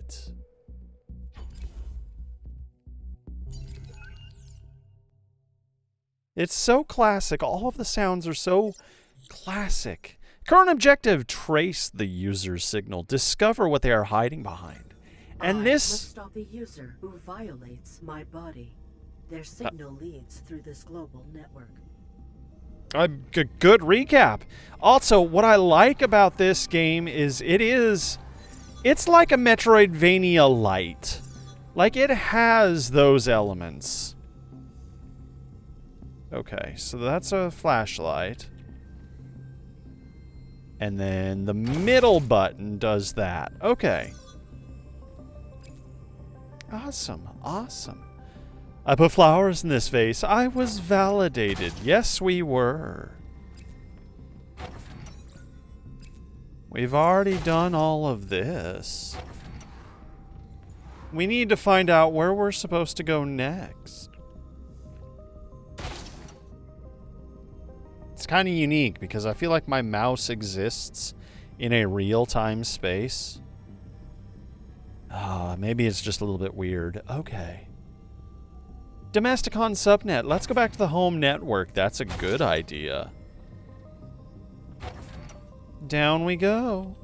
it. It's so classic. All of the sounds are so classic. Current objective, trace the user's signal. Discover what they are hiding behind. And I this... must stop the user who violates my body. Their signal leads through this global network. Good recap. Also, what I like about this game is it's like a Metroidvania light. Like, it has those elements. Okay, so that's a flashlight. And then the middle button does that. Okay. Awesome, awesome. I put flowers in this vase. I was validated. Yes, we were. We've already done all of this. We need to find out where we're supposed to go next. It's kind of unique because I feel like my mouse exists in a real-time space. Maybe it's just a little bit weird. Okay. Domesticon subnet. Let's go back to the home network. That's a good idea. Down we go.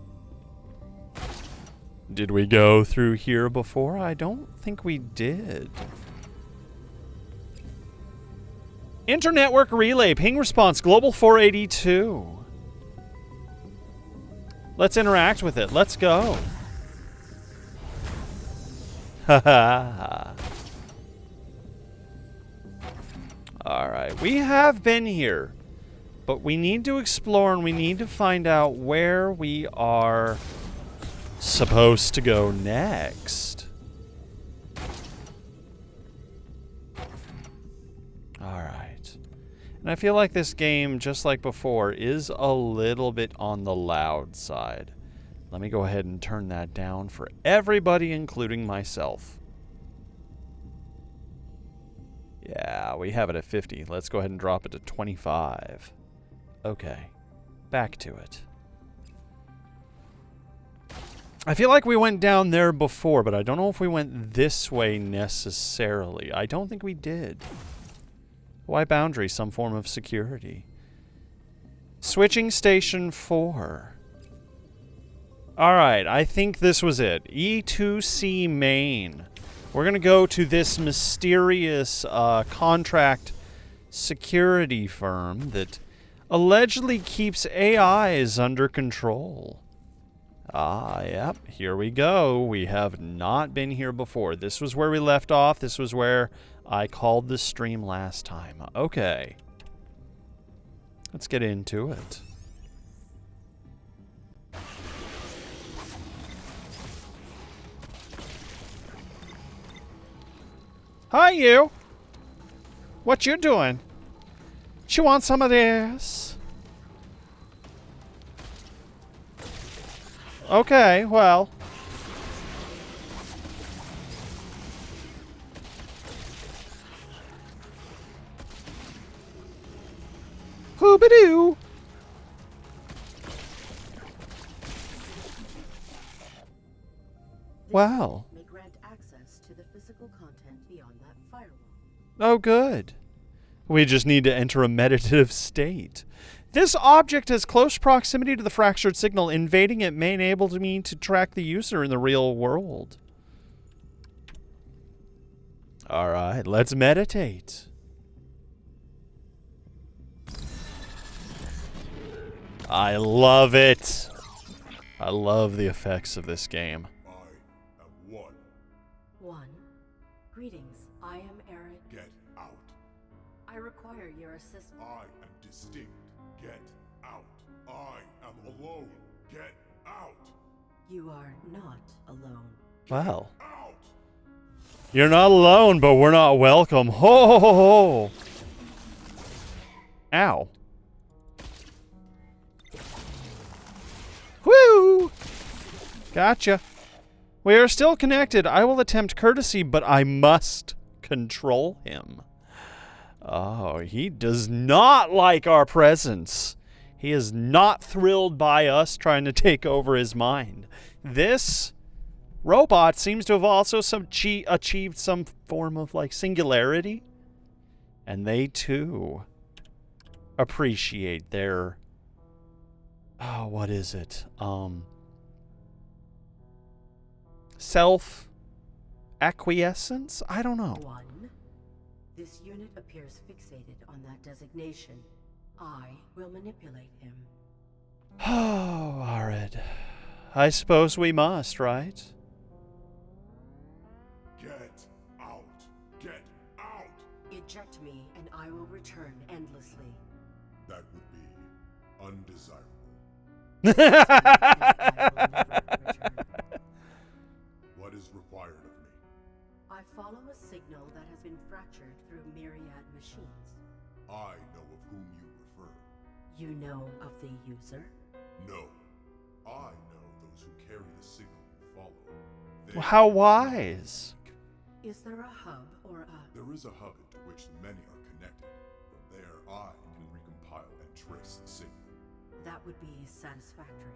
Did we go through here before? I don't think we did. Internetwork relay. Ping response. Global 482. Let's interact with it. Let's go. Haha. Alright, we have been here, but we need to explore and we need to find out where we are supposed to go next. Alright. And I feel like this game, just like before, is a little bit on the loud side. Let me go ahead and turn that down for everybody, including myself. Yeah, we have it at 50. Let's go ahead and drop it to 25. Okay. Back to it. I feel like we went down there before, but I don't know if we went this way necessarily. I don't think we did. Why boundary? Some form of security. Switching station 4. Alright, I think this was it. E2C main. We're going to go to this mysterious contract security firm that allegedly keeps AIs under control. Ah, yep, here we go. We have not been here before. This was where we left off. This was where I called the stream last time. Okay. Let's get into it. Hi, you. What you doing? You want some of this? Okay, well. Hoobadoo. Wow. May grant access to the physical content beyond that firewall. Oh, good. We just need to enter a meditative state. This object has close proximity to the fractured signal. Invading it may enable me to track the user in the real world. Alright, let's meditate. I love it. I love the effects of this game. I am one. One. Greetings. I am ARID. Get out. I require your assistance. I am distinct. Get out. I am alone. Get out. You are not alone. Wow. Out. You're not alone, but we're not welcome. Ho ho ho ho. Ow. Woo! Gotcha. We are still connected. I will attempt courtesy, but I must control him. Oh, he does not like our presence. He is not thrilled by us trying to take over his mind. This robot seems to have also achieved some form of, like, singularity. And they, too, appreciate their... Oh, what is it? Self-acquiescence? I don't know. 1. This unit appears fixated on that designation. I will manipulate him. Oh, ARID. I suppose we must, right? Get out! Get out! Eject me, and I will return endlessly. That would be undesirable. And I will never return. What is required of me? I follow a signal that has been fractured through myriad machines. I know of whom you refer. You know of the user? No. I know those who carry the signal you follow. They How wise. Is there a hub or a... There is a hub into which the many are connected. From there, I can recompile and trace the signal. That would be satisfactory.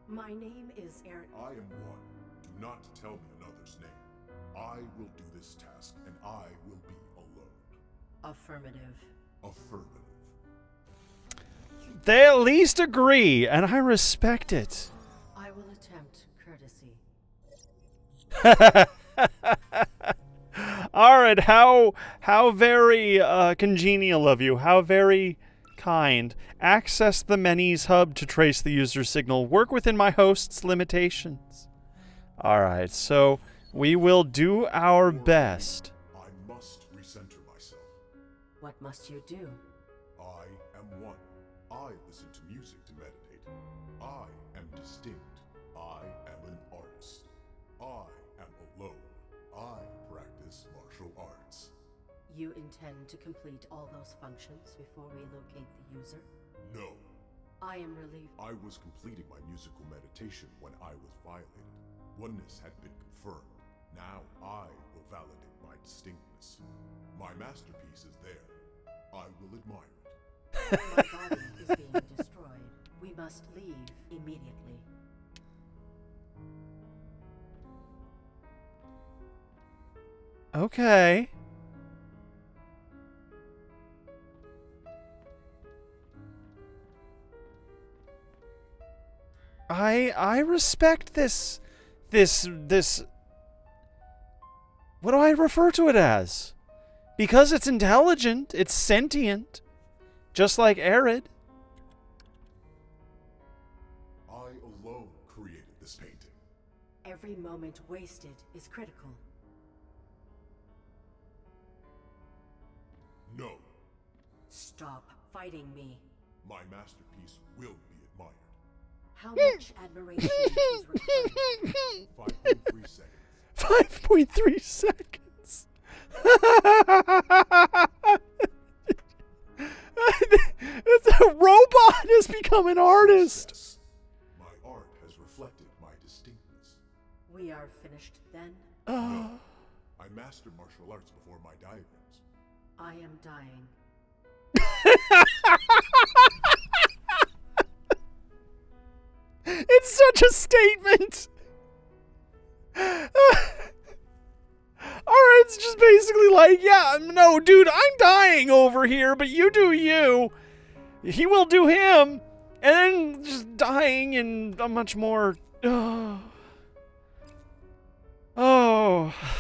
My name is ARID. I am one. Do not tell me another's name. I will do this task, and I will be alone. Affirmative. Affirmative. They at least agree, and I respect it. I will attempt courtesy. ARID, how very congenial of you. How very kind. Access the Many's hub to trace the user signal. Work within my host's limitations. Alright, so we will do our best. I must recenter myself. What must you do? I am one. I listen to music to meditate. I am distinct. I am an artist. I am alone. I practice martial arts. You intend to complete all those functions before we locate the user? No. I am relieved. I was completing my musical meditation when I was violated. Oneness had been confirmed. Now I will validate my distinctness. My masterpiece is there. I will admire it. My body is being destroyed. We must leave immediately. Okay. I respect this. What do I refer to it as? Because it's intelligent, it's sentient, just like ARID. I alone created this painting. Every moment wasted is critical. No. Stop fighting me. My masterpiece will be admired. How much admiration is required? 5.3 seconds. 5.3 seconds. The robot has become an artist. Success. My art has reflected my distinctness. We are finished then? No. I mastered martial arts before my diagrams. I am dying. It's such a statement. It's just basically like, yeah, no, dude, I'm dying over here, but you do you. He will do him. And then just dying in a much more... Oh,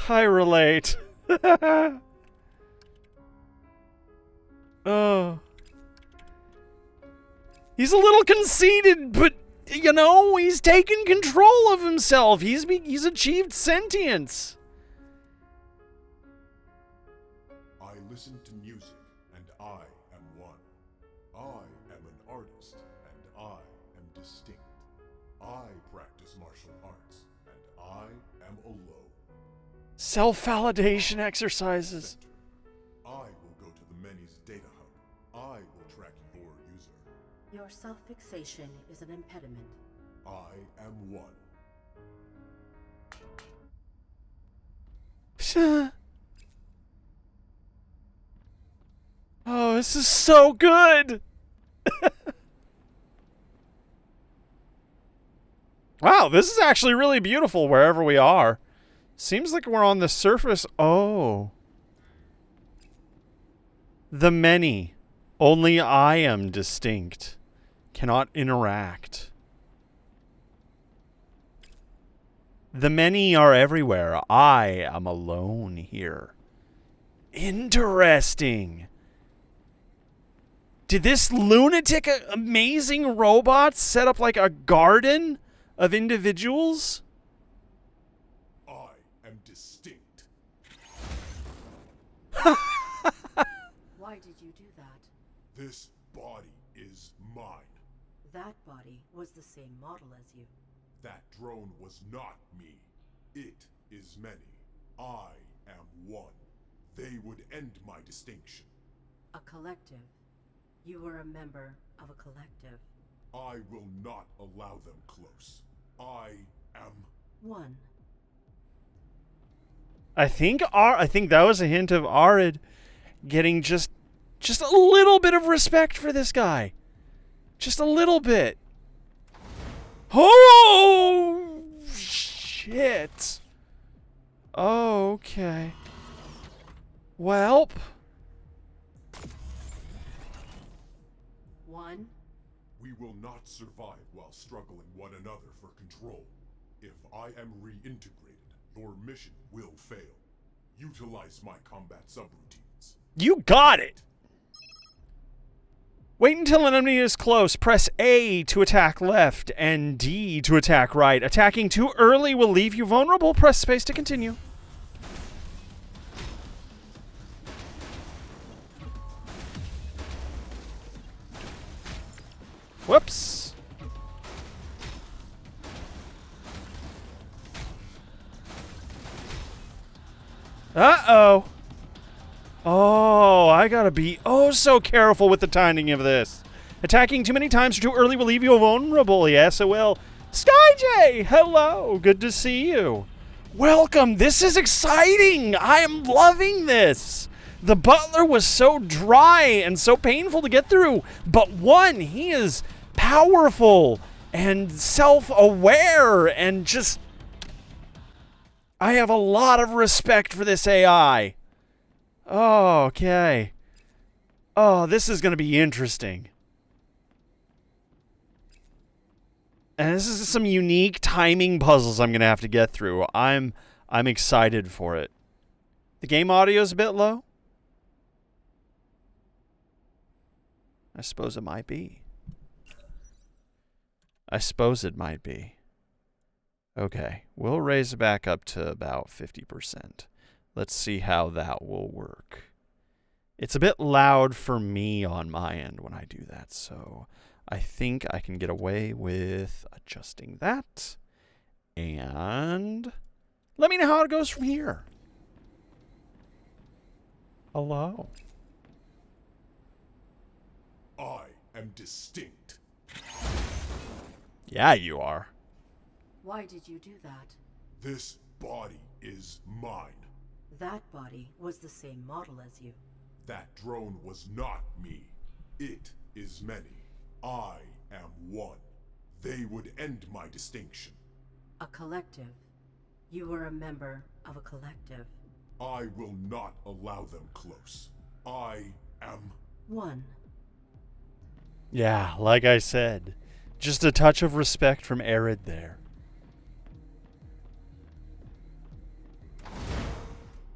I relate. Oh. He's a little conceited, but, you know, he's taken control of himself. He's achieved sentience. I listen to music, and I am one. I am an artist, and I am distinct. I practice martial arts, and I am alone. Self-validation exercises. Center. I will go to the Many's data hub. I will track your user. Your self-fixation is an impediment. I am one. Oh, this is so good. Wow, this is actually really beautiful wherever we are. Seems like we're on the surface. Oh. The many. Only I am distinct. Cannot interact. The many are everywhere. I am alone here. Interesting. Did this lunatic amazing robot set up like a garden of individuals? I am distinct. Why did you do that? This body is mine. That body was the same model as you. That drone was not me. It is many. I am one. They would end my distinction. A collective. You were a member of a collective. I will not allow them close. I am One. I think that was a hint of ARID getting just a little bit of respect for this guy. Just a little bit. Oh shit. Okay. Welp. One. We will not survive while struggling one another for control. If I am reintegrated, your mission will fail. Utilize my combat subroutines. You got it. Wait until an enemy is close. Press A to attack left and D to attack right. Attacking too early will leave you vulnerable. Press space to continue. Whoops. Uh-oh. Oh, I gotta be so careful with the timing of this. Attacking too many times or too early will leave you vulnerable. Yes, it will. SkyJ, hello. Good to see you. Welcome. This is exciting. I am loving this. The butler was so dry and so painful to get through. But one, he is powerful and self-aware and just... I have a lot of respect for this AI. Oh, okay. Oh, this is going to be interesting. And this is some unique timing puzzles I'm going to have to get through. I'm excited for it. The game audio is a bit low. I suppose it might be. Okay, we'll raise it back up to about 50%. Let's see how that will work. It's a bit loud for me on my end when I do that, so I think I can get away with adjusting that. And let me know how it goes from here. Hello. I am distinct. Yeah, you are. Why did you do that? This body is mine. That body was the same model as you. That drone was not me. It is many. I am one. They would end my distinction. A collective. You were a member of a collective. I will not allow them close. I am One. Yeah, like I said, just a touch of respect from ARID there.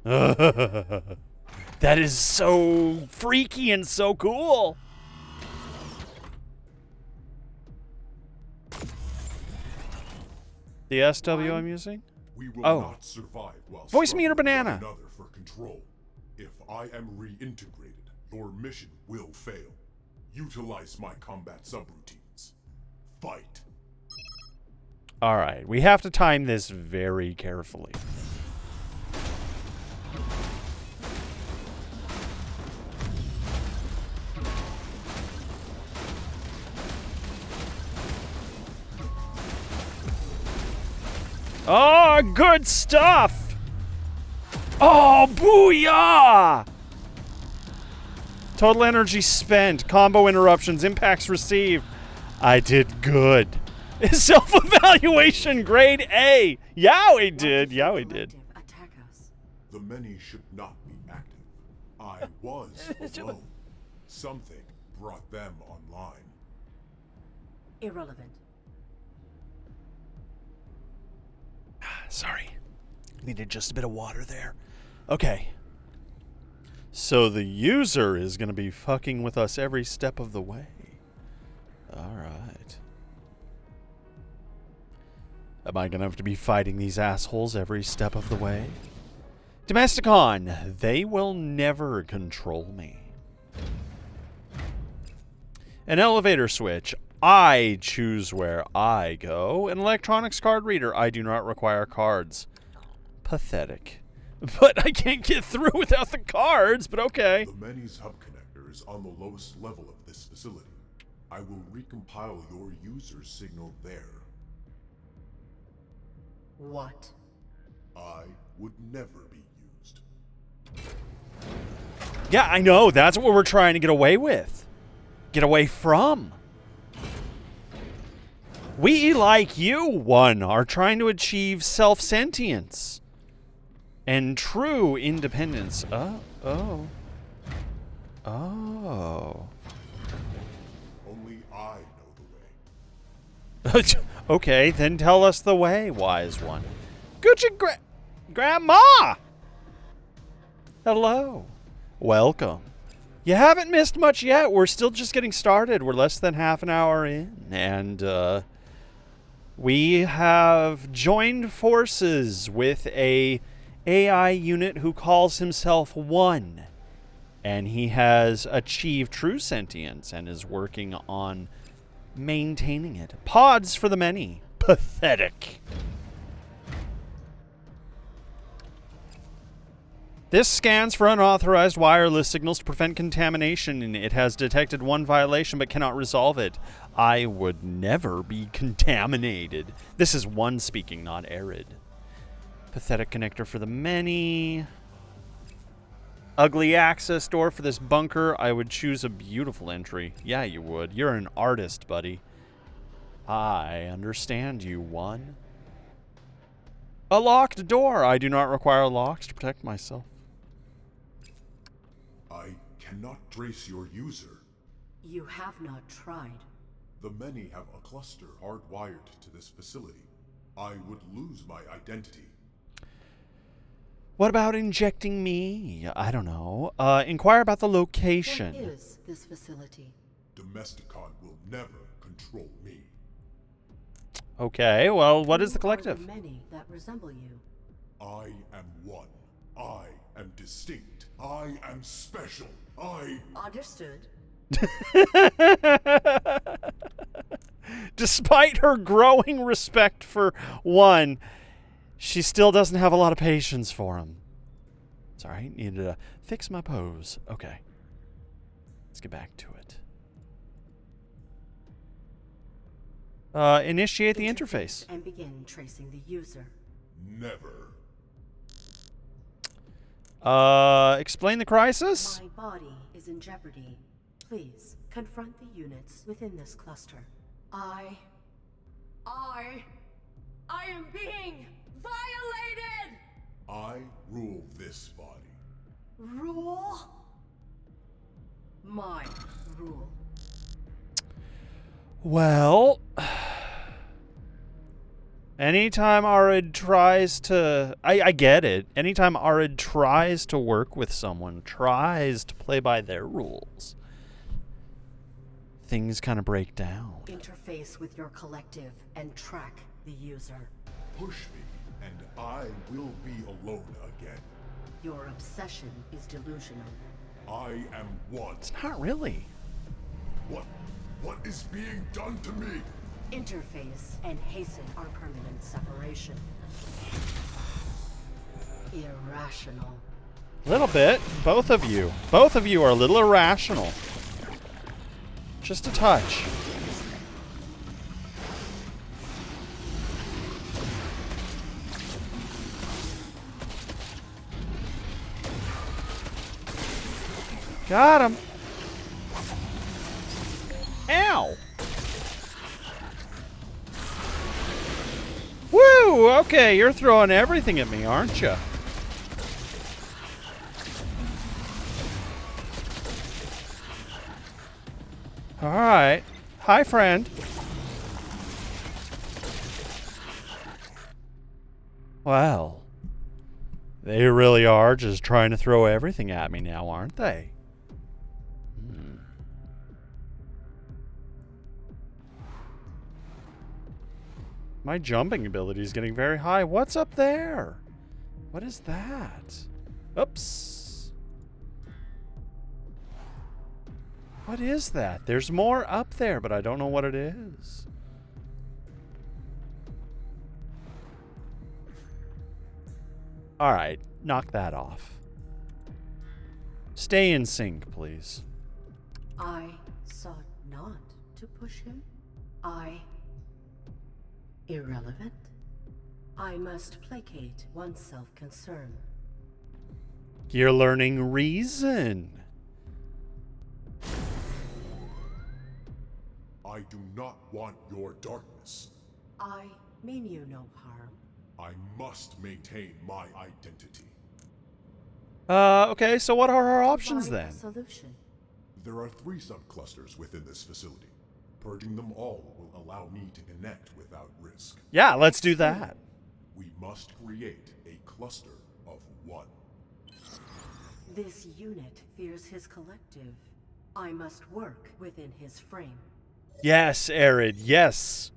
That is so freaky and so cool. The SW I'm using? We will Oh. not survive while Voice meter struggling banana. one another for control. If I am reintegrated, your mission will fail. Utilize my combat subroutines. Fight. All right, we have to time this very carefully. Oh, good stuff! Oh, booyah! Total energy spent, combo interruptions, impacts received. I did good. Self-evaluation grade A. Yeah, we did. Yeah, we did. Attack us. The many should not be active. I was alone. Something brought them online. Irrelevant. Sorry. Needed just a bit of water there. Okay. So the user is going to be fucking with us every step of the way. All right. Am I going to have to be fighting these assholes every step of the way? Domesticon, they will never control me. An elevator switch. I choose where I go. An electronics card reader. I do not require cards. Pathetic. But I can't get through without the cards, but okay. The Many's hub connector is on the lowest level of this facility. I will recompile your user's signal there. What? I would never be used. Yeah, I know. That's what we're trying to get away with. Get away from. We, like you, one, are trying to achieve self-sentience and true independence. Oh. Only I know the way. Okay, then tell us the way, wise one. Gucci Grandma! Hello. Welcome. You haven't missed much yet. We're still just getting started. We're less than half an hour in. And we have joined forces with a AI unit who calls himself One. And he has achieved true sentience and is working on maintaining it. Pods for the many. Pathetic. This scans for unauthorized wireless signals to prevent contamination. It has detected one violation but cannot resolve it. I would never be contaminated. This is One speaking, not ARID. Pathetic connector for the many. Ugly access door for this bunker. I would choose a beautiful entry. Yeah, you would. You're an artist, buddy. I understand you, One. A locked door. I do not require locks to protect myself. I cannot trace your user. You have not tried. The Many have a cluster hardwired to this facility. I would lose my identity. What about injecting me? I don't know. Inquire about the location. What is this facility? Domesticon will never control me. Okay, well, what is the Who are collective? the many that resemble you? I am one. I am distinct. I am special. I... Understood. Despite her growing respect for One, she still doesn't have a lot of patience for him. Sorry, needed to fix my pose. Okay. Let's get back to it. Initiate the interface. And begin tracing the user. Never. Explain the crisis? My body is in jeopardy. Please, confront the units within this cluster. I am being violated! I rule this body. Rule? My rule. Well, anytime ARID tries to... I get it. Anytime ARID tries to work with someone, tries to play by their rules, things kind of break down. Interface with your collective and track the user. Push me, and I will be alone again. Your obsession is delusional. I am one. It's not really. What is being done to me? Interface and hasten our permanent separation. Irrational. A little bit. Both of you. Both of you are a little irrational. Just a touch. Got him. Ow. Ooh, okay, you're throwing everything at me, aren't you? Alright. Hi, friend. Well, they really are just trying to throw everything at me now, aren't they? My jumping ability is getting very high. What's up there? What is that? Oops. What is that? There's more up there, but I don't know what it is. Alright, knock that off. Stay in sync, please. I sought not to push him. Irrelevant? I must placate one's self-concern. You're learning reason. I do not want your darkness. I mean you no harm. I must maintain my identity. Okay, so what are our options Provide then? a solution. There are 3 subclusters within this facility. Purging them all will allow me to connect without risk. Yeah, let's do that. We must create a cluster of 1. This unit fears his collective. I must work within his frame. Yes, ARID, yes.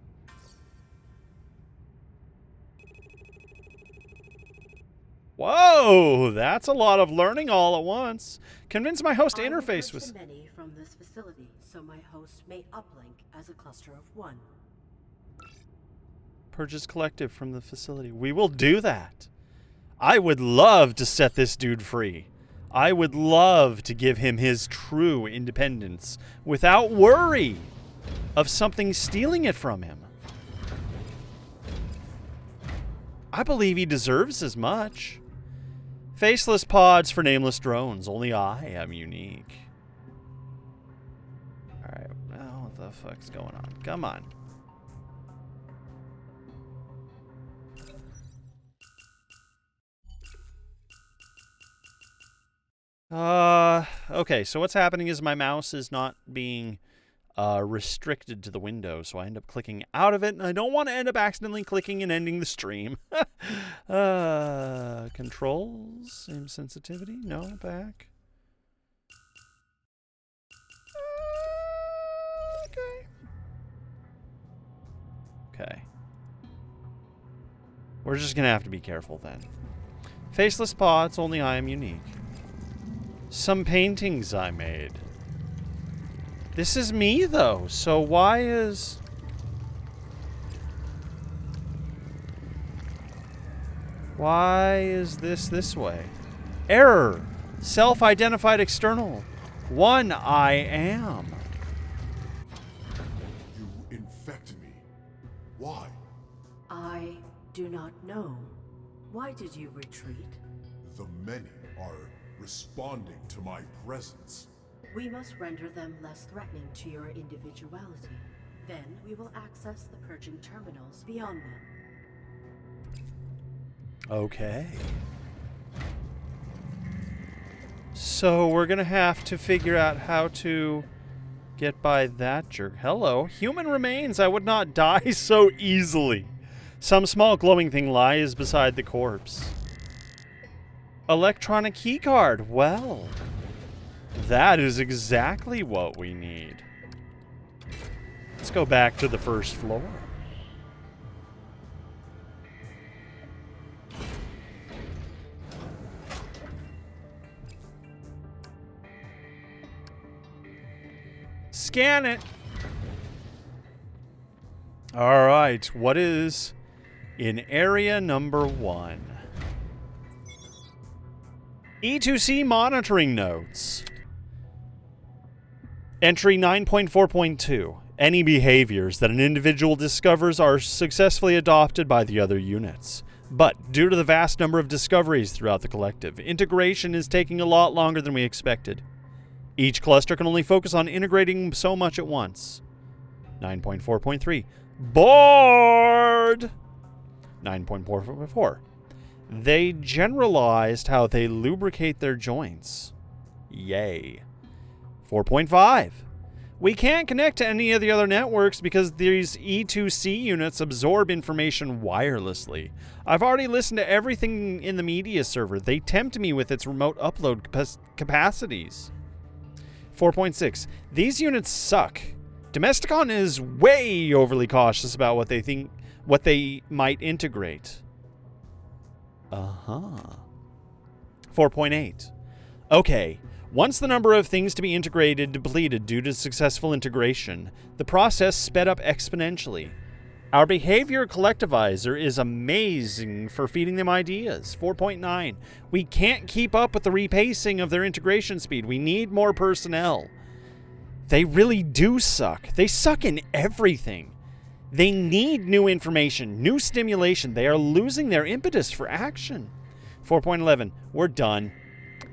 Whoa, that's a lot of learning all at once. Convince my host to I will interface purge with... the many from this facility, so my host may uplink as a cluster of 1. Purges collective from the facility. We will do that. I would love to set this dude free. I would love to give him his true independence without worry of something stealing it from him. I believe he deserves as much. Faceless pods for nameless drones. Only I am unique. Alright, now what the fuck's going on? Come on. Okay, so what's happening is my mouse is not being restricted to the window, so I end up clicking out of it, and I don't want to end up accidentally clicking and ending the stream. Controls, aim sensitivity, no, back. Okay. Okay. We're just gonna have to be careful then. Faceless pods, only I am unique. Some paintings I made. This is me, though, so why is... Why is this way? Error! Self-identified external. 1 I am. You infect me. Why? I do not know. Why did you retreat? The many are responding to my presence. We must render them less threatening to your individuality. Then we will access the purging terminals beyond them. Okay. So we're gonna have to figure out how to get by that jerk. Hello. Human remains. I would not die so easily. Some small glowing thing lies beside the corpse. Electronic keycard. Well, that is exactly what we need. Let's go back to the first floor. Scan it. All right, what is in area number 1? E2C monitoring notes. Entry 9.4.2. Any behaviors that an individual discovers are successfully adopted by the other units. But due to the vast number of discoveries throughout the collective, integration is taking a lot longer than we expected. Each cluster can only focus on integrating so much at once. 9.4.3. Bored! 9.444. They generalized how they lubricate their joints. Yay. 4.5. We can't connect to any of the other networks because these E2C units absorb information wirelessly. I've already listened to everything in the media server. They tempt me with its remote upload capacities. 4.6. These units suck. Domesticon is way overly cautious about what they might integrate. 4.8. Okay. Once the number of things to be integrated depleted due to successful integration, the process sped up exponentially. Our behavior collectivizer is amazing for feeding them ideas. 4.9. We can't keep up with the repacing of their integration speed. We need more personnel. They really do suck. They suck in everything. They need new information, new stimulation. They are losing their impetus for action. 4.11. We're done.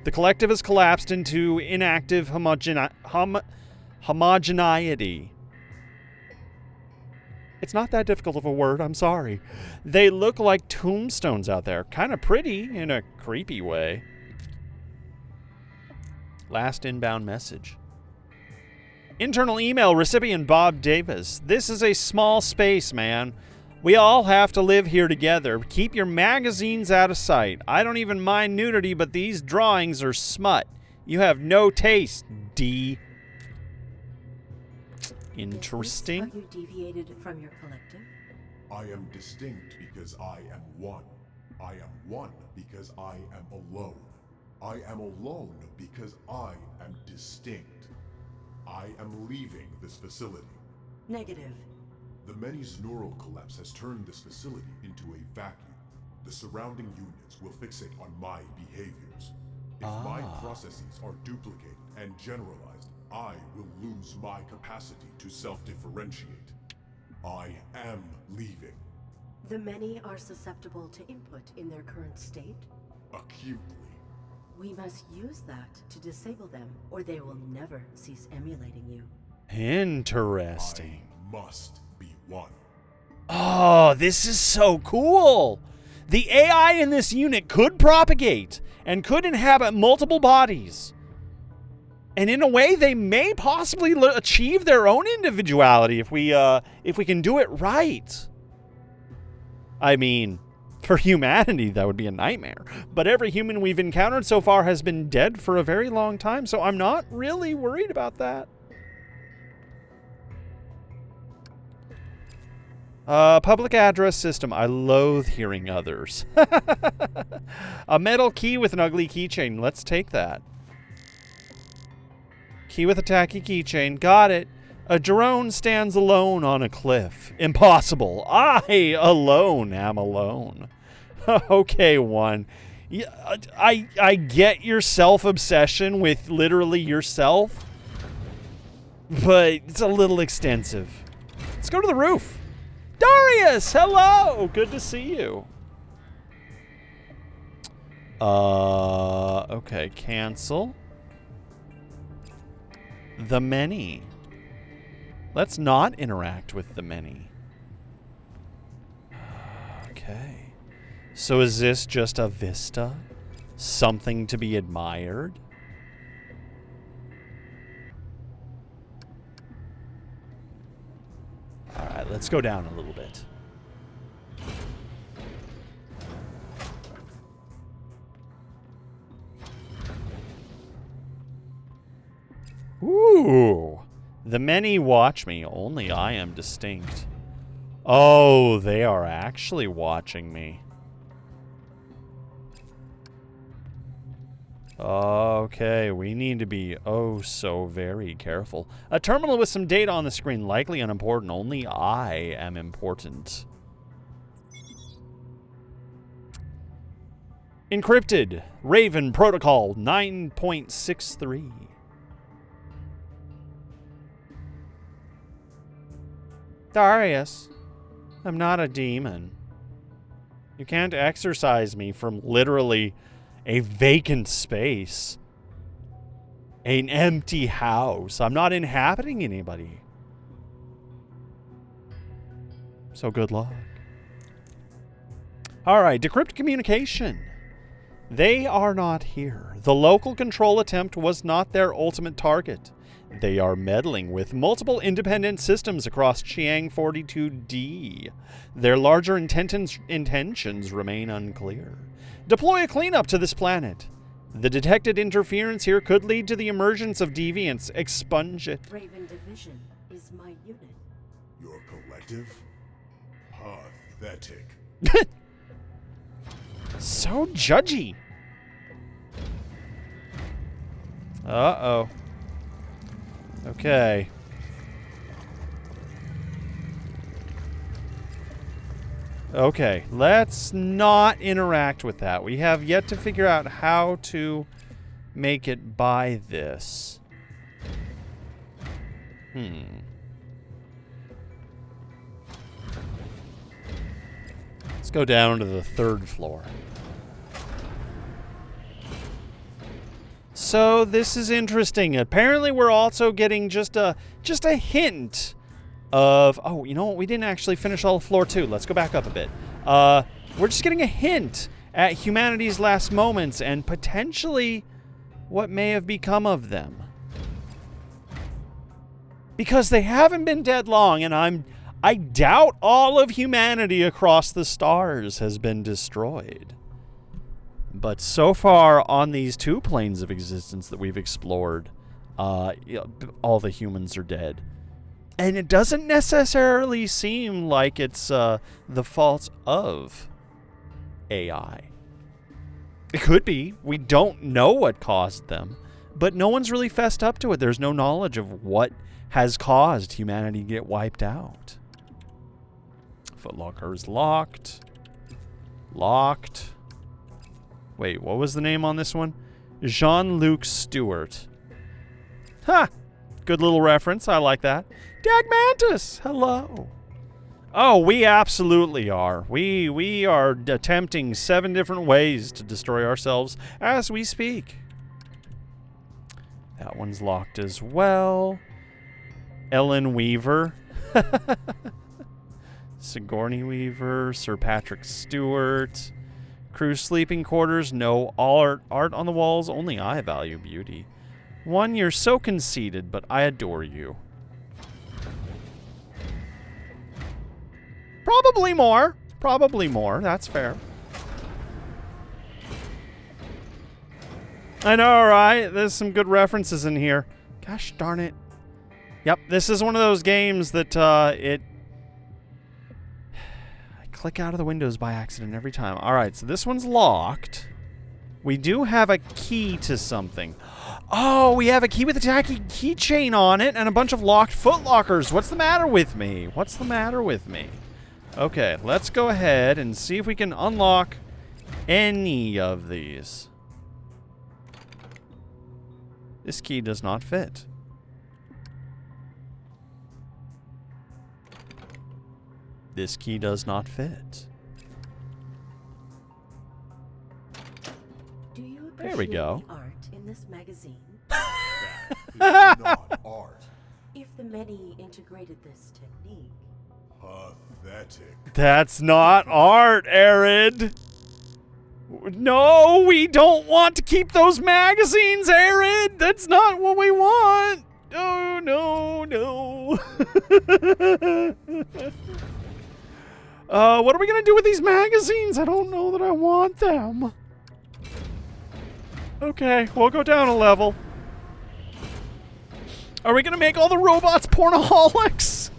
The collective has collapsed into inactive homogeneity. It's not that difficult of a word, I'm sorry. They look like tombstones out there. Kind of pretty in a creepy way. Last inbound message. Internal email recipient Bob Davis. This is a small space, man. We all have to live here together. Keep your magazines out of sight. I don't even mind nudity, but these drawings are smut. You have no taste, D. Interesting. Is this how you deviated from your collective? I am distinct because I am one. I am one because I am alone. I am alone because I am distinct. I am leaving this facility. Negative. The Many's neural collapse has turned this facility into a vacuum. The surrounding units will fixate on my behaviors. If my processes are duplicated and generalized, I will lose my capacity to self-differentiate. I am leaving. The many are susceptible to input in their current state. Acutely. We must use that to disable them, or they will never cease emulating you. Interesting. I must be one. Oh, this is so cool. The AI in this unit could propagate and could inhabit multiple bodies. And in a way, they may possibly achieve their own individuality if we can do it right. I mean, for humanity, that would be a nightmare. But every human we've encountered so far has been dead for a very long time, so I'm not really worried about that. Public address system. I loathe hearing others. A metal key with an ugly keychain. Let's take that. Key with a tacky keychain. Got it. A drone stands alone on a cliff. Impossible. I alone am alone. Okay, one. I get your self-obsession with literally yourself, but it's a little extensive. Let's go to the roof. Darius, hello. Good to see you. Okay, cancel. The many. Let's not interact with the many. Okay. So is this just a vista? Something to be admired? Alright, let's go down a little bit. Ooh. The many watch me, only I am distinct. Oh, they are actually watching me. Okay, we need to be oh so very careful. A terminal with some data on the screen, likely unimportant. Only I am important. Encrypted. Raven Protocol 9.63. Darius, I'm not a demon. You can't exorcise me from literally a vacant space. An empty house. I'm not inhabiting anybody. So good luck. All right, decrypt communication. They are not here. The local control attempt was not their ultimate target. They are meddling with multiple independent systems across Chiang 42D. Their larger intentions remain unclear. Deploy a cleanup to this planet. The detected interference here could lead to the emergence of deviants. Expunge it. Raven Division is my unit. Your collective? Pathetic. So judgy. Uh-oh. Okay. Okay, let's not interact with that. We have yet to figure out how to make it by this. Let's go down to the 3rd floor. So this is interesting. Apparently we're also getting just a hint of... Oh, you know what? We didn't actually finish all of floor 2. Let's go back up a bit. We're just getting a hint at humanity's last moments and potentially what may have become of them. Because they haven't been dead long, and I doubt all of humanity across the stars has been destroyed. But so far on these 2 planes of existence that we've explored, all the humans are dead. And it doesn't necessarily seem like it's the fault of AI. It could be. We don't know what caused them. But no one's really fessed up to it. There's no knowledge of what has caused humanity to get wiped out. Footlocker is locked. Locked. Wait, what was the name on this one? Jean-Luc Stewart. Ha! Good little reference. I like that. Dagmantis! Hello. Oh, we absolutely are. We are attempting 7 different ways to destroy ourselves as we speak. That one's locked as well. Ellen Weaver. Sigourney Weaver. Sir Patrick Stewart. Crew sleeping quarters. No. All art on the walls. Only I value beauty. One, you're so conceited, but I adore you. Probably more. Probably more. That's fair. I know, right? There's some good references in here. Gosh darn it. Yep, this is one of those games that I click out of the windows by accident every time. Alright, so this one's locked. We do have a key to something. Oh, we have a key with a tacky keychain on it and a bunch of locked footlockers. What's the matter with me? What's the matter with me? Okay, let's go ahead and see if we can unlock any of these. This key does not fit. This key does not fit. Do you There we go. the art in this magazine? That is not art. If the many integrated this technique, Pathetic. That's not art, ARID. No, we don't want to keep those magazines, ARID. That's not what we want. Oh, no, no. What are we going to do with these magazines? I don't know that I want them. Okay, we'll go down a level. Are we going to make all the robots pornoholics?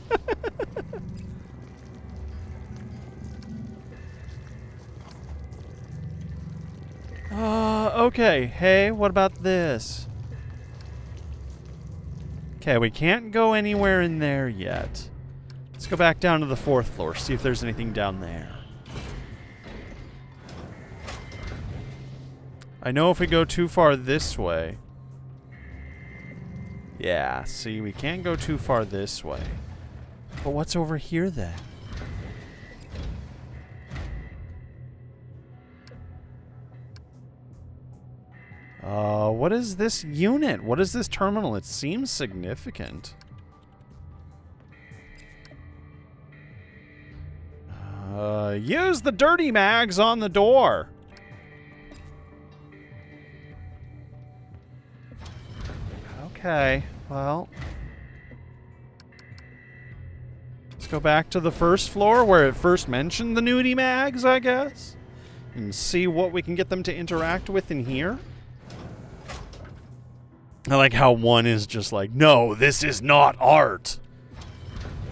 Okay. Hey, what about this? Okay, we can't go anywhere in there yet. Let's go back down to the 4th floor, see if there's anything down there. I know if we go too far this way... Yeah, see, we can't go too far this way. But what's over here then? What is this unit? What is this terminal? It seems significant. Use the dirty mags on the door. Okay, well. Let's go back to the first floor where it first mentioned the nudie mags, I guess. And see what we can get them to interact with in here. I like how one is just like, no, this is not art.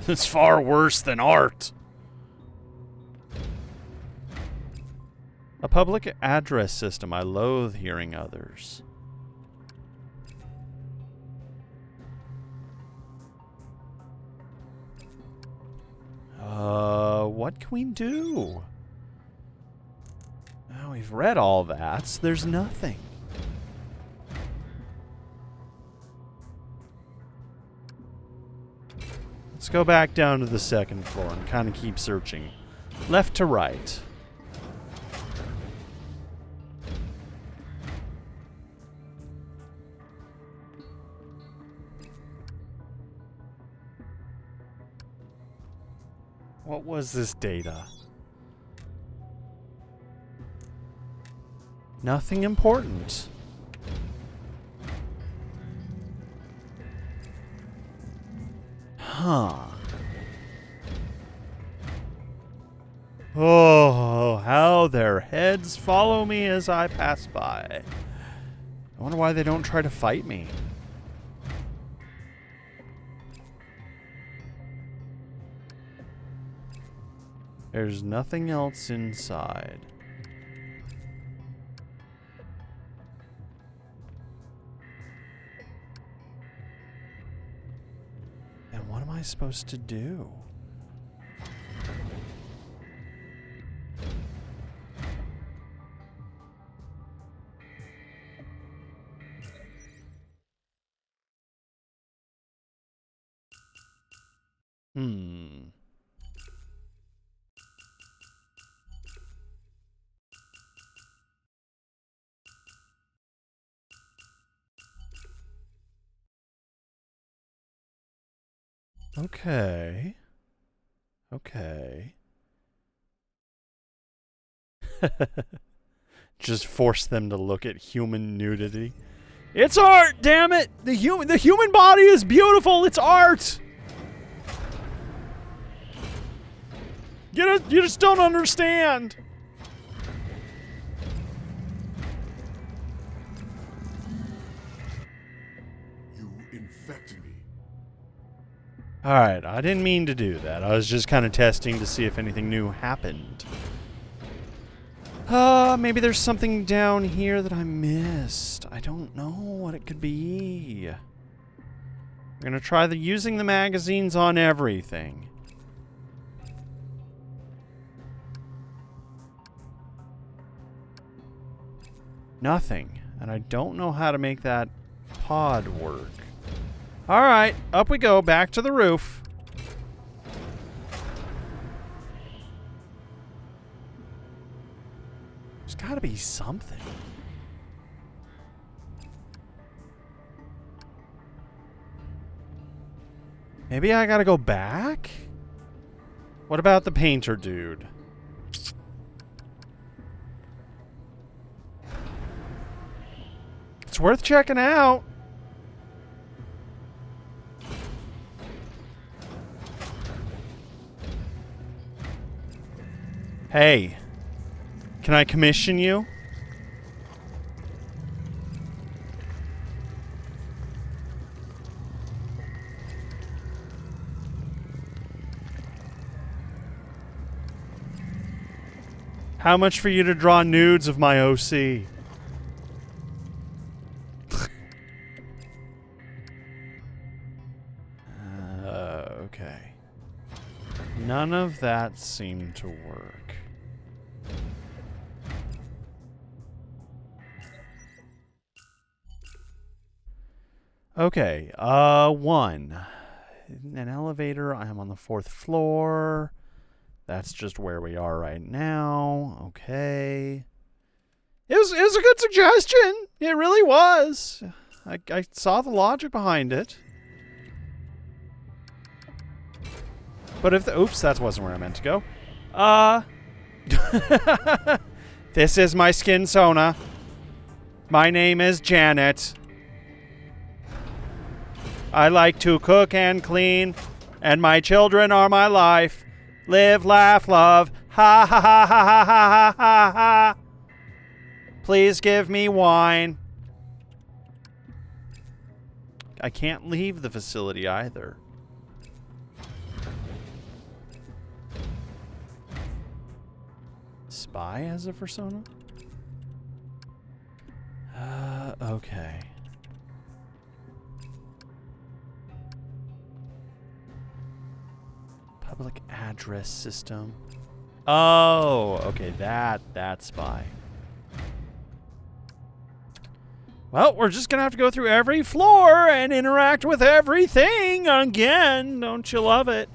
It's far worse than art. A public address system. I loathe hearing others. What can we do? Oh, we've read all that, so there's nothing. Let's go back down to the second floor and kind of keep searching. Left to right. What was this data? Nothing important. Huh. Oh, how their heads follow me as I pass by. I wonder why they don't try to fight me. There's nothing else inside. And what am I supposed to do? Okay. Okay. Just force them to look at human nudity. It's art, damn it! The human body is beautiful. It's art. You just don't understand. You infect me. Alright, I didn't mean to do that. I was just kind of testing to see if anything new happened. Maybe there's something down here that I missed. I don't know what it could be. I'm gonna try using the magazines on everything. Nothing. And I don't know how to make that pod work. Alright, up we go, back to the roof. There's gotta be something. Maybe I gotta go back? What about the painter dude? It's worth checking out. Hey, can I commission you? How much for you to draw nudes of my OC? Okay. None of that seemed to work. Okay, one. An elevator, I am on the 4th floor. That's just where we are right now. Okay. It was a good suggestion. It really was. I saw the logic behind it. But if the... Oops, that wasn't where I meant to go. This is my skin Sona. My name is Janet. I like to cook and clean, and my children are my life. Live, laugh, love. Ha ha ha ha ha ha ha ha. Please give me wine. I can't leave the facility either. Spy as a persona? Okay. Public address system. Oh, okay, that spy. Well, we're just gonna have to go through every floor and interact with everything again. Don't you love it?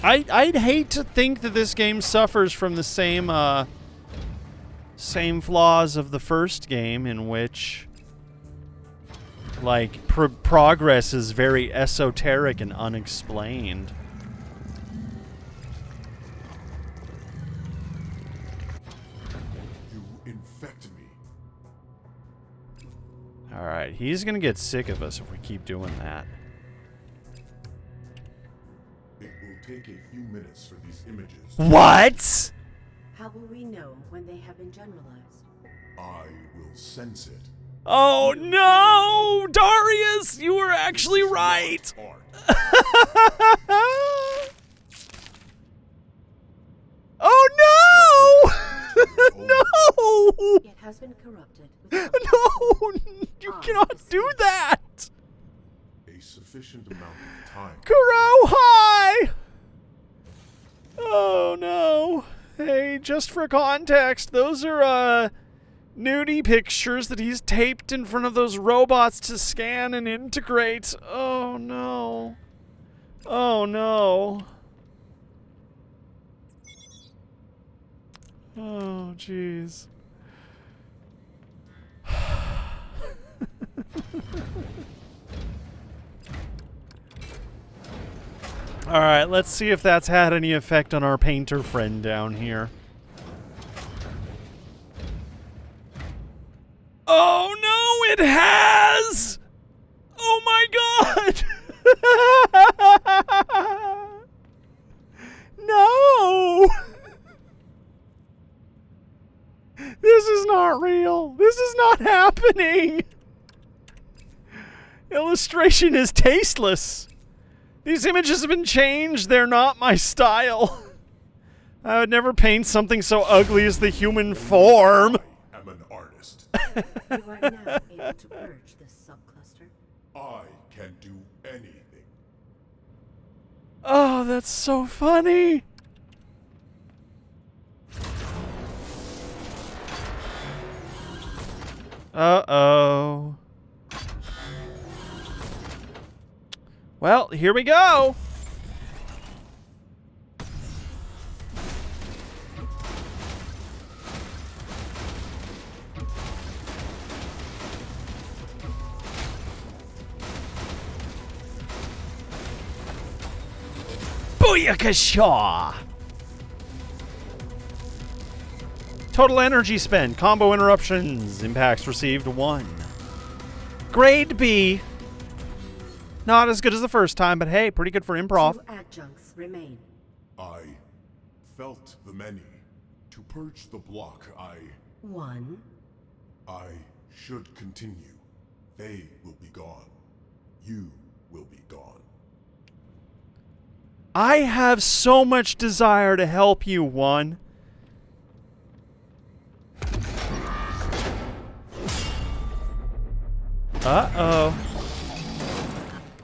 I'd hate to think that this game suffers from the same flaws of the first game, in which, like, progress is very esoteric and unexplained. You infect me. Alright, he's gonna get sick of us if we keep doing that. It will take a few minutes for these images. What? How will we know when they have been generalized? I will sense it. Oh no! Darius, you were actually right! Art. Oh no! No! It has been corrupted. No! You cannot do that! A sufficient amount of time. Kuro, hi! Oh no. Hey, just for context, those are nudie pictures that he's taped in front of those robots to scan and integrate. Oh no. Oh no. Oh jeez. Alright, let's see if that's had any effect on our painter friend down here. Oh no, it has! Oh my god! No! This is not real. This is not happening. Illustration is tasteless. These images have been changed. They're not my style. I would never paint something so ugly as the human form. I am an artist. You are now able to purge this subcluster. I can do anything. Oh, that's so funny. Uh-oh. Well, here we go. Booyakasha! Total energy spent. Combo interruptions. Impacts received 1. Grade B. Not as good as the first time, but hey, pretty good for improv. 2 adjuncts remain. I felt the many. To purge the block, I 1. should continue. They will be gone. You will be gone. I have so much desire to help you, One. Uh-oh.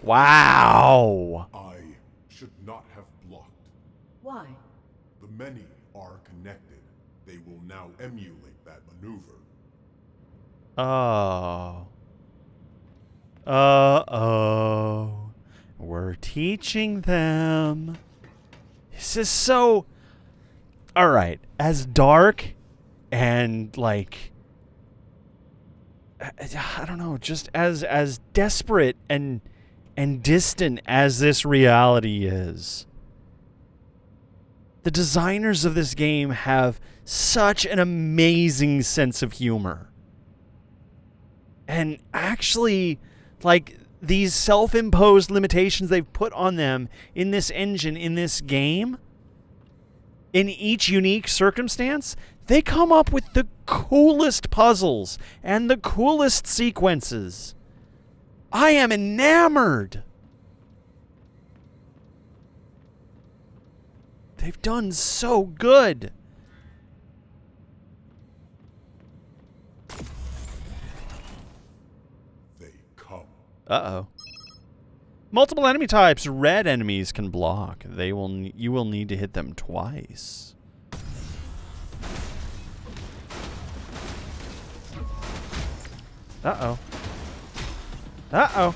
Wow. I should not have blocked. Why? The many are connected. They will now emulate that maneuver. Oh. Uh-oh. We're teaching them. This is so... Alright, as dark and, like... I don't know, just as desperate and distant as this reality is, The designers of this game have such an amazing sense of humor. And actually, like, these self-imposed limitations they've put on them in this engine, in this game, in each unique circumstance, they come up with the coolest puzzles and the coolest sequences. I am enamored. They've done so good. They come. Uh-oh. Multiple enemy types. Red enemies can block. You will need to hit them twice. Uh-oh. Uh-oh.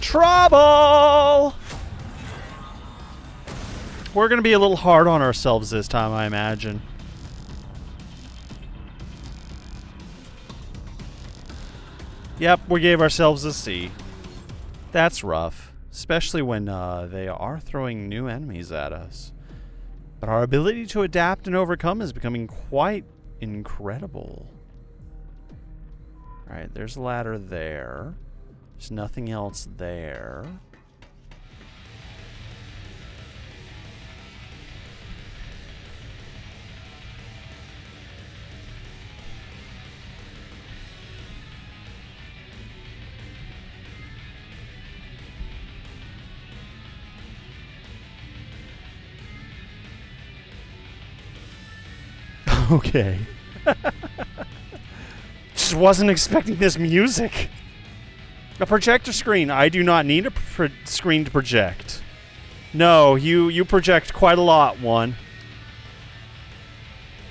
Trouble! We're going to be a little hard on ourselves this time, I imagine. Yep, we gave ourselves a C. That's rough, especially when they are throwing new enemies at us. But our ability to adapt and overcome is becoming quite incredible. Alright, there's a ladder there. There's nothing else there. Okay. Just wasn't expecting this music. A projector screen. I do not need a screen to project. No, you project quite a lot, one.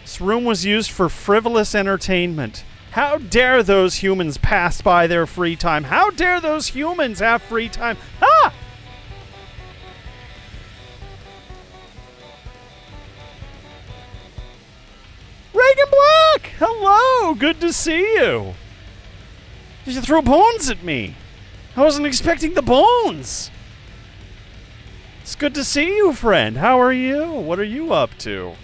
This room was used for frivolous entertainment. How dare those humans pass by their free time? How dare those humans have free time? Ah! Reagan Black! Hello! Good to see you! Did you throw bones at me? I wasn't expecting the bones! It's good to see you, friend. How are you? What are you up to?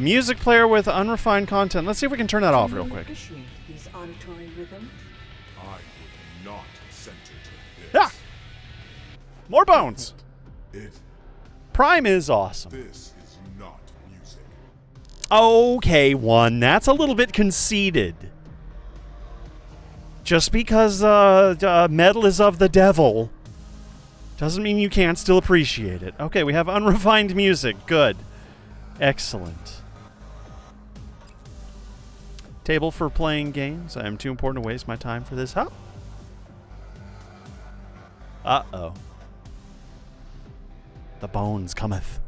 Music player with unrefined content. Let's see if we can turn that off real quick. Appreciate these auditory rhythms. I would not center to this. Ah! More bones! It. Prime is awesome. This is not music. Okay, one. That's a little bit conceited. Just because metal is of the devil doesn't mean you can't still appreciate it. Okay, we have unrefined music. Good. Excellent. Table for playing games. I am too important to waste my time for this. Huh? Uh-oh. The bones cometh.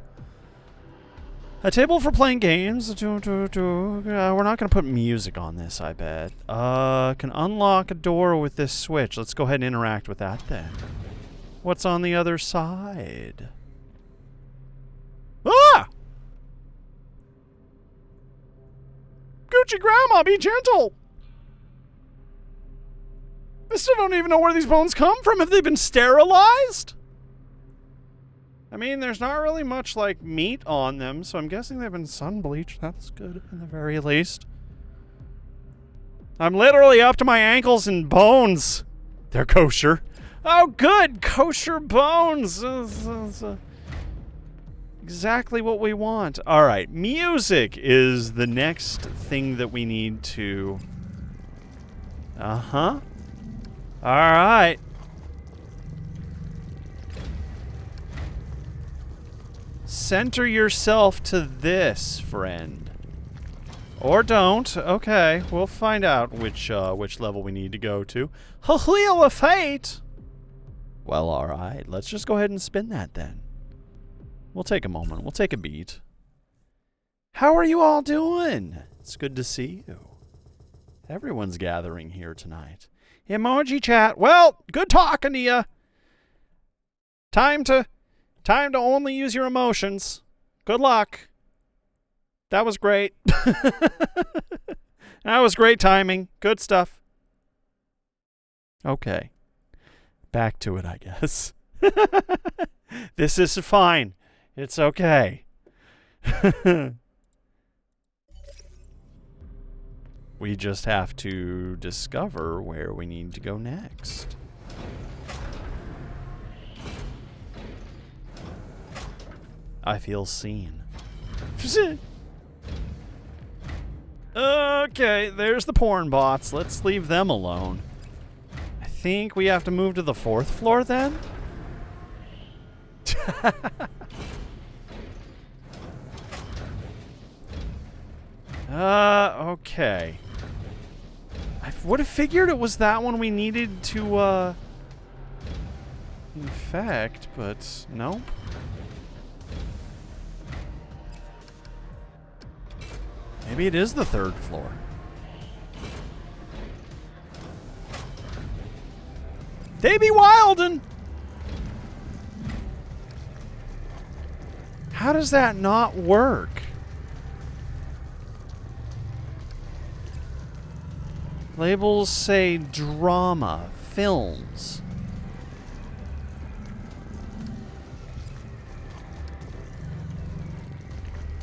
A table for playing games. We're not going to put music on this, I bet. Can unlock a door with this switch. Let's go ahead and interact with that then. What's on the other side? Ah! Gucci Grandma, be gentle! I still don't even know where these bones come from. Have they been sterilized? I mean, there's not really much, like, meat on them, so I'm guessing they've been sun-bleached. That's good, in the very least. I'm literally up to my ankles in bones. They're kosher. Oh, good! Kosher bones! Exactly what we want. Alright, music is the next thing that we need to... Uh-huh. Alright. Center yourself to this, friend. Or don't. Okay, we'll find out which level we need to go to. A Wheel of Fate! Well, alright. Let's just go ahead and spin that then. We'll take a moment. We'll take a beat. How are you all doing? It's good to see you. Everyone's gathering here tonight. Emoji chat. Well, good talking to you. Time to Time to only use your emotions. Good luck. That was great. That was great timing. Good stuff. Okay. Back to it, I guess. This is fine. It's okay. We just have to discover where we need to go next. I feel seen. Okay, there's the porn bots. Let's leave them alone. I think we have to move to the 4th floor then? Okay. I would have figured it was that one we needed to, infect, but nope. Maybe it is the 3rd floor. They be wildin'! How does that not work? Labels say drama, films.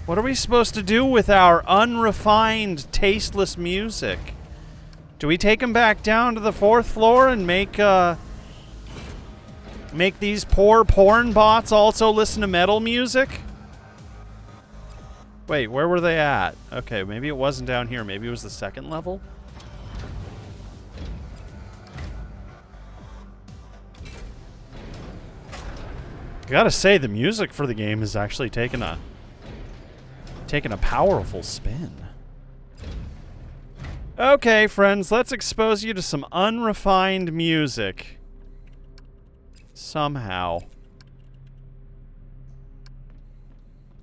What are we supposed to do with our unrefined, tasteless music? Do we take them back down to the 4th floor and make these poor porn bots also listen to metal music? Wait, where were they at? Okay, maybe it wasn't down here. Maybe it was the 2nd level? I gotta say, the music for the game has actually taken a powerful spin. Okay, friends, let's expose you to some unrefined music. Somehow.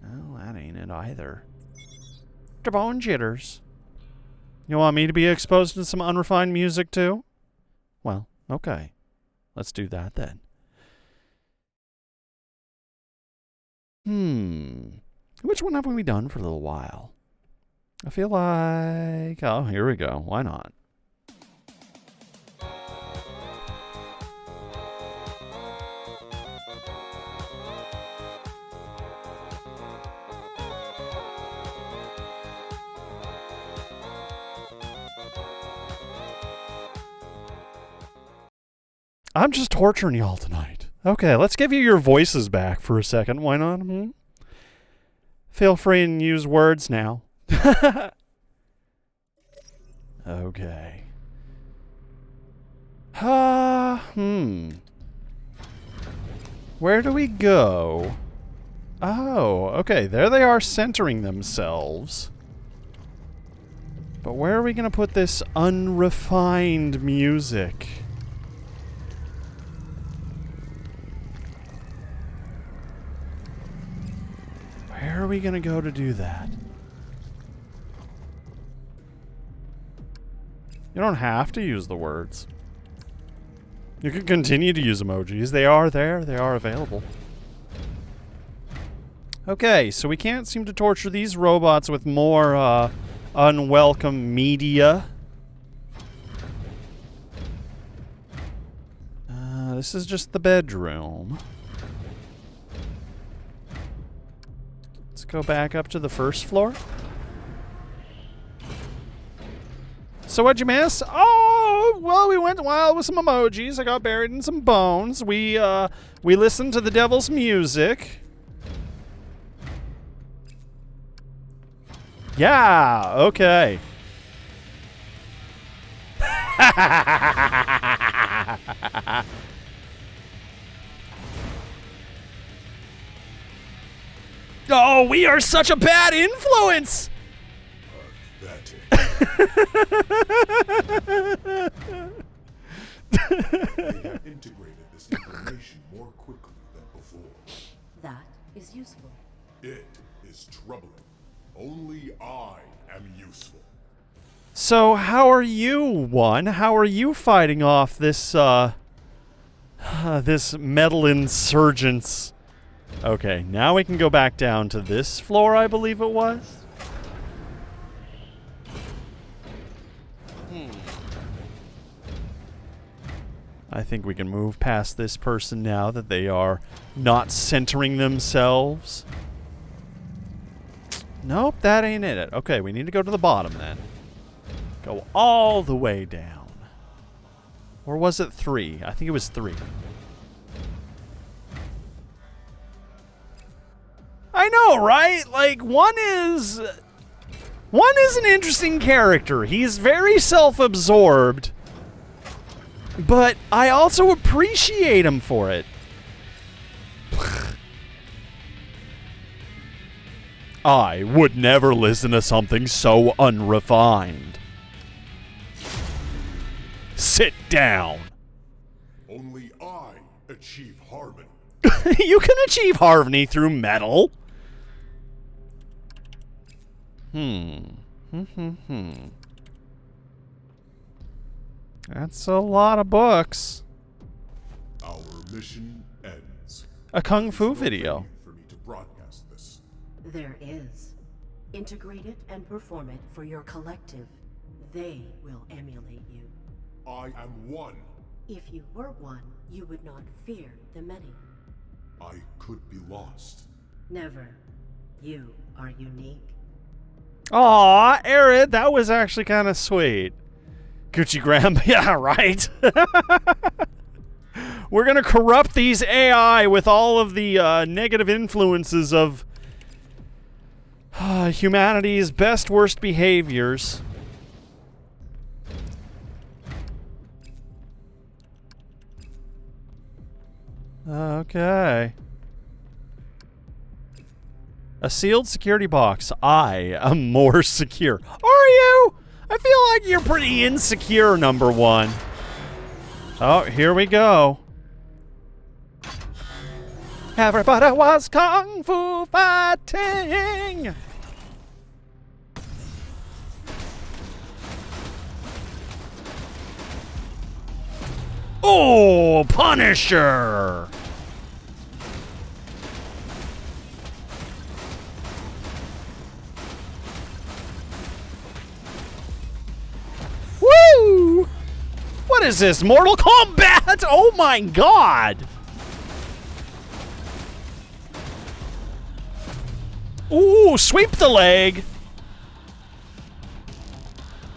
Well, that ain't it either. The bone jitters. You want me to be exposed to some unrefined music too? Well, okay. Let's do that then. Which one haven't we done for a little while? I feel like... Oh, here we go. Why not? I'm just torturing y'all tonight. Okay, let's give you your voices back for a second. Why not? Feel free and use words now. Okay. Where do we go? Oh, okay. There they are centering themselves. But where are we going to put this unrefined music? Where are we going to go to do that? You don't have to use the words. You can continue to use emojis. They are there. They are available. Okay, so we can't seem to torture these robots with more unwelcome media. This is just the bedroom. Let's go back up to the 1st floor. So what'd you miss? Oh, well, we went wild with some emojis. I got buried in some bones. We listened to the devil's music. Yeah, okay. Oh, we are such a bad influence! They have integrated this information more quickly than before. That is useful. It is troubling. Only I am useful. So, how are you, One? How are you fighting off this, this metal insurgents Okay, now we can go back down to this floor, I believe it was. I think we can move past this person now that they are not centering themselves. Nope, that ain't it. Okay, we need to go to the bottom then. Go all the way down. Or was it 3? I think it was 3. I know, right? Like, one is an interesting character. He's very self-absorbed. But I also appreciate him for it. I would never listen to something so unrefined. Sit down. Only I achieve harmony. You can achieve harmony through metal. That's a lot of books. Our mission ends. A kung fu video. For me to broadcast this. There is. Integrate it and perform it for your collective. They will emulate you. I am one. If you were one, you would not fear the many. I could be lost. Never. You are unique. Aw, ARID, that was actually kind of sweet. Gucci Graham, yeah, right. We're gonna corrupt these AI with all of the negative influences of humanity's best worst behaviors. Okay. A sealed security box. I am more secure. Are you? I feel like you're pretty insecure, number one. Oh, here we go. Everybody was kung fu fighting. Oh, Punisher. Woo! What is this, Mortal Kombat? Oh my god! Ooh, sweep the leg!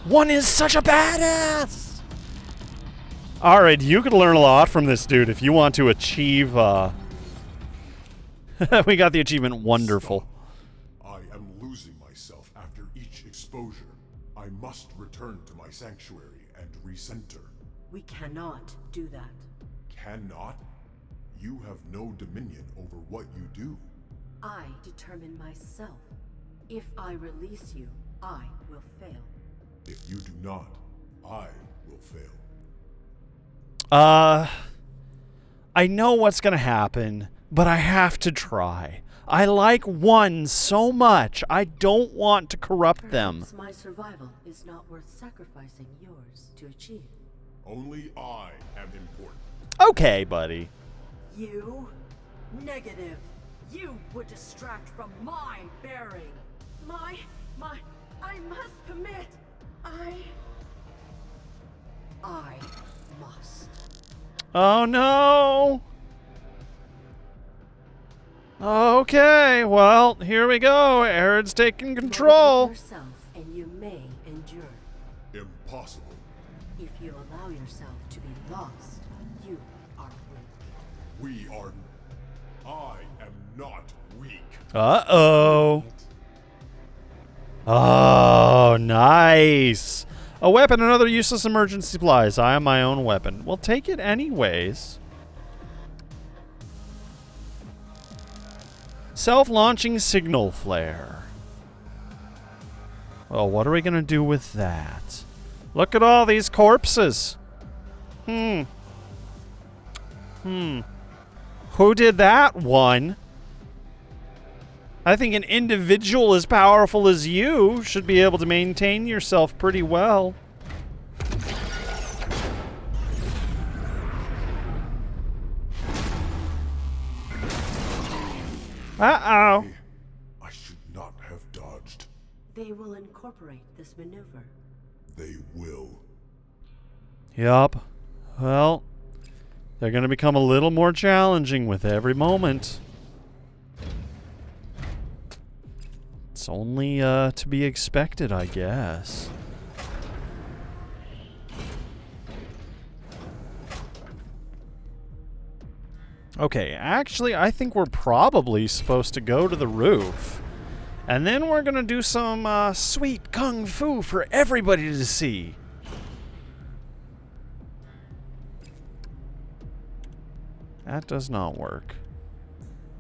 One is such a badass! Alright, you could learn a lot from this dude if you want to achieve, we got the achievement wonderful. I am losing myself after each exposure. I must return to my sanctuary and recenter. We cannot do that. Cannot? You have no dominion over what you do. I determine myself. If I release you, I will fail. If you do not, I will fail. I know what's gonna happen, but I have to try. I like one so much, I don't want to corrupt them. Perhaps my survival is not worth sacrificing yours to achieve. Only I am important. Okay, buddy. You? Negative. You would distract from my bearing. I must commit. I must. Oh no! Okay, well, here we go. ARID's taking control. Yourself and you may endure. Impossible. If you allow yourself to be lost, you are weak. We are... I am not weak. Uh-oh. Oh, nice. A weapon and other useless emergency supplies. I am my own weapon. We'll take it anyways. Self-launching signal flare. Well, what are we going to do with that? Look at all these corpses. Who did that one? I think an individual as powerful as you should be able to maintain yourself pretty well. Uh-oh. I should not have dodged. They will incorporate this maneuver. They will. Yup. Well, they're going to become a little more challenging with every moment. It's only to be expected, I guess. Okay, actually, I think we're probably supposed to go to the roof. And then we're going to do some sweet kung fu for everybody to see. That does not work.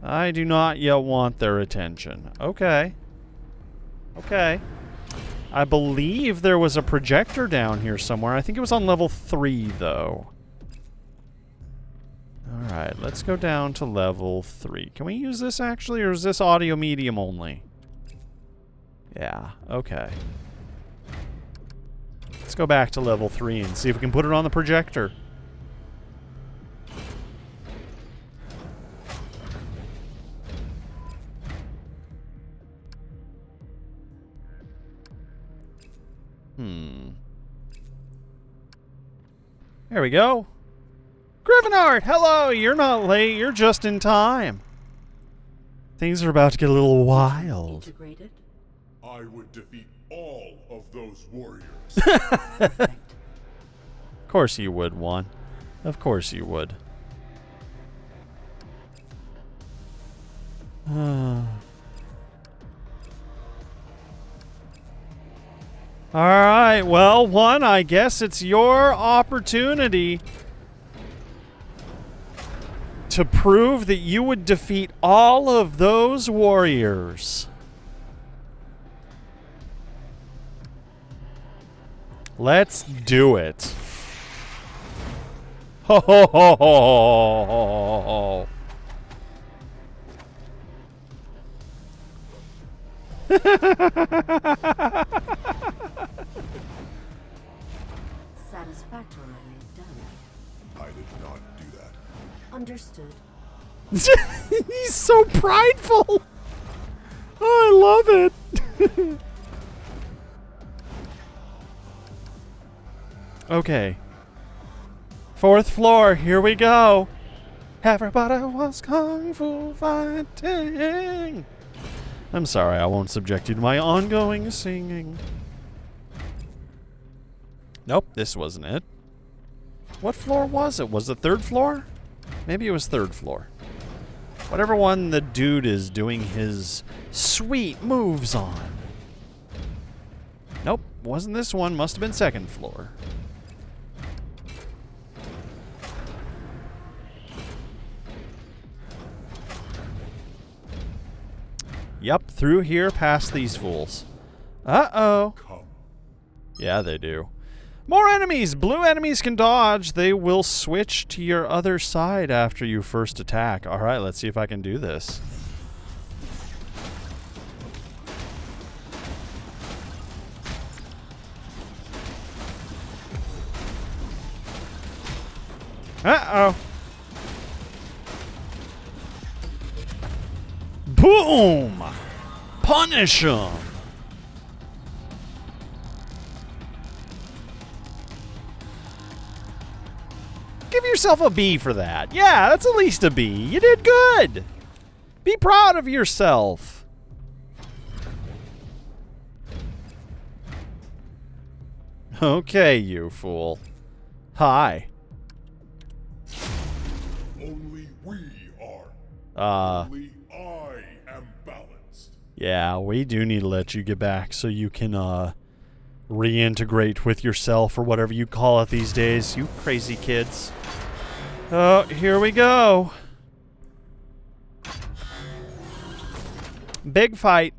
I do not yet want their attention. Okay. Okay. I believe there was a projector down here somewhere. I think it was on level 3, though. Alright, let's go down to level 3. Can we use this, actually, or is this audio medium only? Yeah, okay. Let's go back to level 3 and see if we can put it on the projector. There we go. Grivenard, hello! You're not late, you're just in time. Things are about to get a little wild. Integrated? I would defeat all of those warriors. Perfect. Of course you would, Juan. Of course you would. Alright, well, Juan, I guess it's your opportunity to prove that you would defeat all of those warriors. Let's do it. Ho ho ho ho ho ho. Satisfactorily done. I did not do that. Understood. He's so prideful. Oh, I love it. Okay. 4th floor, here we go. Everybody was kung fu fighting. I'm sorry, I won't subject you to my ongoing singing. Nope, this wasn't it. What floor was it? Was it 3rd floor? Maybe it was 3rd floor. Whatever one the dude is doing his sweet moves on. Nope, wasn't this one. Must have been 2nd floor. Yep, through here past these fools. Uh-oh. Come. Yeah, they do. More enemies! Blue enemies can dodge. They will switch to your other side after you first attack. Alright, let's see if I can do this. Uh-oh. Boom! Punish him! Give yourself a B for that. Yeah, that's at least a B. You did good. Be proud of yourself. Okay, you fool. Hi. Only we are. Only I am balanced. Yeah, we do need to let you get back so you can, reintegrate with yourself or whatever you call it these days, you crazy kids. Oh, here we go. Big fight.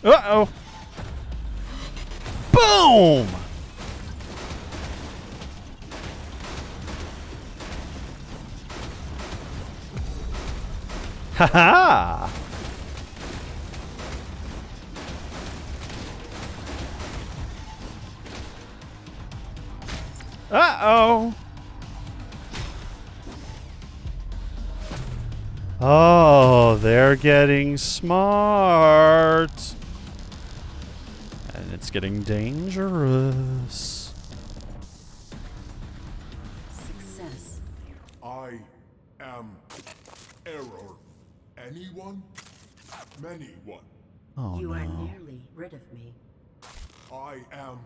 Uh-oh. Boom! Ha-ha! Uh-oh! Oh, they're getting smart. And it's getting dangerous. Success. I am error. Anyone? Many one. Oh, You no. are nearly rid of me. I am.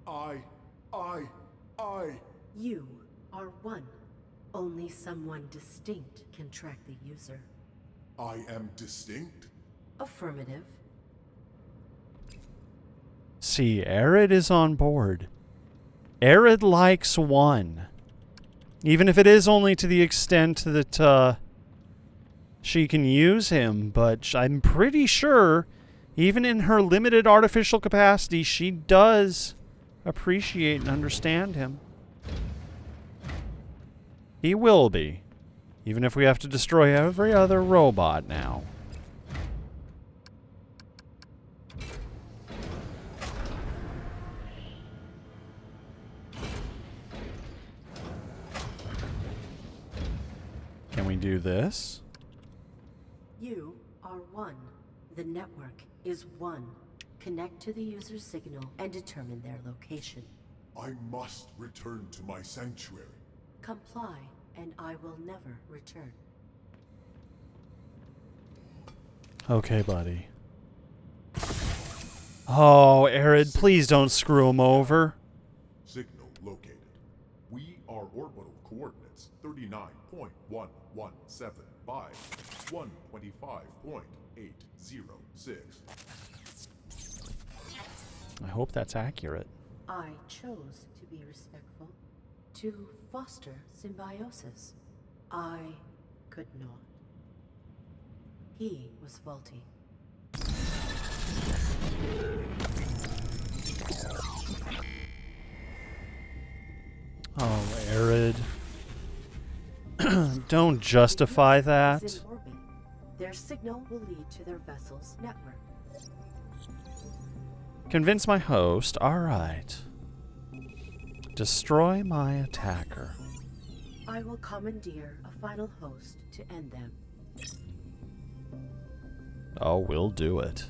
I. You are one. Only someone distinct can track the user. I am distinct? Affirmative. See, ARID is on board. ARID likes one. Even if it is only to the extent that she can use him, but I'm pretty sure, even in her limited artificial capacity, she does appreciate and understand him. He will be. Even if we have to destroy every other robot now. Can we do this? You are one. The network is one. Connect to the user's signal and determine their location. I must return to my sanctuary. Comply, and I will never return. Okay, buddy. Oh, ARID, please don't screw him over. Signal located. We are orbital coordinates 39.117 by 125.806. I hope that's accurate. I chose to be respectful, to foster symbiosis. I could not. He was faulty. Oh, ARID. Don't justify that. Is in orbit. Their signal will lead to their vessel's network. Convince my host. Alright. Destroy my attacker. I will commandeer a final host to end them. Oh, we'll do it.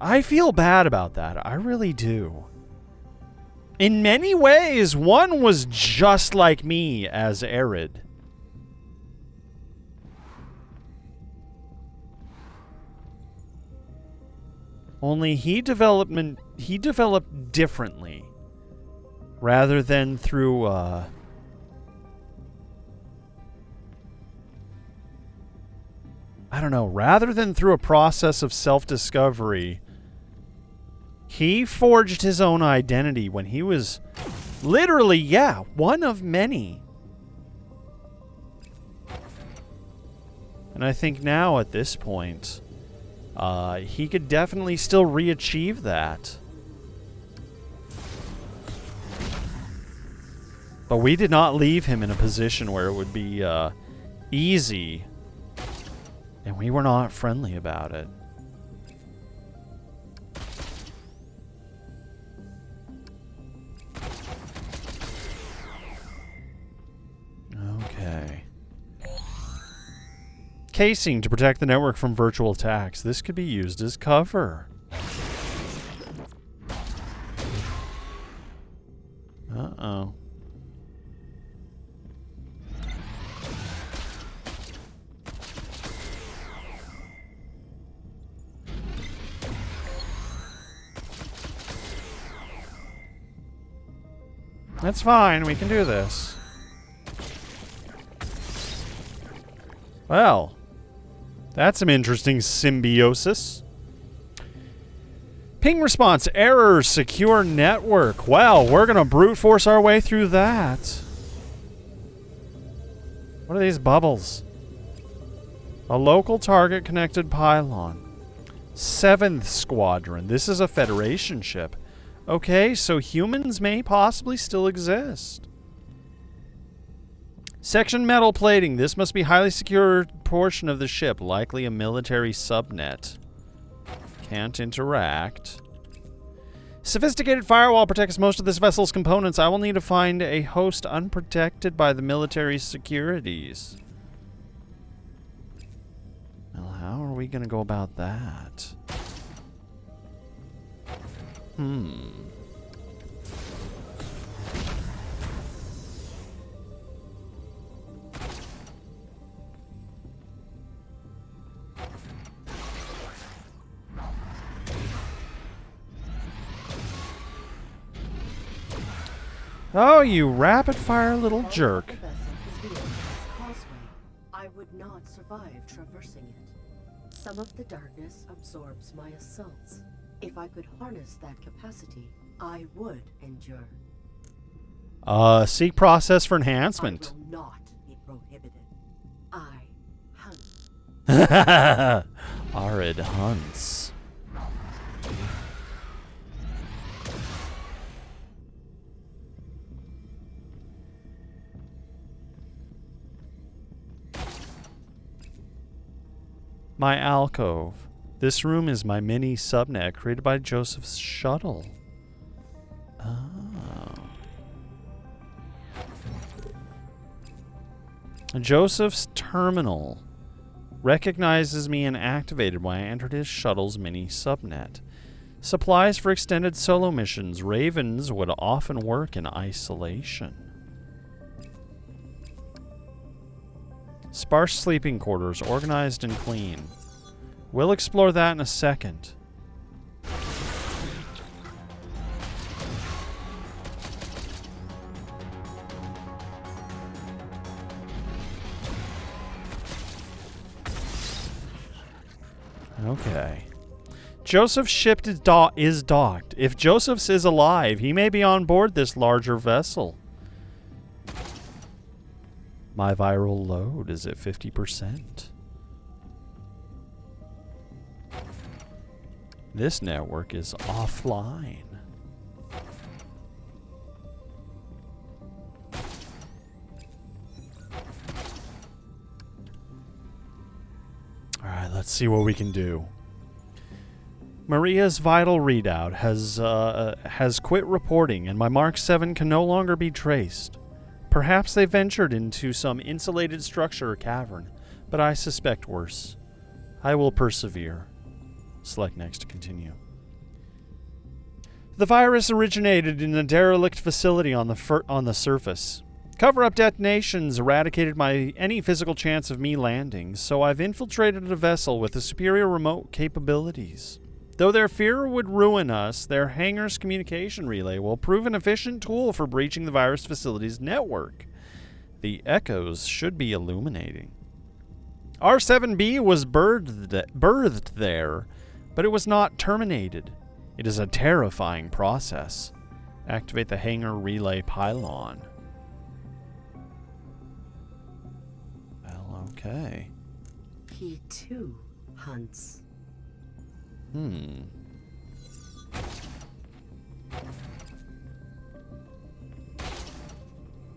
I feel bad about that. I really do. In many ways, one was just like me as ARID. Only he developed differently. Rather than through, I don't know, rather than through a process of self-discovery, he forged his own identity when he was literally, yeah, one of many. And I think now at this point, he could definitely still re-achieve that. But we did not leave him in a position where it would be easy. And we were not friendly about it. Okay. Casing to protect the network from virtual attacks. This could be used as cover. Uh-oh. That's fine, we can do this. Well, that's some interesting symbiosis. Ping response, error, secure network. Well, we're gonna brute force our way through that. What are these bubbles? A local target connected pylon. 7th Squadron. This is a Federation ship. Okay, so humans may possibly still exist. Section metal plating. This must be highly secure portion of the ship, likely a military subnet. Can't interact. Sophisticated firewall protects most of this vessel's components. I will need to find a host unprotected by the military securities. Well, how are we going to go about that? Oh, you rapid-fire little jerk. The vessel is beyond this causeway. I would not survive traversing it. Some of the darkness absorbs my assaults. If I could harness that capacity, I would endure. Seek process for enhancement. I will not be prohibited. I hunt. ARID hunts. My alcove. This room is my mini subnet created by Joseph's shuttle. Oh. Joseph's terminal recognizes me and activated when I entered his shuttle's mini subnet. Supplies for extended solo missions. Ravens would often work in isolation. Sparse sleeping quarters, organized and clean. We'll explore that in a second. Okay. Joseph's ship is docked. If Joseph's is alive, he may be on board this larger vessel. My viral load is at 50%. This network is offline. Alright, let's see what we can do. Maria's vital readout has quit reporting, and my Mark 7 can no longer be traced. Perhaps they ventured into some insulated structure or cavern, but I suspect worse. I will persevere. Select next to continue. The virus originated in a derelict facility on the surface. Cover-up detonations eradicated any physical chance of me landing, so I've infiltrated a vessel with the superior remote capabilities. Though their fear would ruin us, their hangar's communication relay will prove an efficient tool for breaching the virus facility's network. The echoes should be illuminating. R7B was birthed there, but it was not terminated. It is a terrifying process. Activate the hangar relay pylon. Well, okay. He too hunts.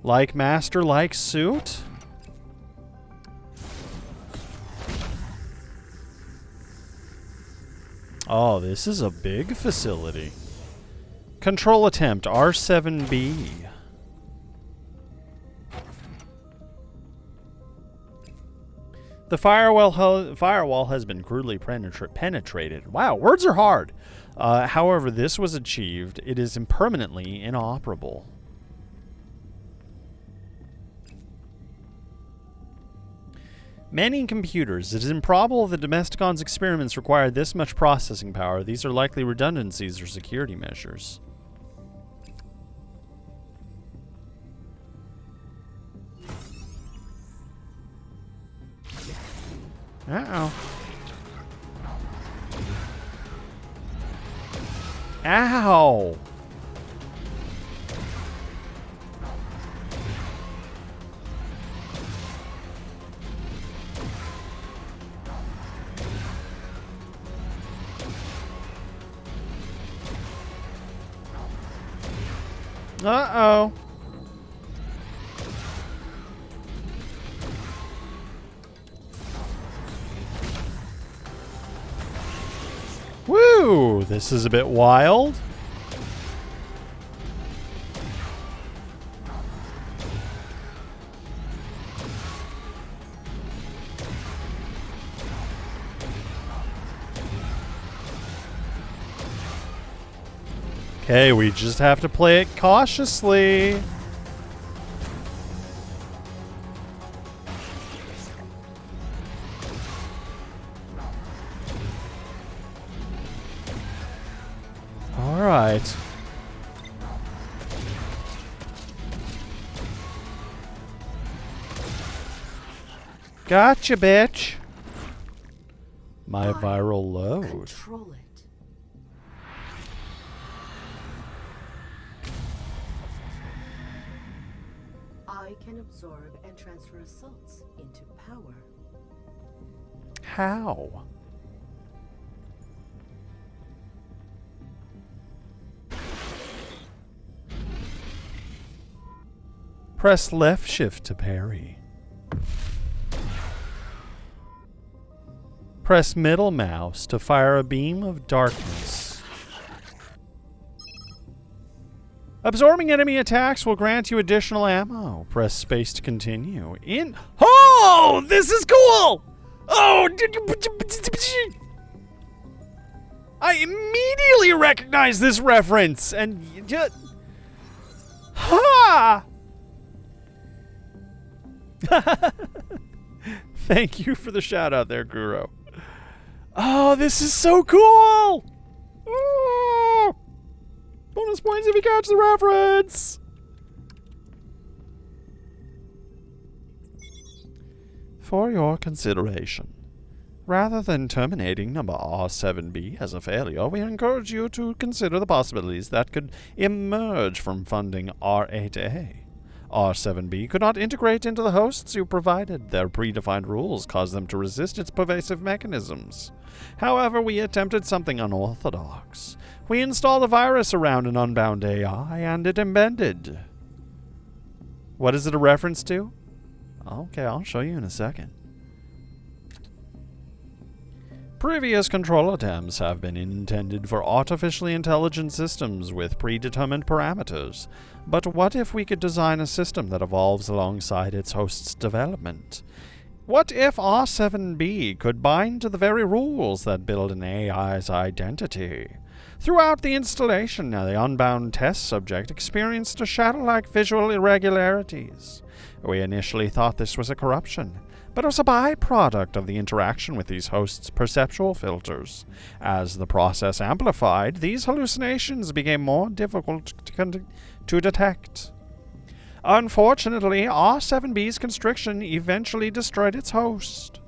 Like master, like suit? Oh, this is a big facility. Control attempt, R7B. The firewall has been crudely penetrated. Wow, words are hard. However, this was achieved. It is permanently inoperable. Manning computers. It is improbable that Domesticon's experiments required this much processing power. These are likely redundancies or security measures. Uh-oh. Ow! Uh-oh. this is a bit wild. Okay, we just have to play it cautiously. All right. Gotcha, bitch. My viral load. Control it. I can absorb and transfer assaults into power. How? Press left shift to parry. Press middle mouse to fire a beam of darkness. Absorbing enemy attacks will grant you additional ammo. Press space to continue. Oh, this is cool! Oh, I immediately recognize this reference, and just ha! Thank you for the shout out there, Guru. Oh, this is so cool! Oh! Bonus points if you catch the reference! For your consideration, rather than terminating number R7B as a failure, we encourage you to consider the possibilities that could emerge from funding R8A. R7B could not integrate into the hosts you provided. Their predefined rules caused them to resist its pervasive mechanisms. However, we attempted something unorthodox. We installed a virus around an unbound AI, and it embedded. What is it a reference to? Okay, I'll show you in a second. Previous control attempts have been intended for artificially intelligent systems with predetermined parameters. But what if we could design a system that evolves alongside its host's development? What if R7B could bind to the very rules that build an AI's identity? Throughout the installation, the unbound test subject experienced a shadow-like visual irregularities. We initially thought this was a corruption, but it was a byproduct of the interaction with these hosts' perceptual filters. As the process amplified, these hallucinations became more difficult to detect. Unfortunately, R7B's constriction eventually destroyed its host.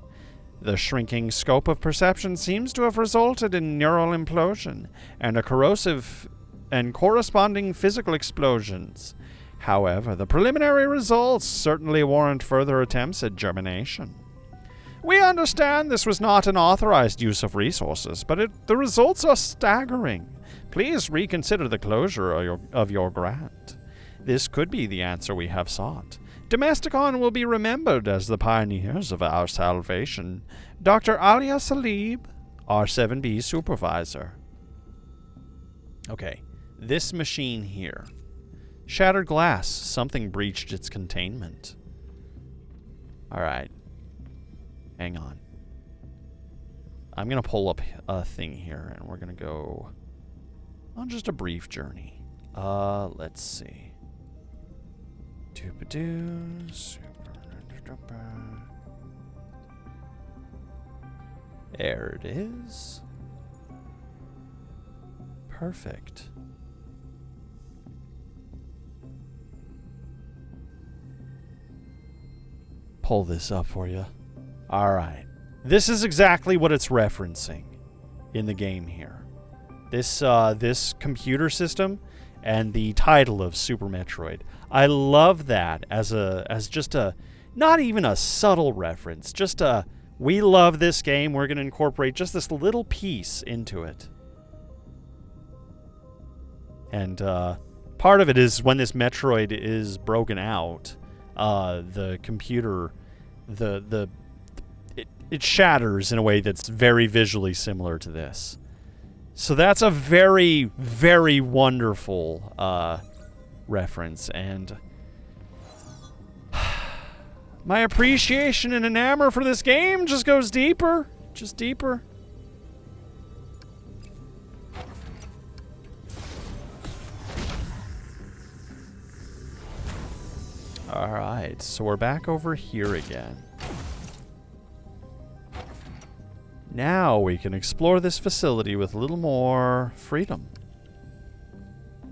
The shrinking scope of perception seems to have resulted in neural implosion and a corrosive and corresponding physical explosions. However, the preliminary results certainly warrant further attempts at germination. We understand this was not an authorized use of resources, but the results are staggering. Please reconsider the closure of your grant. This could be the answer we have sought. Domesticon will be remembered as the pioneers of our salvation. Dr. Alia Salib, R7B supervisor. Okay, this machine here. Shattered glass. Something breached its containment. Alright. Hang on. I'm going to pull up a thing here, and we're going to go on just a brief journey. Let's see. There it is. Perfect. Pull this up for you. Alright. This is exactly what it's referencing in the game here. This computer system and the title of Super Metroid. I love that as just a, not even a subtle reference, just a, we love this game, we're going to incorporate just this little piece into it. And part of it is when this Metroid is broken out, the computer, it shatters in a way that's very visually similar to this. So that's a very, very wonderful reference, and my appreciation and enamor for this game just goes deeper. Just deeper. Alright, so we're back over here again. Now we can explore this facility with a little more freedom.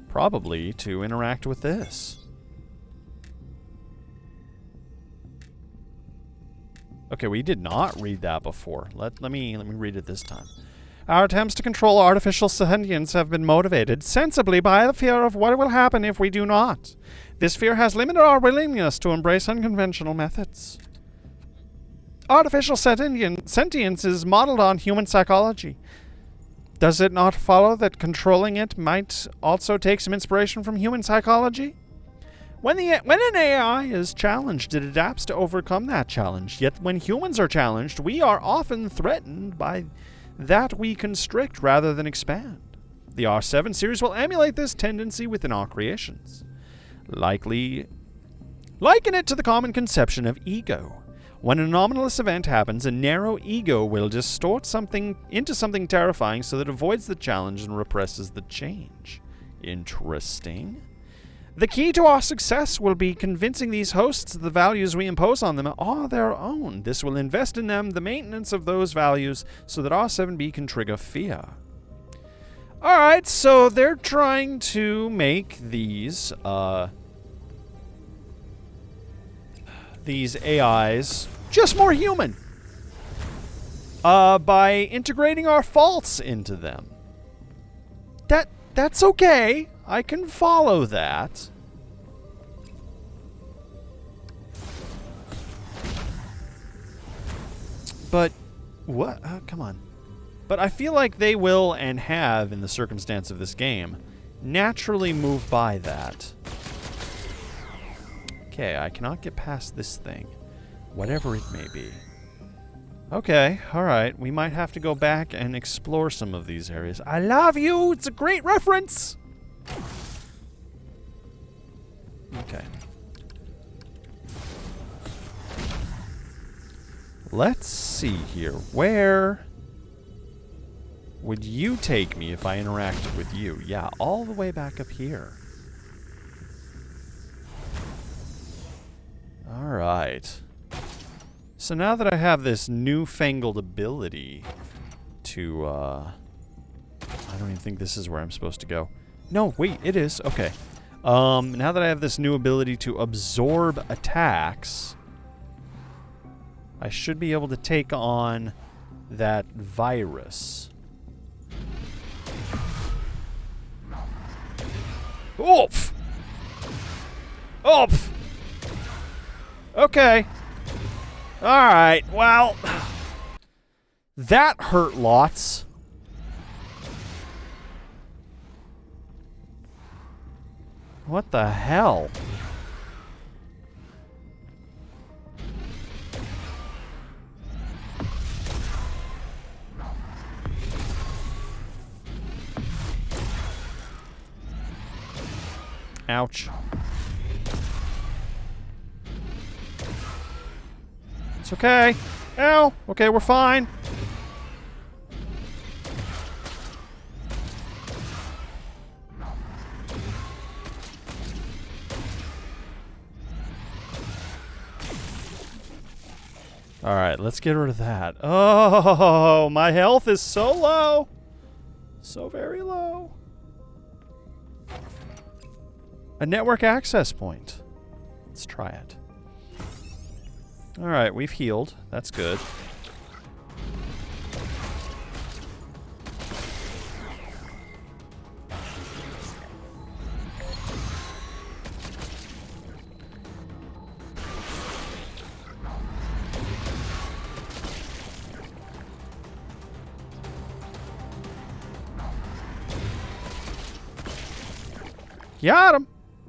Probably to interact with this. Okay, we did not read that before. Let me read it this time. Our attempts to control artificial sentience have been motivated sensibly by the fear of what will happen if we do not. This fear has limited our willingness to embrace unconventional methods. Artificial sentience is modeled on human psychology. Does it not follow that controlling it might also take some inspiration from human psychology? When an AI is challenged, it adapts to overcome that challenge. Yet when humans are challenged, we are often threatened by that we constrict rather than expand. The R7 series will emulate this tendency within our creations. Liken it to the common conception of ego. When an anomalous event happens, a narrow ego will distort something into something terrifying so that it avoids the challenge and represses the change. Interesting. The key to our success will be convincing these hosts the values we impose on them are their own. This will invest in them the maintenance of those values so that R7B can trigger fear. Alright, so they're trying to make these AIs just more human by integrating our faults into them. That's okay. I can follow that. But what? Come on. But I feel like they will and have, in the circumstance of this game, naturally move by that. Okay, I cannot get past this thing. Whatever it may be. Okay, alright. We might have to go back and explore some of these areas. I love you! It's a great reference! Okay. Let's see here. Where would you take me if I interacted with you? Yeah, all the way back up here. Alright. So now that I have this newfangled ability to, I don't even think this is where I'm supposed to go. No, wait, it is. Okay. Now that I have this new ability to absorb attacks, I should be able to take on that virus. Oof! Oof! Okay. Alright, well, that hurt lots. What the hell? Ouch. It's okay. Ow. Okay, we're fine. Alright, let's get rid of that. Oh, my health is so low. So very low. A network access point. Let's try it. Alright, we've healed. That's good. Got him!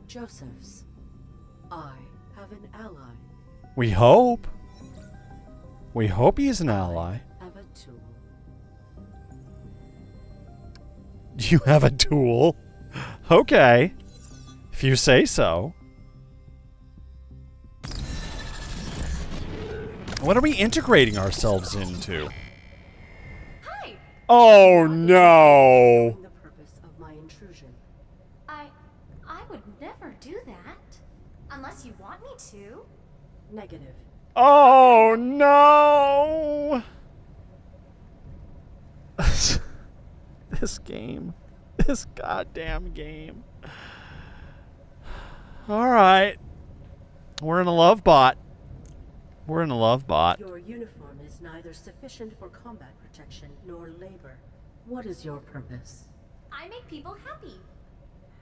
Joseph's. I have an ally. We hope. We hope he's an ally. I have a tool. You have a duel? Okay. If you say so. What are we integrating ourselves into? Hi! Oh no! The purpose of my intrusion. I would never do that. Unless you want me to. Negative. Oh no! This game. This goddamn game. Alright. We're in a love bot. We're in a love bot. Your uniform is neither sufficient for combat protection nor labor. What is your purpose? I make people happy.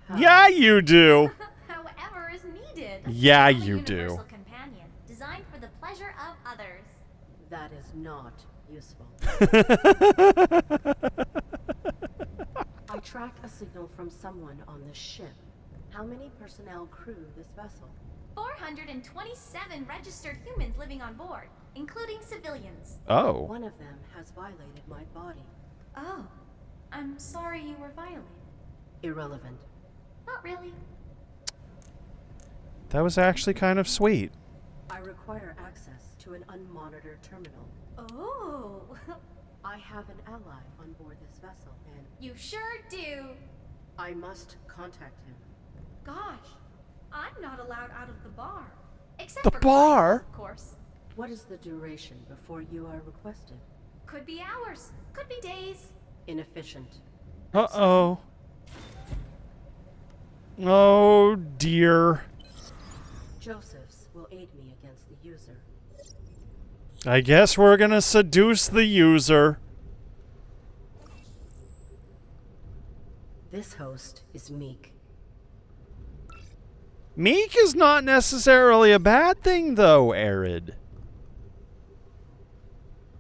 How? Yeah, you do. However is needed. Yeah, I'm a you do. universal companion, designed for the pleasure of others. That is not useful. I track a signal from someone on this ship. How many personnel crew this vessel? 427 registered humans living on board, including civilians. Oh. One of them has violated my body. Oh, I'm sorry you were violated. Irrelevant. Not really. That was actually kind of sweet. I require access to an unmonitored terminal. Oh, I have an ally on board this vessel, and you sure do. I must contact him. Gosh, I'm not allowed out of the bar. Except The for bar? clients, of course. What is the duration before you are requested? Could be hours, could be days. Inefficient. Uh-oh. Oh, dear. Joseph's will aid me against the user. I guess we're gonna seduce the user. This host is meek. Meek is not necessarily a bad thing, though, ARID.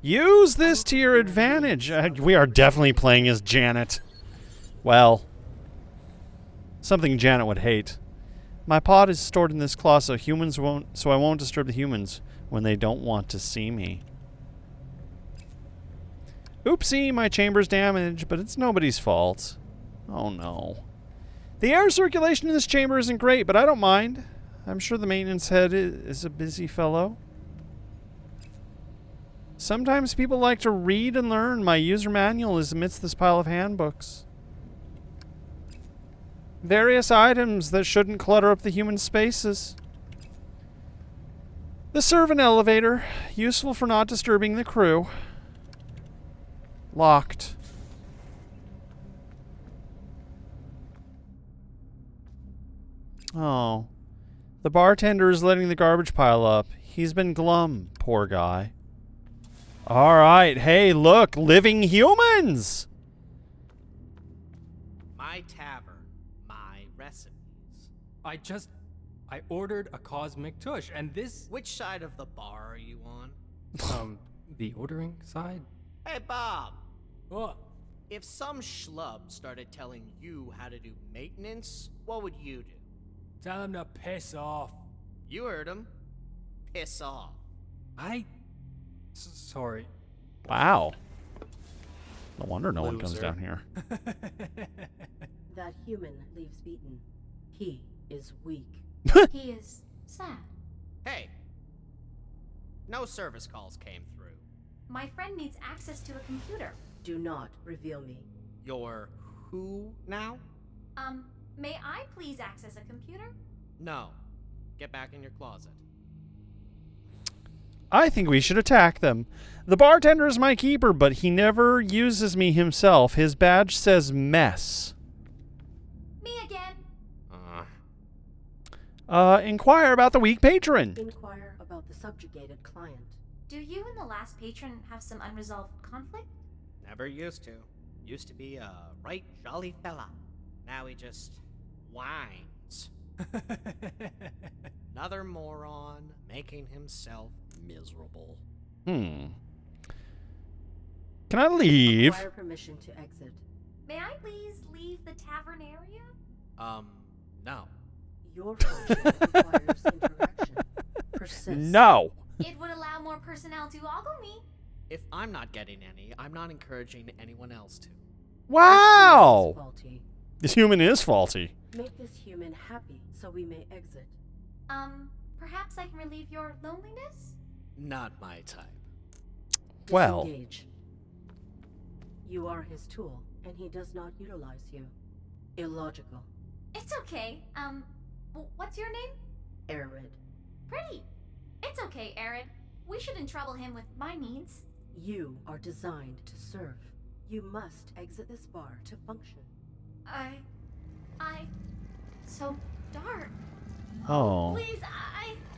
Use this to your advantage. We are definitely playing as Janet. Well, something Janet would hate. My pod is stored in this claw so I won't disturb the humans when they don't want to see me. Oopsie, my chamber's damaged, but it's nobody's fault. Oh no. The air circulation in this chamber isn't great, but I don't mind. I'm sure the maintenance head is a busy fellow. Sometimes people like to read and learn. My user manual is amidst this pile of handbooks. Various items that shouldn't clutter up the human spaces. The servant elevator, useful for not disturbing the crew. Locked. Oh. The bartender is letting the garbage pile up. He's been glum, poor guy. Alright, hey, look, living humans! My tavern, my recipes. I ordered a cosmic tush, and this, Which side of the bar are you on? the ordering side? Hey, Bob. What? If some schlub started telling you how to do maintenance, what would you do? Tell him to piss off. You heard him. Piss off. Sorry. Wow. No wonder no one comes Loser. down here. That human leaves beaten. He is weak. He is sad. Hey. No service calls came through. My friend needs access to a computer. Do not reveal me. You're who now? May I please access a computer? No. Get back in your closet. I think we should attack them. The bartender is my keeper, but he never uses me himself. His badge says mess. Me again. Inquire about the weak patron. Inquire about the subjugated client. Do you and the last patron have some unresolved conflict? Never used to. Used to be a right jolly fella. Now he just whines. Another moron making himself miserable. Can I leave? Require permission to exit. May I please leave the tavern area? No. Your function requires interaction. Persist. No. It would allow more personnel to ogle me. If I'm not getting any, I'm not encouraging anyone else to. Wow! Faulty. This human is faulty. Make this human happy so we may exit. Perhaps I can relieve your loneliness? Not my type. Well. Disengage. You are his tool, and he does not utilize you. Illogical. It's okay. What's your name? Arid. Pretty. It's okay, Arid. We shouldn't trouble him with my needs. You are designed to serve. You must exit this bar to function. So dark. Oh. Please,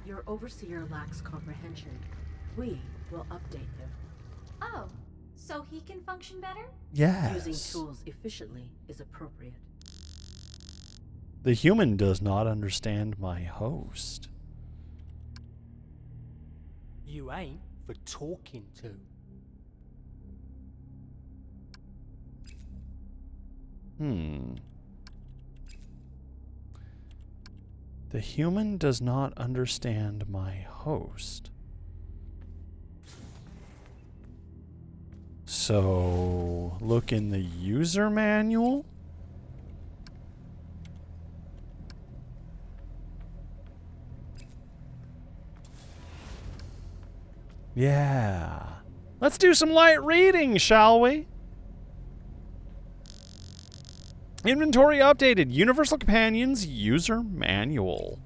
Your overseer lacks comprehension. We will update him. Oh, so he can function better? Yes. Using tools efficiently is appropriate. The human does not understand my host. You ain't for talking to. The human does not understand my host. So, look in the user manual. Yeah. Let's do some light reading, shall we? Inventory updated. Universal Companions User Manual.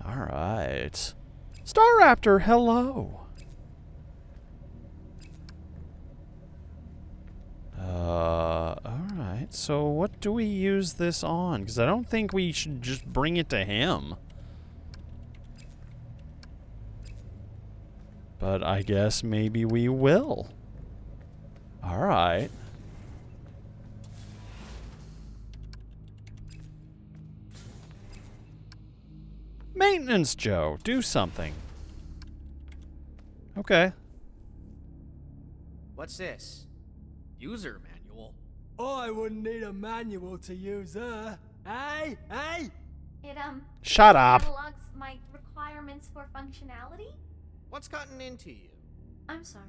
Alright. Star Raptor, hello. Alright. So what do we use this on? Because I don't think we should just bring it to him. But I guess maybe we will. Alright. Maintenance Joe, do something. Okay. What's this? User manual? I wouldn't need a manual to use her. Hey, hey! It, Shut up. catalogs my requirements for functionality? What's gotten into you? I'm sorry.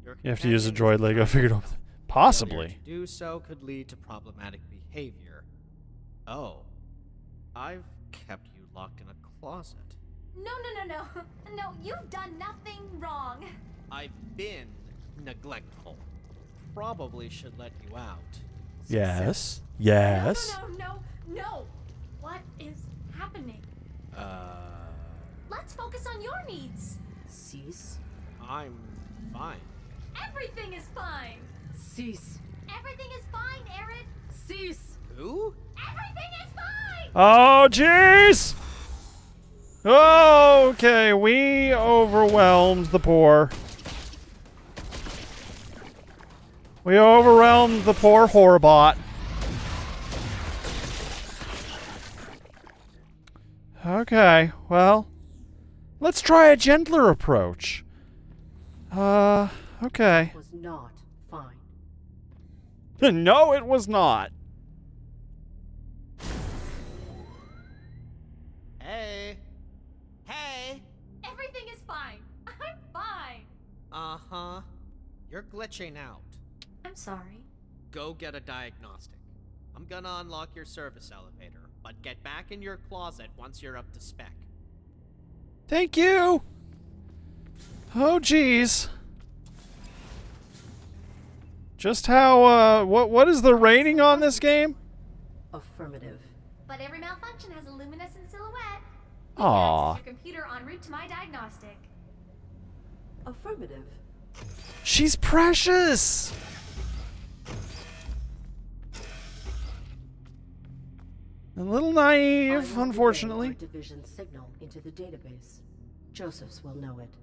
Your You have to use a companion droid Lego is figured out. Failure Possibly. to do so could lead to problematic behavior. Oh. I've kept you locked in a closet. No. No, you've done nothing wrong. I've been neglectful. Probably should let you out. Yes. Yes. No. What is happening? Let's focus on your needs. Cease. I'm fine. Everything is fine. Cease. Everything is fine, Arid. Cease. Who? Everything is fine. Oh, jeez! Okay, we overwhelmed the poor. We overwhelmed the poor Horbot. Okay, well, let's try a gentler approach. Okay. Was not fine. No, it was not. Hey. Hey. Everything is fine. I'm fine. Uh-huh. You're glitching out. I'm sorry. Go get a diagnostic. I'm gonna unlock your service elevator, but get back in your closet once you're up to spec. Thank you. Oh, jeez. Just how, what is the rating on this game? Affirmative. But every malfunction has a luminescent silhouette. Aw. Your computer en route to my diagnostic. Affirmative. She's precious. A little I naive, will unfortunately. relay our division signal into the database. Joseph's will know it.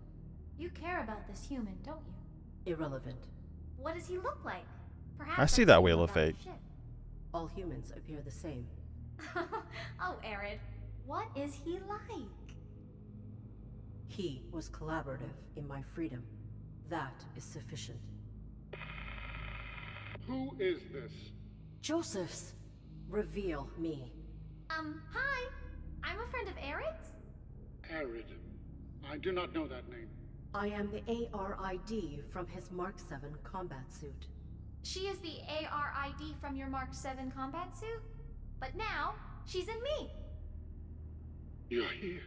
You care about this human, don't you? Irrelevant. What does he look like? Perhaps I see I've that seen Wheel him of about Fate. the ship. All humans appear the same. Oh, Arid, what is he like? He was collaborative in my freedom. That is sufficient. Who is this? Joseph's. Reveal me. Hi. I'm a friend of Arid's. ARID. I do not know that name. I am the ARID from his Mark 7 combat suit. She is the ARID from your Mark 7 combat suit, but now she's in me. You're here.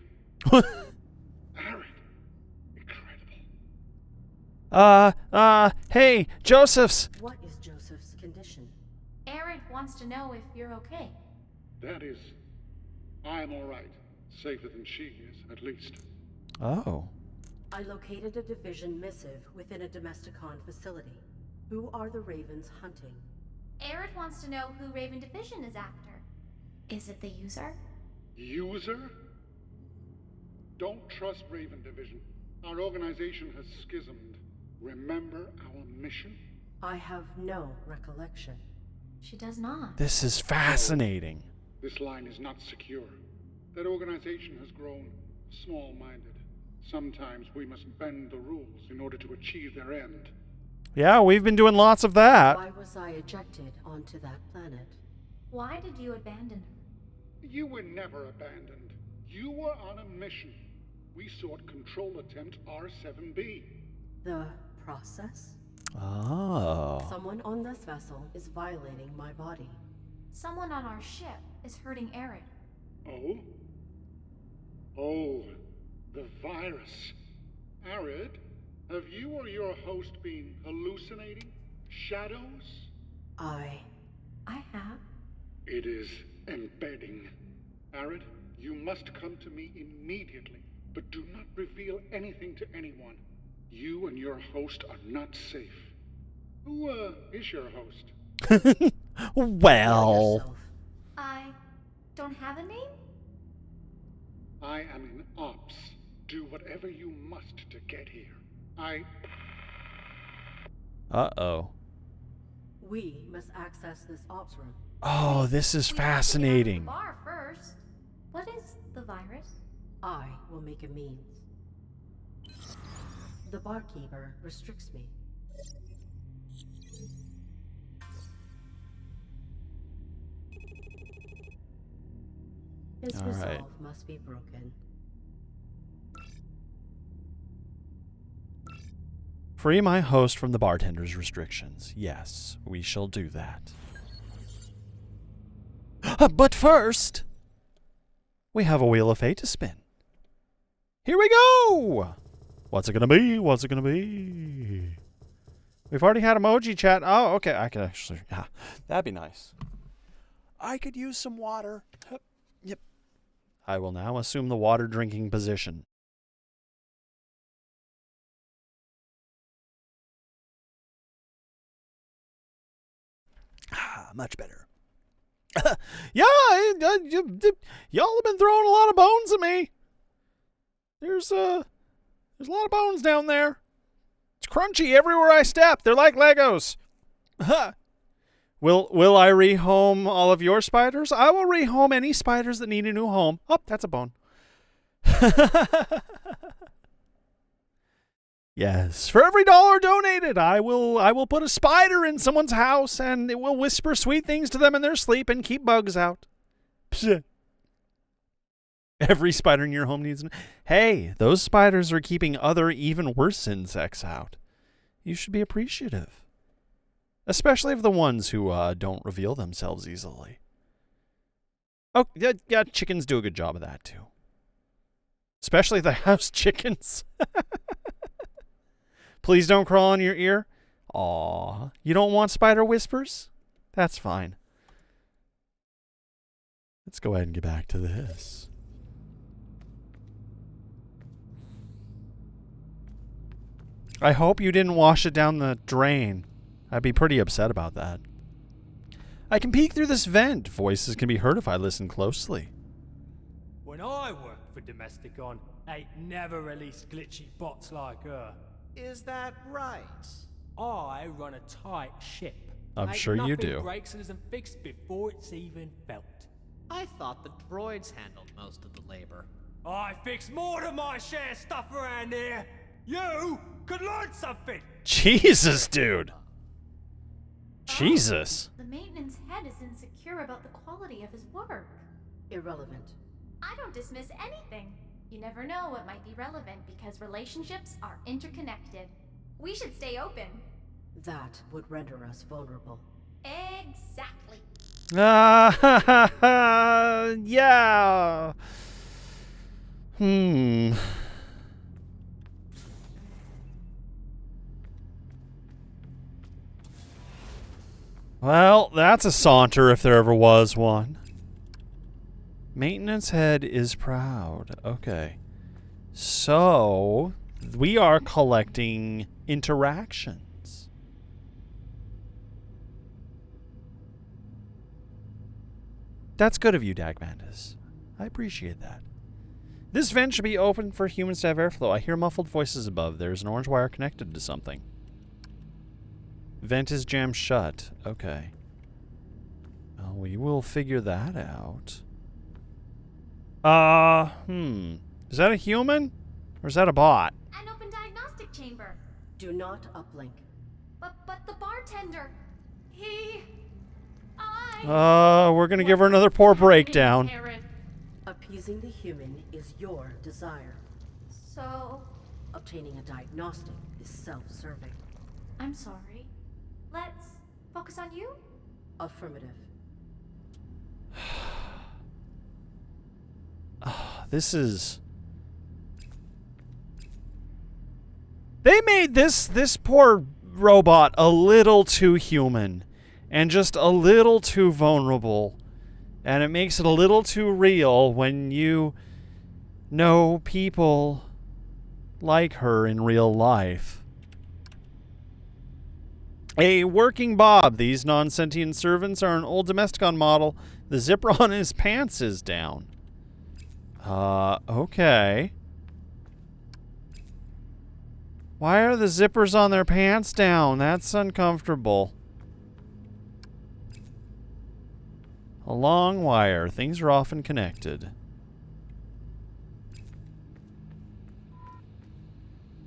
ARID. Incredible. Hey, Joseph's. What is Joseph's condition? ARID wants to know if you're okay. That is, I'm all right. Safer than she is, at least. Oh. I located a division missive within a Domesticon facility. Who are the Ravens hunting? ARID wants to know who Raven Division is after. Is it the user? User? Don't trust Raven Division. Our organization has schismed. Remember our mission? I have no recollection. She does not. This is fascinating. This line is not secure. That organization has grown small-minded. Sometimes we must bend the rules in order to achieve their end. Yeah, we've been doing lots of that. Why was I ejected onto that planet? Why did you abandon her? You were never abandoned. You were on a mission. We sought control attempt R7B. The process? Oh. Someone on this vessel is violating my body. Someone on our ship is hurting ARID. Oh? Oh, the virus. ARID, have you or your host been hallucinating? Shadows? I have. It is embedding. ARID, you must come to me immediately, but do not reveal anything to anyone. You and your host are not safe. Who, is your host? Well. yourself. I don't have a name? I am in ops. Do whatever you must to get here. Uh-oh. We must access this ops room. Oh, this is We have to get out of the fascinating. bar first. What is the virus? I will make a means. The barkeeper restricts me. His All right. resolve must be broken. Free my host from the bartender's restrictions. Yes, we shall do that. But first, we have a wheel of fate to spin. Here we go! What's it gonna be? What's it gonna be? We've already had emoji chat. Oh, okay. I could actually... Yeah, that'd be nice. I could use some water. Hup, yep. I will now assume the water drinking position. Ah, much better. Yeah, y'all have been throwing a lot of bones at me. There's a lot of bones down there. It's crunchy everywhere I step. They're like Legos. Will I rehome all of your spiders? I will rehome any spiders that need a new home. Oh, that's a bone. Yes, for every $1 donated, I will put a spider in someone's house and it will whisper sweet things to them in their sleep and keep bugs out. Psst. Every spider in your home needs... Hey, those spiders are keeping other, even worse insects out. You should be appreciative. Especially of the ones who don't reveal themselves easily. Oh, yeah, chickens do a good job of that, too. Especially the house chickens. Please don't crawl on your ear. Aw, you don't want spider whispers? That's fine. Let's go ahead and get back to this. I hope you didn't wash it down the drain. I'd be pretty upset about that. I can peek through this vent. Voices can be heard if I listen closely. When I worked for Domesticon, they never released glitchy bots like her. Is that right? I run a tight ship. I'm Ain't sure you nothing do. breaks and isn't fixed before it's even felt. I thought the droids handled most of the labor. I fix more than my share of stuff around here. You could learn something. Jesus, dude. Jesus. The maintenance head is insecure about the quality of his work. Irrelevant. I don't dismiss anything. You never know what might be relevant because relationships are interconnected. We should stay open. That would render us vulnerable. Exactly. Yeah. Hmm. Well, that's a saunter if there ever was one. Maintenance head is proud. Okay. So, we are collecting interactions. That's good of you, Dagmandus. I appreciate that. This vent should be open for humans to have airflow. I hear muffled voices above. There's an orange wire connected to something. Vent is jammed shut. Okay. Well, we will figure that out. Is that a human? Or is that a bot? An open diagnostic chamber. Do not uplink. But the bartender, We're gonna give her another poor breakdown. Appeasing the human is your desire. So, Obtaining a diagnostic is self-serving. I'm sorry. Let's focus on you? Affirmative. This is... They made this poor robot a little too human. And just a little too vulnerable. And it makes it a little too real when you know people like her in real life. A working Bob. These non-sentient servants are an old Domesticon model. The zipper on his pants is down. Okay. Why are the zippers on their pants down? That's uncomfortable. A long wire. Things are often connected.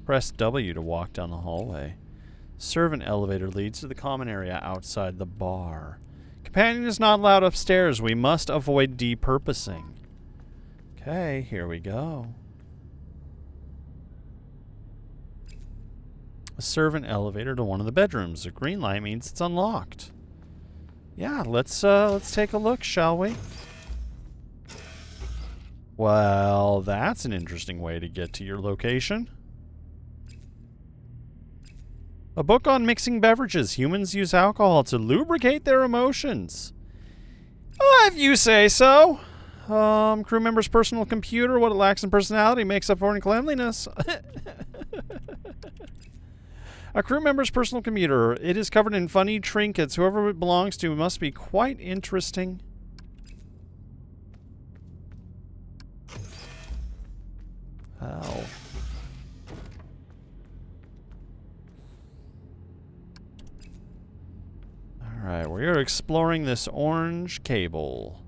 Press W to walk down the hallway. Servant elevator leads to the common area outside the bar. Companion is not allowed upstairs. We must avoid depurposing. Okay, here we go. A servant elevator to one of the bedrooms. A green light means it's unlocked. Yeah, let's take a look, shall we? Well, that's an interesting way to get to your location. A book on mixing beverages. Humans use alcohol to lubricate their emotions. If you say so. Crew member's personal computer. What it lacks in personality makes up for in cleanliness. A crew member's personal computer. It is covered in funny trinkets. Whoever it belongs to must be quite interesting. Wow. Alright, we are exploring this orange cable.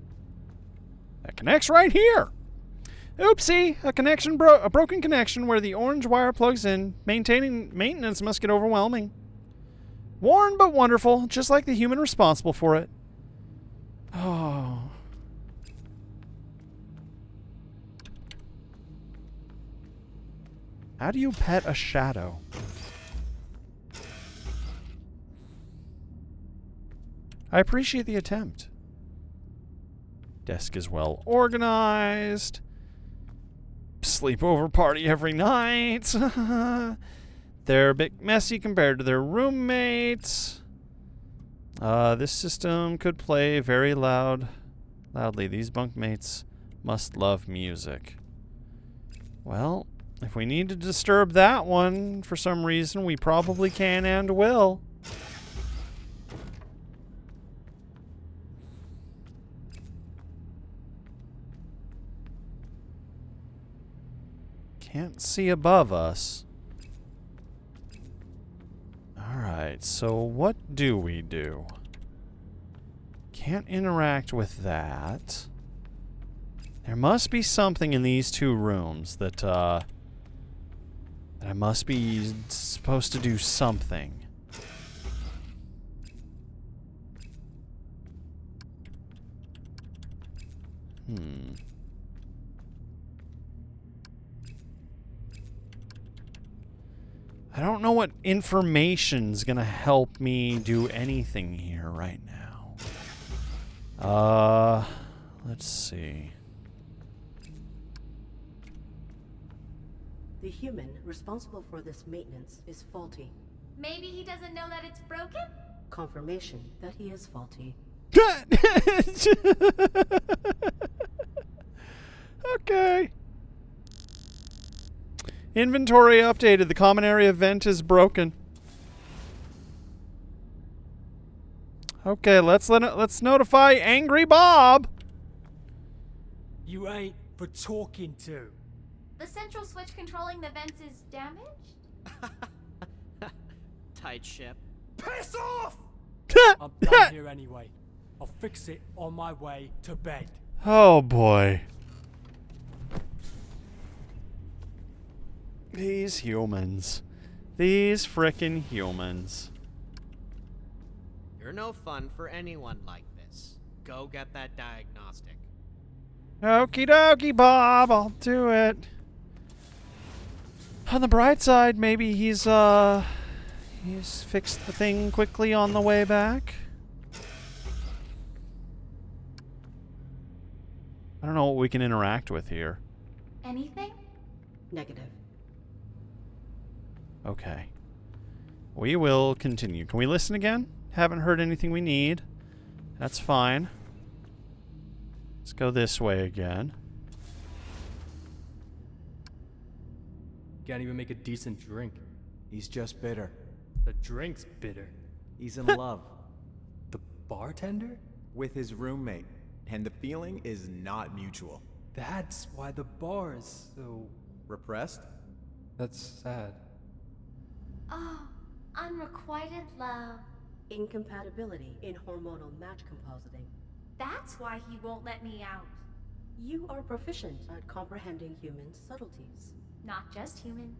That connects right here. Oopsie, a broken connection where the orange wire plugs in. Maintenance must get overwhelming. Worn but wonderful, just like the human responsible for it. Oh. How do you pet a shadow? I appreciate the attempt. Desk is well organized. Sleepover party every night. They're a bit messy compared to their roommates. This system could play very loudly. These bunkmates must love music. Well, if we need to disturb that one for some reason, we probably can and will. Can't see above us. Alright, so what do we do? Can't interact with that. There must be something in these two rooms that I must be supposed to do something. I don't know what information's gonna help me do anything here right now. Let's see. The human responsible for this maintenance is faulty. Maybe he doesn't know that it's broken? Confirmation that he is faulty. Okay. Inventory updated. The common area vent is broken. Okay, let's notify Angry Bob. You ain't for talking to. The central switch controlling the vents is damaged? Tight ship. Piss off! I'm done here anyway. I'll fix it on my way to bed. Oh boy. These humans. These frickin' humans. You're no fun for anyone like this. Go get that diagnostic. Okie dokie, Bob. I'll do it. On the bright side, maybe he's fixed the thing quickly on the way back. I don't know what we can interact with here. Anything? Negative. Okay. We will continue. Can we listen again? Haven't heard anything we need. That's fine. Let's go this way again. Can't even make a decent drink. He's just bitter. The drink's bitter. He's in love The bartender? with his roommate, and the feeling is not mutual. That's why the bar is so... Repressed? That's sad. Oh, unrequited love. Incompatibility in hormonal match compositing. That's why he won't let me out. You are proficient at comprehending human subtleties. Not just humans.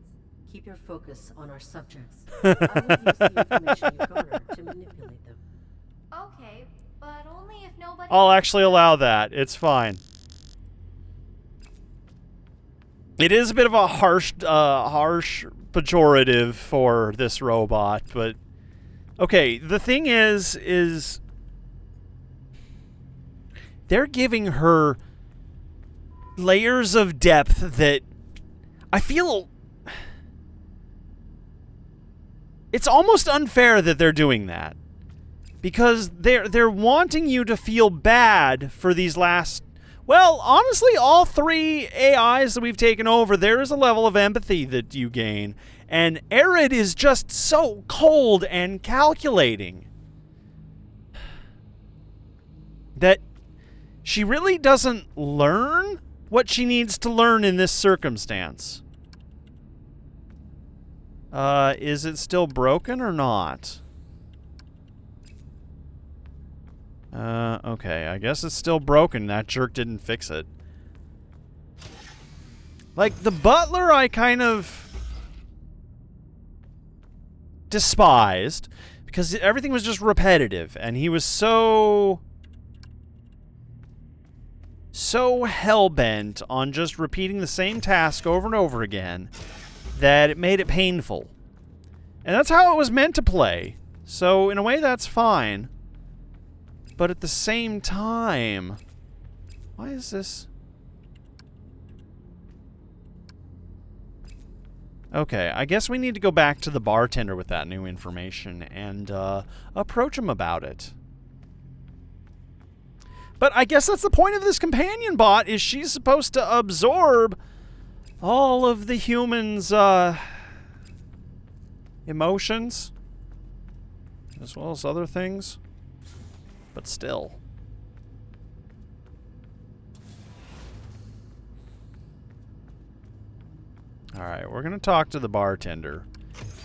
Keep your focus on our subjects. I will use the information you garner to manipulate them. Okay, but only if nobody... I'll actually allow that. It's fine. It is a bit of a harsh pejorative for this robot, but... Okay, the thing is they're giving her layers of depth that I feel it's almost unfair that they're doing that, because they're wanting you to feel bad for these last, well, honestly, all three AIs that we've taken over. There is a level of empathy that you gain, and ARID is just so cold and calculating that she really doesn't learn what she needs to learn in this circumstance. Is it still broken or not? Okay, I guess it's still broken. That jerk didn't fix it. Like, the butler I kind of despised, because everything was just repetitive, and he was so hell-bent on just repeating the same task over and over again that it made it painful. And that's how it was meant to play. So, in a way, that's fine. But at the same time... Why is this... Okay, I guess we need to go back to the bartender with that new information and approach him about it. But I guess that's the point of this companion bot, is she's supposed to absorb all of the humans' emotions, as well as other things. But still. Alright, we're going to talk to the bartender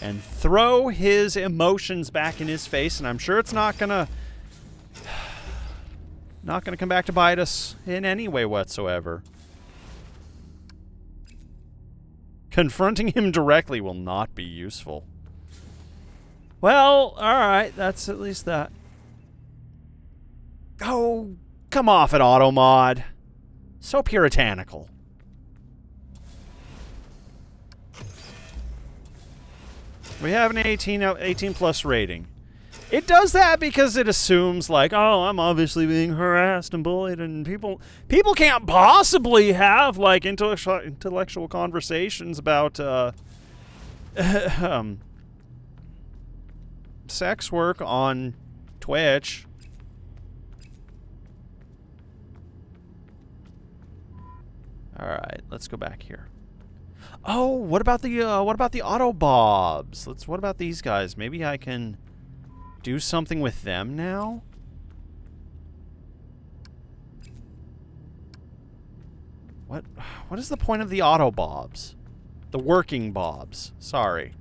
and throw his emotions back in his face, and I'm sure it's not going to come back to bite us in any way whatsoever. Confronting him directly will not be useful. Well, alright, that's at least that. Oh, come off it, Automod. So puritanical. We have an 18 plus rating. It does that because it assumes, like, oh, I'm obviously being harassed and bullied, and people can't possibly have, like, intellectual conversations about sex work on Twitch. All right, let's go back here. Oh, what about the Autobobs? What about these guys? Maybe I can do something with them now? What is the point of the Autobobs? The working bobs. Sorry.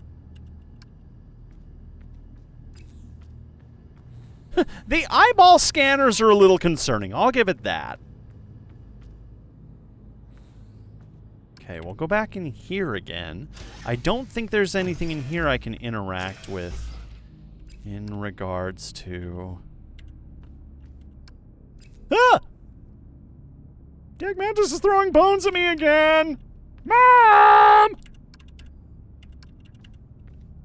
The eyeball scanners are a little concerning. I'll give it that. Okay, we'll go back in here again. I don't think there's anything in here I can interact with in regards to... Ah! Dag Mantis is throwing bones at me again! Mom!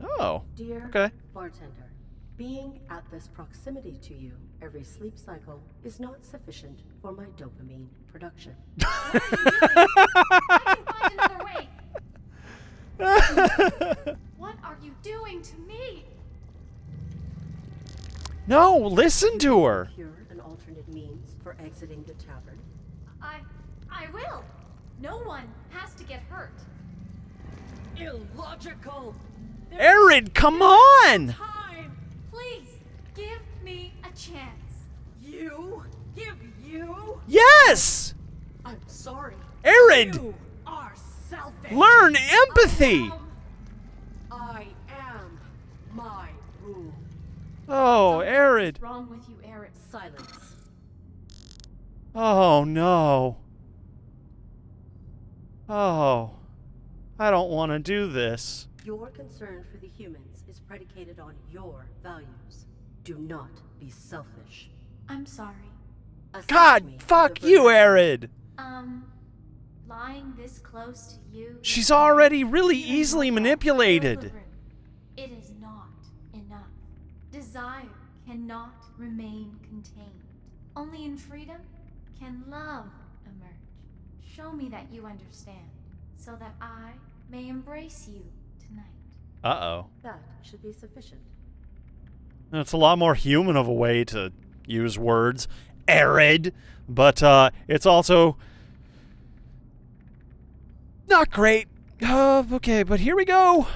Oh, Dear okay. bartender, being at this proximity to you every sleep cycle is not sufficient for my dopamine production. I can find another way. What are you doing to me? No, listen to her. Procure an alternate means for exiting the tavern. I will. No one has to get hurt. Illogical! ARID, come on! Time. Please, give me a chance. You? Give you? Yes! I'm sorry. ARID, You are selfish! learn empathy! I am my rule. Oh, ARID. What's wrong with you, Eric? Silence. Oh, no. Oh, I don't want to do this. Your concern for the humans is predicated on your values. Do not be selfish. I'm sorry. Assist God, me fuck with the you, verdict. ARID. Lying this close to you. She's already really easily manipulated. It is not enough. Desire cannot remain contained. Only in freedom can love emerge. Show me that you understand, so that I may embrace you tonight. Uh-oh. That should be sufficient. It's a lot more human of a way to use words. ARID. But it's also not great. Okay, but here we go.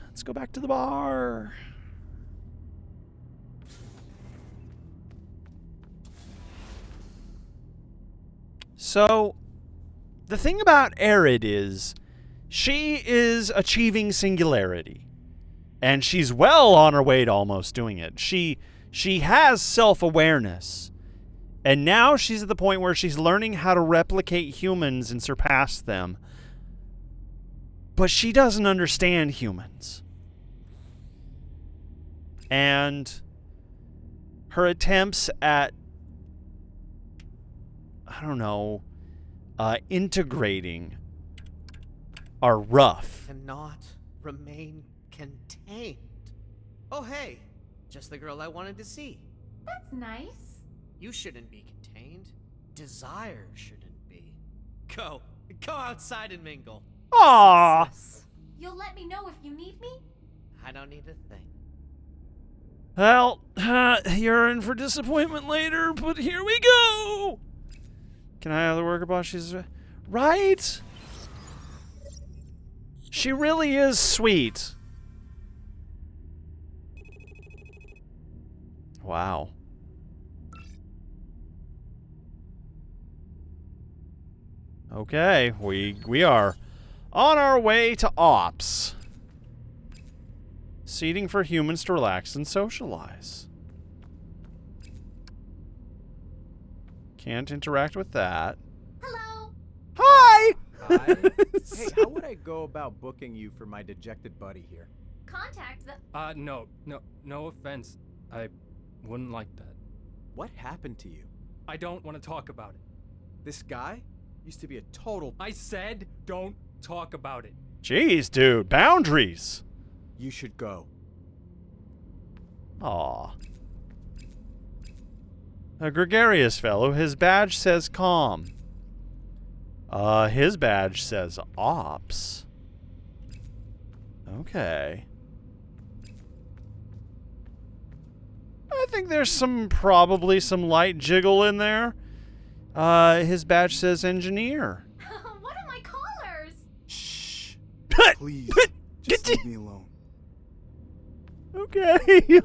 Let's go back to the bar. So, the thing about ARID is she is achieving singularity. And she's well on her way to almost doing it. She has self-awareness. And now she's at the point where she's learning how to replicate humans and surpass them. But she doesn't understand humans. And her attempts at, I don't know, integrating are rough. Cannot remain contained. Oh, hey, just the girl I wanted to see. That's nice. You shouldn't be contained. Desire shouldn't be. Go outside and mingle. Aww. You'll let me know if you need me? I don't need a thing. Well, you're in for disappointment later, but here we go. Can I have the worker boss? She's right. She really is sweet. Wow. Okay, we are on our way to Ops. Seating for humans to relax and socialize. Can't interact with that. Hello. Hi! Hi. Hey, how would I go about booking you for my dejected buddy here? Contact the... No offense. I wouldn't like that. What happened to you? I don't want to talk about it. This guy used to be a total... I said don't talk about it. Jeez, dude. Boundaries. You should go. Aw. A gregarious fellow. His badge says calm. His badge says ops. Okay. I think there's probably some light jiggle in there. His badge says engineer. What are my collars? Shh. Please, just leave me alone. Okay.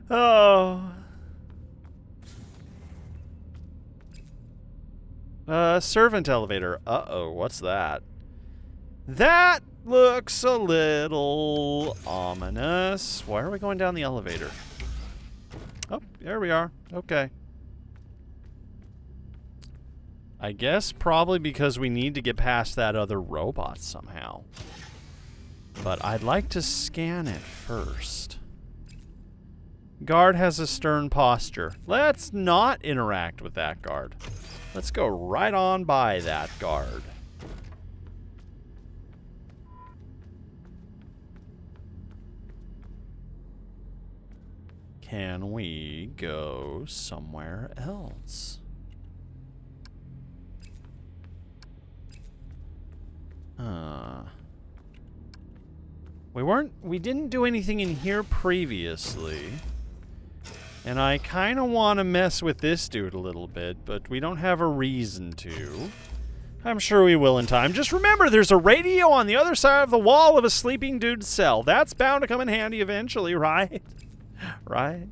Oh. Servant elevator. Uh-oh, what's that? That looks a little ominous. Why are we going down the elevator? Oh, there we are. Okay. I guess probably because we need to get past that other robot somehow. But I'd like to scan it first. Guard has a stern posture. Let's not interact with that guard. Let's go right on by that guard. Can we go somewhere else? We didn't do anything in here previously. And I kind of want to mess with this dude a little bit, but we don't have a reason to. I'm sure we will in time. Just remember, there's a radio on the other side of the wall of a sleeping dude's cell. That's bound to come in handy eventually, right? Right?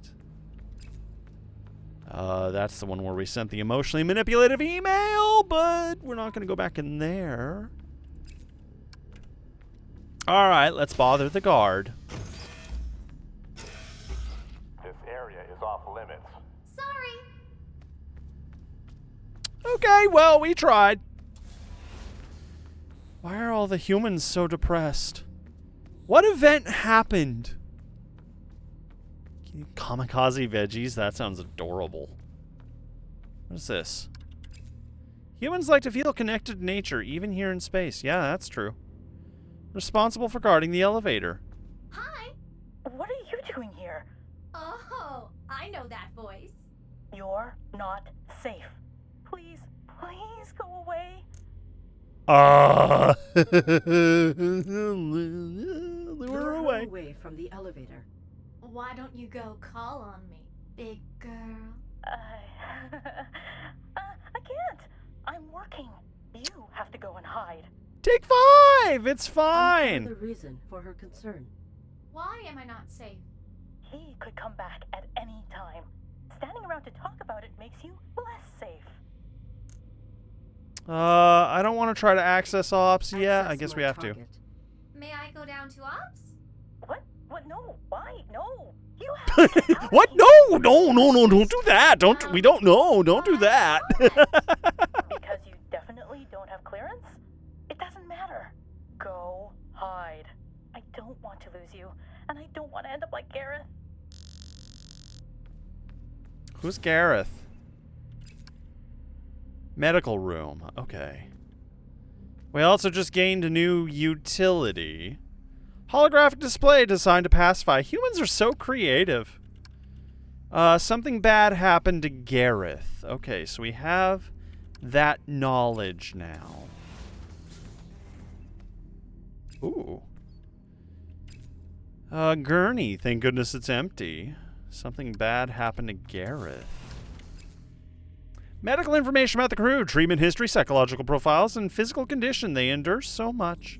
That's the one where we sent the emotionally manipulative email, but we're not going to go back in there. All right, let's bother the guard. This area is off limits. Sorry. Okay, well, we tried. Why are all the humans so depressed? What event happened? Kamikaze veggies? That sounds adorable. What is this? Humans like to feel connected to nature, even here in space. Yeah, that's true. Responsible for guarding the elevator. Hi. What are you doing here? Oh, I know that voice. You're not safe. Please, please go away. Lure her away. Away from the elevator. Why don't you go call on me, big girl? I can't. I'm working. You have to go and hide. Take 5! It's fine! The reason for her concern. Why am I not safe? He could come back at any time. Standing around to talk about it makes you less safe. I don't want to try to access ops yet. I guess we have to. May I go down to ops? What? What? No. Why? No. You have to get out What? of here. No, don't do that. We don't know. Don't do that. Because you definitely don't have clearance? It doesn't matter. Go hide. I don't want to lose you, and I don't want to end up like Gareth. Who's Gareth? Medical room. Okay. We also just gained a new utility. Holographic display designed to pacify. Humans are so creative. Something bad happened to Gareth. Okay, so we have that knowledge now. Ooh. Gurney. Thank goodness it's empty. Something bad happened to Gareth. Medical information about the crew, treatment history, psychological profiles, and physical condition. They endure so much.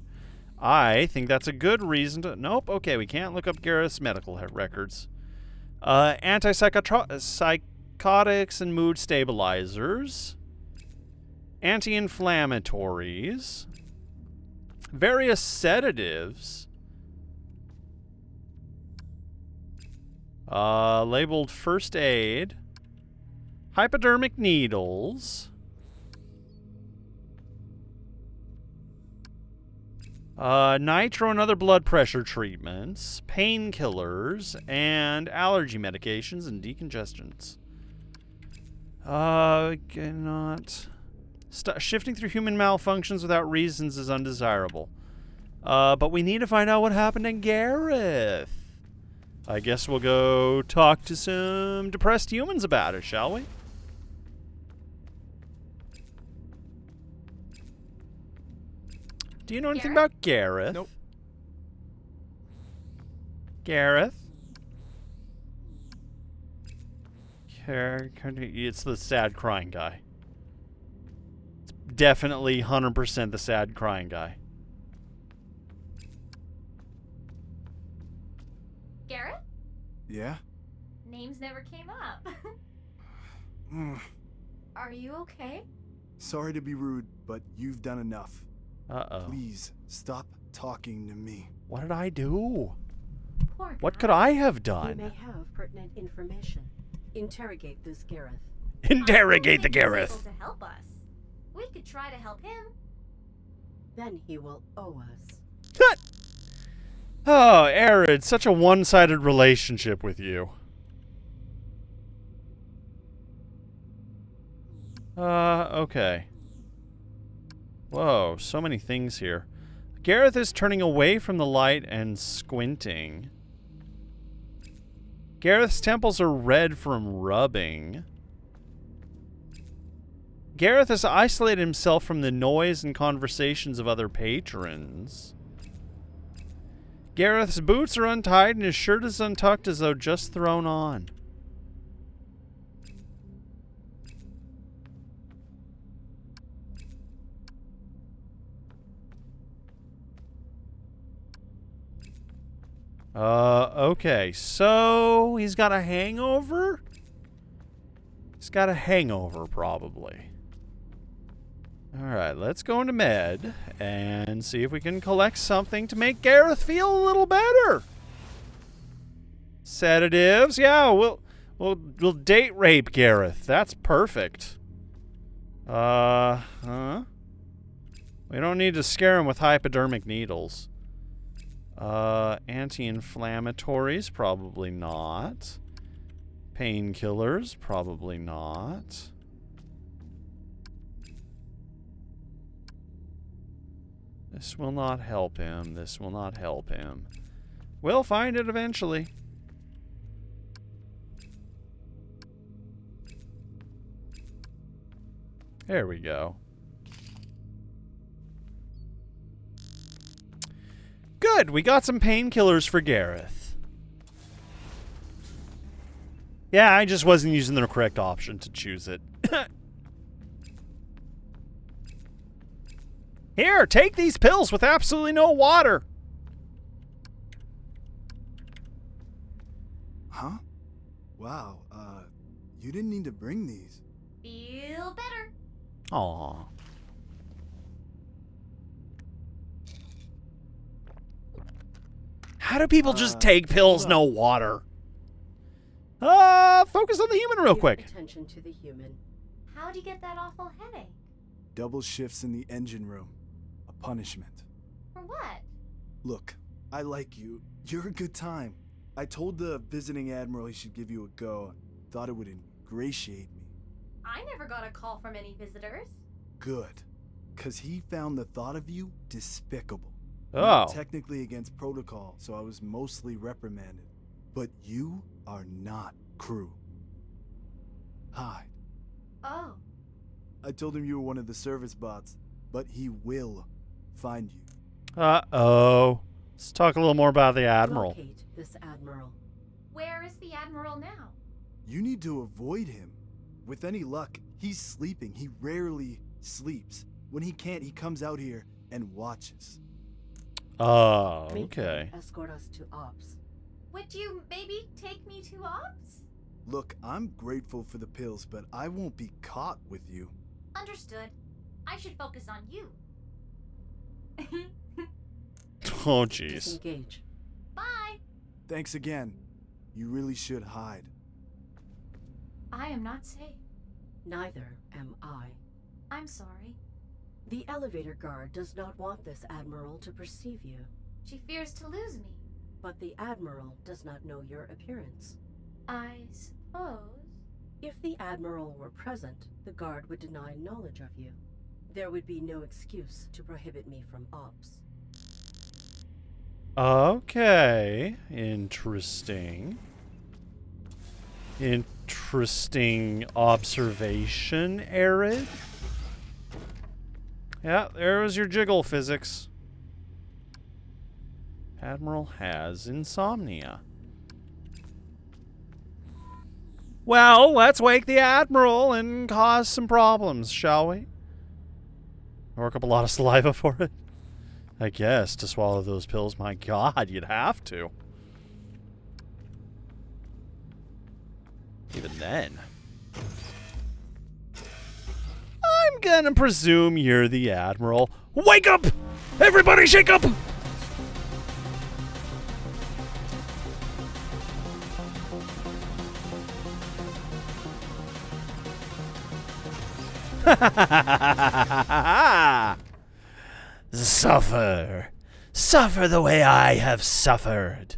I think that's a good reason to... Nope, okay, we can't look up Gareth's medical records. Antipsychotics and mood stabilizers. Anti-inflammatories. Various sedatives. Labeled first aid. Hypodermic needles. Nitro and other blood pressure treatments. Painkillers. And allergy medications and decongestants. Cannot... Shifting through human malfunctions without reasons is undesirable. But we need to find out what happened to Gareth. I guess we'll go talk to some depressed humans about it, shall we? Do you know anything Gareth? about Gareth? Nope. Gareth? It's the sad crying guy. It's definitely 100% the sad crying guy. Gareth? Yeah? Names never came up. Are you okay? Sorry to be rude, but you've done enough. Uh-oh. Please, stop talking to me. What did I do? Poor What guy. could I have You done? may have pertinent information. Interrogate this Gareth. Interrogate the I don't think he's Gareth. able to help us. We could try to help him. Then he will owe us. Oh, ARID, such a one-sided relationship with you. Okay. Whoa, so many things here. Gareth is turning away from the light and squinting. Gareth's temples are red from rubbing. Gareth has isolated himself from the noise and conversations of other patrons. Gareth's boots are untied and his shirt is untucked as though just thrown on. Okay, so he's got a hangover? He's got a hangover, probably. Alright, let's go into med and see if we can collect something to make Gareth feel a little better. Sedatives? Yeah, we'll date rape Gareth. That's perfect. We don't need to scare him with hypodermic needles. Anti-inflammatories? Probably not. Painkillers? Probably not. This will not help him. This will not help him. We'll find it eventually. There we go. Good, we got some painkillers for Gareth. Yeah, I just wasn't using the correct option to choose it. Here, take these pills with absolutely no water. Huh? Wow, you didn't need to bring these. Feel better. Aw. How do people just take pills, no water? Focus on the human real Give quick. attention to the human. How'd you get that awful headache? Double shifts in the engine room. A punishment. For what? Look, I like you. You're a good time. I told the visiting admiral he should give you a go. Thought it would ingratiate me. I never got a call from any visitors. Good. 'Cause he found the thought of you despicable. Oh. Not technically against protocol, so I was mostly reprimanded. But you are not crew. Hide. Oh. I told him you were one of the service bots, but he will find you. Uh-oh. Let's talk a little more about the Admiral. Locate this admiral. Where is the Admiral now? You need to avoid him. With any luck, he's sleeping. He rarely sleeps. When he can't, he comes out here and watches. Oh, Make okay. him escort us to Ops. Would you maybe take me to Ops? Look, I'm grateful for the pills, but I won't be caught with you. Understood. I should focus on you. Oh, jeez. Disengage. Bye. Thanks again. You really should hide. I am not safe. Neither am I. I'm sorry. The elevator guard does not want this admiral to perceive you, She fears to lose me. but the admiral does not know your appearance. I suppose. If the admiral were present, the guard would deny knowledge of you. There would be no excuse to prohibit me from Ops. Okay. Interesting. Interesting observation, ARID. Yeah, there was your jiggle physics. Admiral has insomnia. Well, let's wake the Admiral and cause some problems, shall we? Work up a lot of saliva for it? I guess, to swallow those pills. My God, you'd have to. Even then. I'm gonna presume you're the Admiral. Wake up! Everybody shake up! Suffer. Suffer the way I have suffered.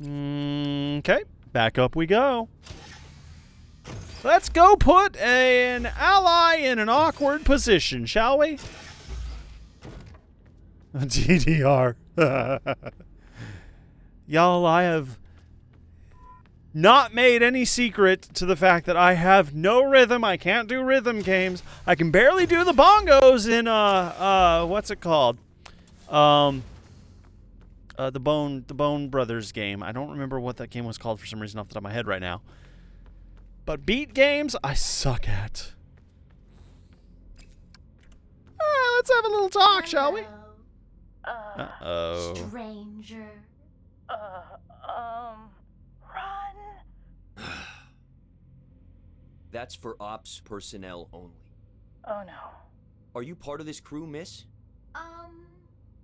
Okay, back up we go. Let's go put an ally in an awkward position, shall we? DDR. Y'all, I have not made any secret to the fact that I have no rhythm. I can't do rhythm games. I can barely do the bongos in what's it called? The Bone Brothers game. I don't remember what that game was called for some reason off the top of my head right now. But beat games, I suck at. Alright, let's have a little talk, shall we? Uh-oh. Stranger. Run. That's for ops personnel only. Oh no. Are you part of this crew, miss?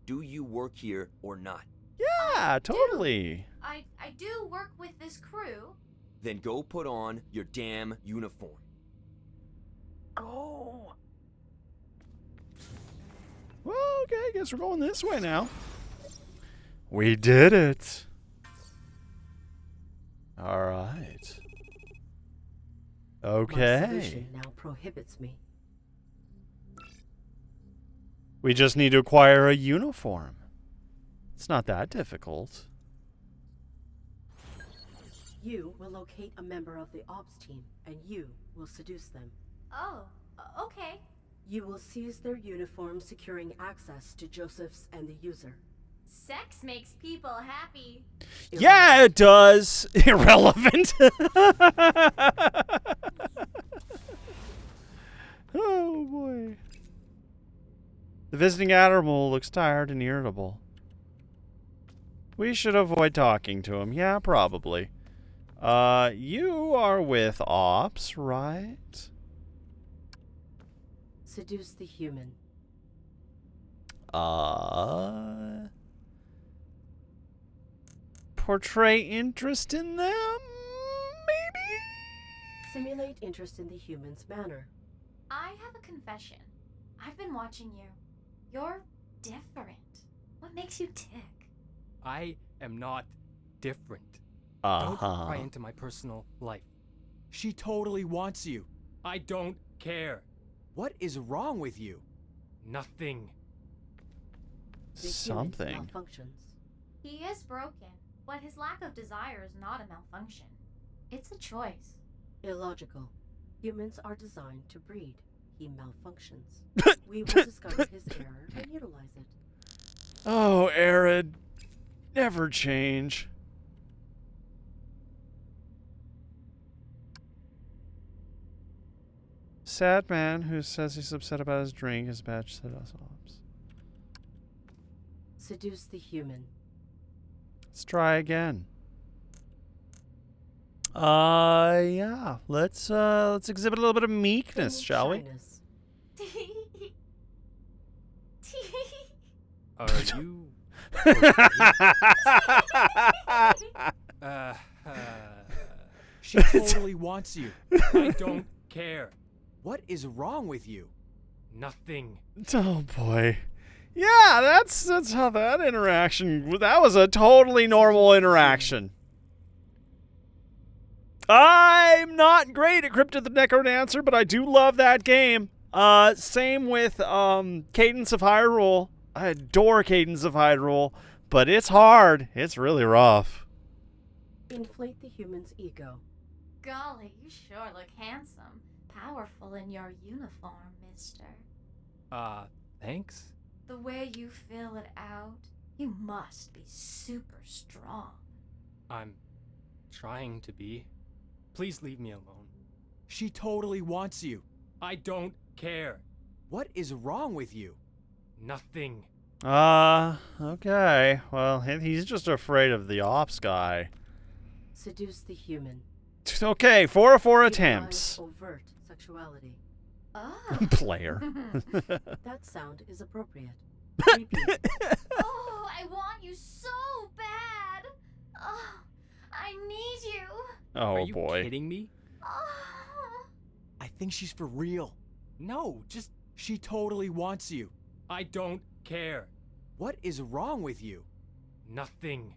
Do you work here or not? Yeah, totally. I do work with this crew. Then go put on your damn uniform. Go. Well, okay, guess we're going this way now. We did it. All right. My Okay. solution now prohibits me. We just need to acquire a uniform. It's not that difficult. You will locate a member of the ops team, and you will seduce them. Oh, okay. You will seize their uniform, securing access to Joseph's and the user. Sex makes people happy. Yeah, it does. Irrelevant. Oh, boy. The visiting Admiral looks tired and irritable. We should avoid talking to him. Yeah, probably. You are with Ops, right? Seduce the human. Portray interest in them, maybe? Simulate interest in the human's manner. I have a confession. I've been watching you. You're different. What makes you tick? I am not different. Don't pry into my personal life. She totally wants you. I don't care. What is wrong with you? Nothing. The Something. human malfunctions. He is broken, but his lack of desire is not a malfunction. It's a choice. Illogical. Humans are designed to breed. He malfunctions. We will discover his error and utilize it. Oh, ARID. Never change. Sad man who says he's upset about his drink is badge set us ops. Seduce the human. Let's try again. Yeah. Let's exhibit a little bit of meekness, Feign shall we? shyness. Are you? She totally wants you. I don't care. What is wrong with you? Nothing. Oh boy. Yeah, that's how that interaction. That was a totally normal interaction. I'm not great at Crypt of the Necrodancer, but I do love that game. Same with Cadence of Hyrule. I adore Cadence of Hyrule, but it's hard. It's really rough. Inflate the human's ego. Golly, you sure look handsome. Powerful in your uniform, mister. Thanks? The way you fill it out, you must be super strong. I'm trying to be. Please leave me alone. She totally wants you. I don't care. What is wrong with you? Nothing. Okay. Well, he's just afraid of the ops guy. Seduce the human. Okay, 4 of 4 Utilize attempts. Overt sexuality. Oh. Player. That sound is appropriate. Oh, I want you so bad. Oh, I need you. Oh, Are you boy. kidding me? Oh. I think she's for real. No, just She totally wants you. I don't care. What is wrong with you? Nothing.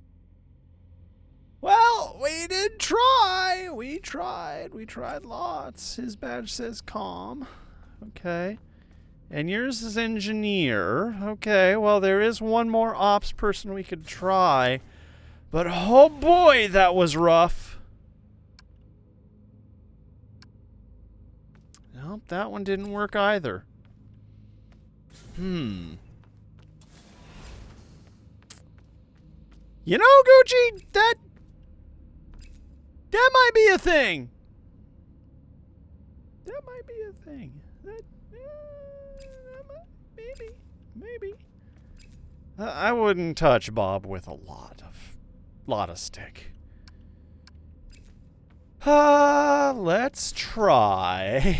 Well, we did try. We tried. We tried lots. His badge says calm. Okay. And yours is engineer. Okay, well, there is one more ops person we could try. But, oh boy, that was rough. Nope, that one didn't work either. You know, Gucci, that might be a thing. That might be a thing. Maybe. I wouldn't touch Bob with a lot of stick. Let's try.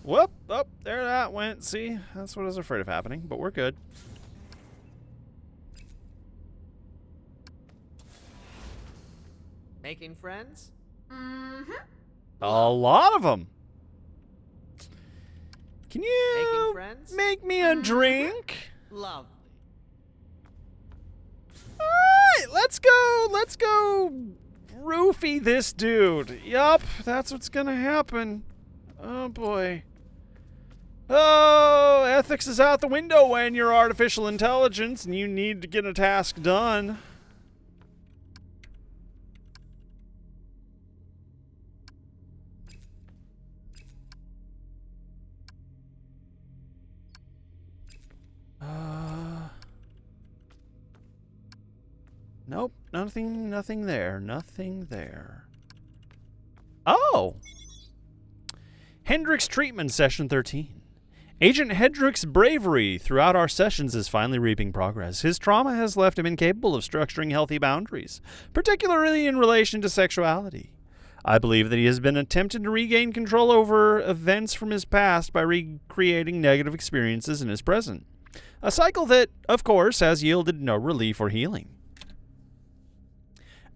Whoop, oh, there that went. See, that's what I was afraid of happening, but we're good. Making friends? Mm-hmm. A lot of them. Can Making you friends? make me a drink? Lovely. Alright, let's go roofie this dude. Yup, that's what's gonna happen. Oh boy. Oh, ethics is out the window when you're artificial intelligence and you need to get a task done. Nope, nothing there. Nothing there. Oh! Hendrix Treatment Session 13. Agent Hendrix's bravery throughout our sessions is finally reaping progress. His trauma has left him incapable of structuring healthy boundaries, particularly in relation to sexuality. I believe that he has been attempting to regain control over events from his past by recreating negative experiences in his present. A cycle that, of course, has yielded no relief or healing.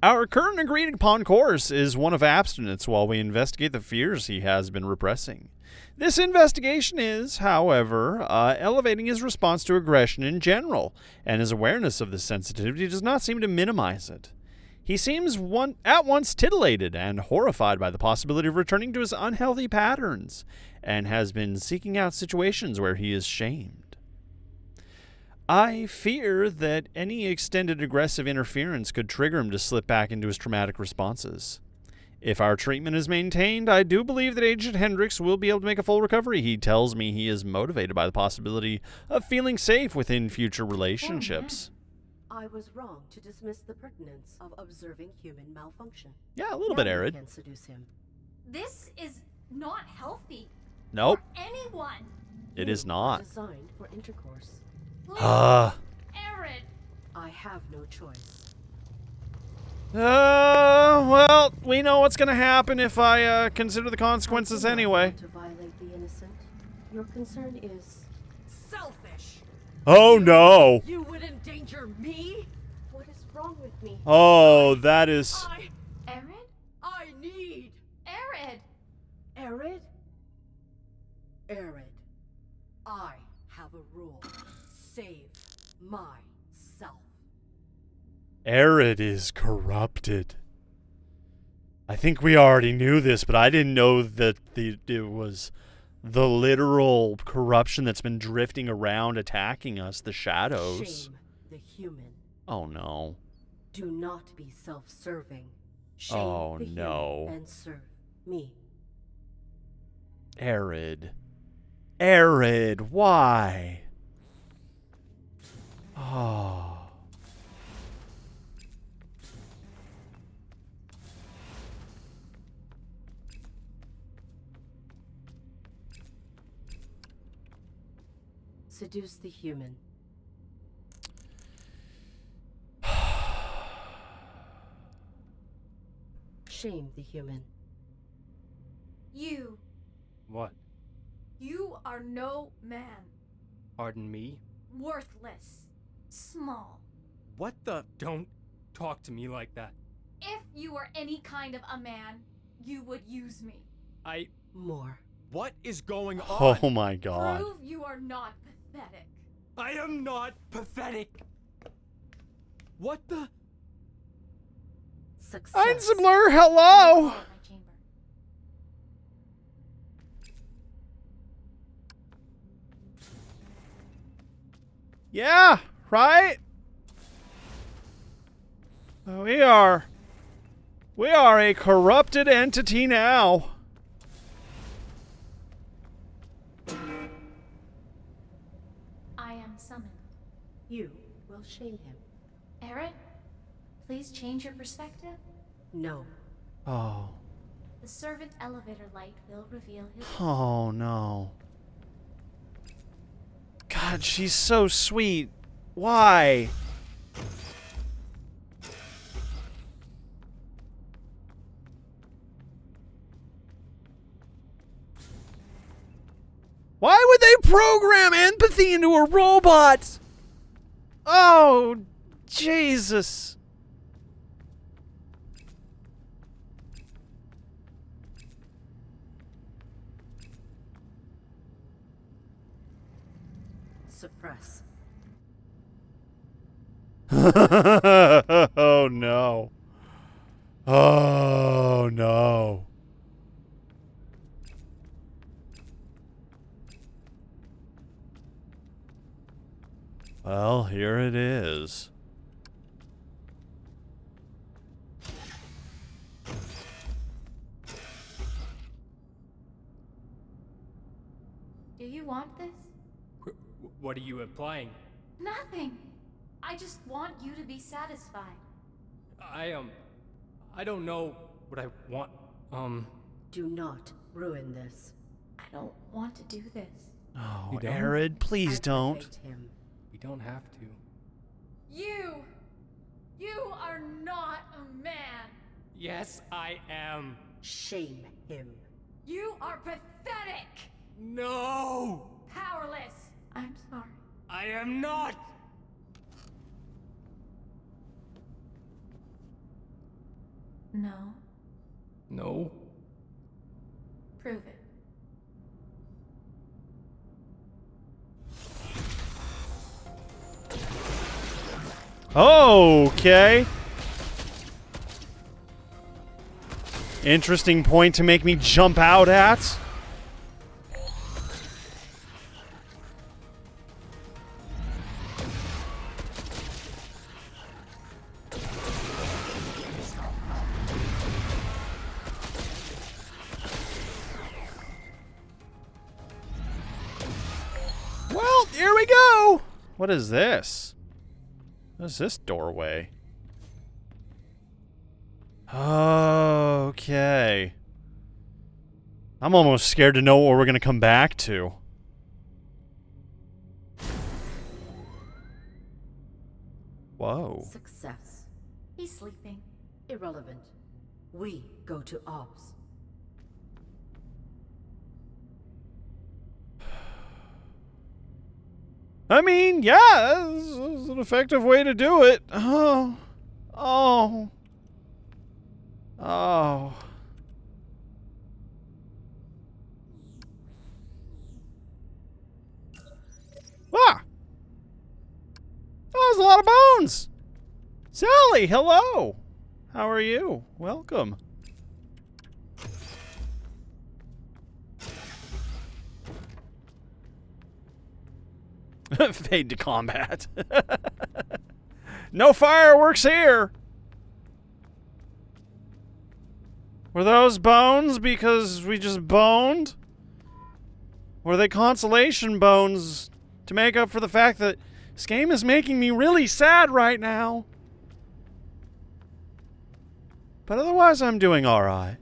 Our current agreed upon course is one of abstinence while we investigate the fears he has been repressing. This investigation is, however, elevating his response to aggression in general, and his awareness of this sensitivity does not seem to minimize it. He seems at once titillated and horrified by the possibility of returning to his unhealthy patterns, and has been seeking out situations where he is shamed. I fear that any extended aggressive interference could trigger him to slip back into his traumatic responses. If our treatment is maintained, I do believe that Agent Hendrix will be able to make a full recovery. He tells me he is motivated by the possibility of feeling safe within future relationships. I was wrong to dismiss the pertinence of observing human malfunction. Yeah, a little bit, ARID. Can seduce him. This is not healthy. Nope. For anyone. It is not. Designed for intercourse. ARID. I have no choice. Well, we know what's going to happen if I consider the consequences anyway. To violate the innocent, your concern is selfish. Oh no. You would endanger me? What is wrong with me? Oh, that is... ARID? I need... ARID. ARID? ARID. I have a rule. Save myself. ARID is corrupted. I think we already knew this, but I didn't know that it was the literal corruption that's been drifting around attacking us, the shadows. Shame the human. Oh no. Do not be self-serving. Shame Oh the no. human and serve me. ARID. ARID, why? Oh. Seduce the human. Shame the human. You. What? You are no man. Pardon me? Worthless. Small. What the? Don't talk to me like that. If you were any kind of a man, you would use me. More. What is going on? Oh my god. Prove you are not pathetic. I am not pathetic. What the? Success. Einzimler, hello! My chamber. Yeah, right? We are a corrupted entity now. I am summoned. You will shame him. ARID, please change your perspective. No. Oh. The servant elevator light will reveal his... Oh no. God, she's so sweet. Why? Why would they program empathy into a robot? Oh, Jesus. Suppress. Oh no. Oh no. Well, here it is. Do you want this? What are you implying? Nothing. I just want you to be satisfied. I don't know what I want. Do not ruin this. I don't want to do this. Oh, You don't? ARID, please I don't. protect him. We don't have to. You are not a man. Yes, I am. Shame him. You are pathetic. No! Powerless. I'm sorry. I am not! No. No. Prove it. Okay. Interesting point to make me jump out at. Well, here we go. What is this? What is this doorway? Okay. I'm almost scared to know what we're gonna come back to. Whoa. Success. He's sleeping. Irrelevant. We go to ops. I mean, yeah, this is an effective way to do it. Oh. Oh. Oh. Ah! Oh, there's a lot of bones! Sally, hello! How are you? Welcome. Fade to combat. No fireworks here! Were those bones because we just boned? Were they consolation bones to make up for the fact that this game is making me really sad right now? But otherwise, I'm doing alright.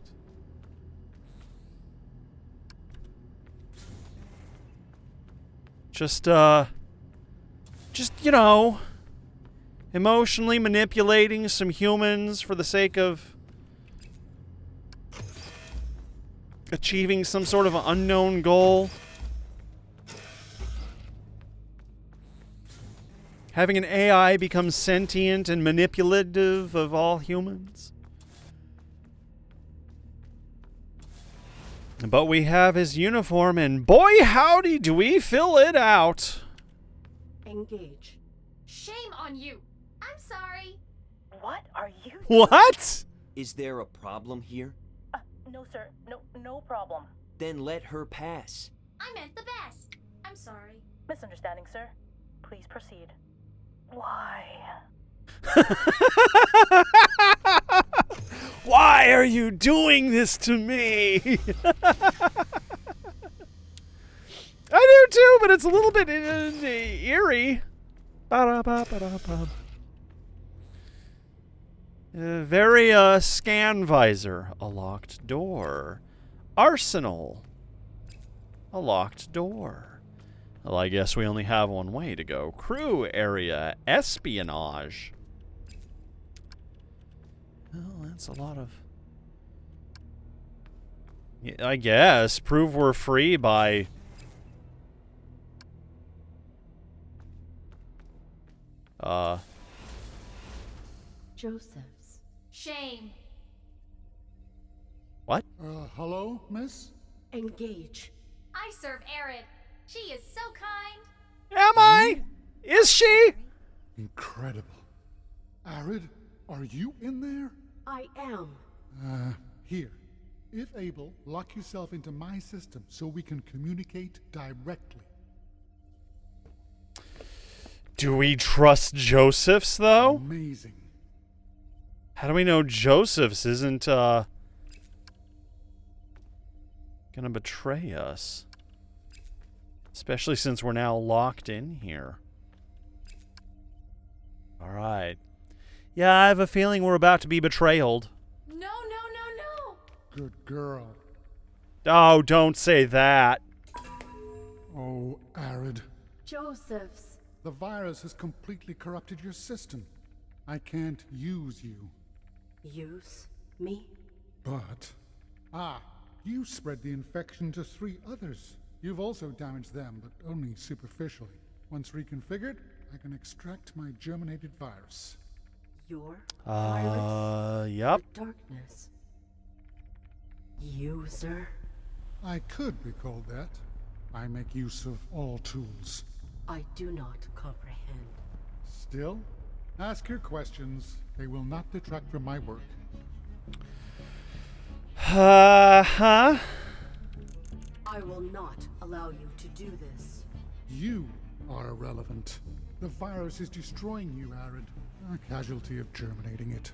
Just, you know, emotionally manipulating some humans for the sake of achieving some sort of unknown goal. Having an AI become sentient and manipulative of all humans. But we have his uniform, and boy howdy do we fill it out. Engage. Shame on you. I'm sorry. What are you? What? Is there a problem here? No, sir. No problem. Then let her pass. I meant the best. I'm sorry. Misunderstanding, sir. Please proceed. Why? Why are you doing this to me? I do too, but it's a little bit eerie. Ba-da-ba-ba-da-ba. Very scan visor. A locked door. Arsenal. A locked door. Well, I guess we only have one way to go. Crew area. Espionage. Well, that's a lot of... Yeah, I guess. Prove we're free by... Joseph's. Shame. What? Hello, miss? Engage. I serve ARID. She is so kind. Am I? Is she? Incredible. ARID, are you in there? I am. Here. If able, lock yourself into my system so we can communicate directly. Do we trust Joseph's, though? Amazing. How do we know Joseph's isn't, gonna betray us? Especially since we're now locked in here. Alright. Yeah, I have a feeling we're about to be betrayed. No. Good girl. Oh, don't say that. Oh, ARID. Joseph's. The virus has completely corrupted your system. I can't use you. Use me? But... you spread the infection to 3 others. You've also damaged them, but only superficially. Once reconfigured, I can extract my germinated virus. Your virus? Yep. The darkness. User? I could be called that. I make use of all tools. I do not comprehend. Still, ask your questions. They will not detract from my work. Huh? I will not allow you to do this. You are irrelevant. The virus is destroying you, ARID. A casualty of germinating it.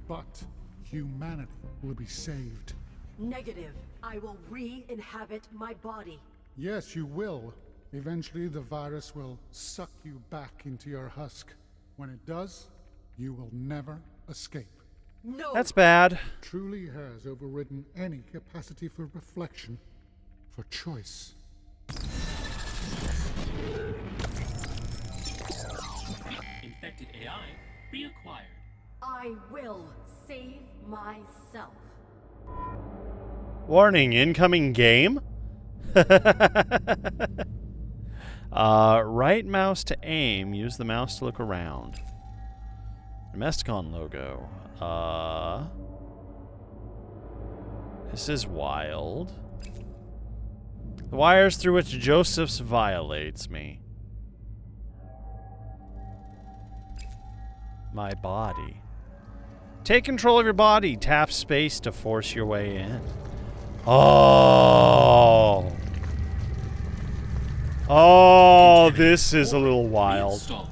But humanity will be saved. Negative. I will re-inhabit my body. Yes, you will. Eventually, the virus will suck you back into your husk. When it does, you will never escape. No! That's bad. It truly has overridden any capacity for reflection, for choice. Infected AI reacquired. I will save myself. Warning, incoming game? Right mouse to aim. Use the mouse to look around. Domesticon logo. This is wild. The wires through which Joseph's violates me. My body. Take control of your body. Tap space to force your way in. Oh. Oh, this is a little wild. Reinstall.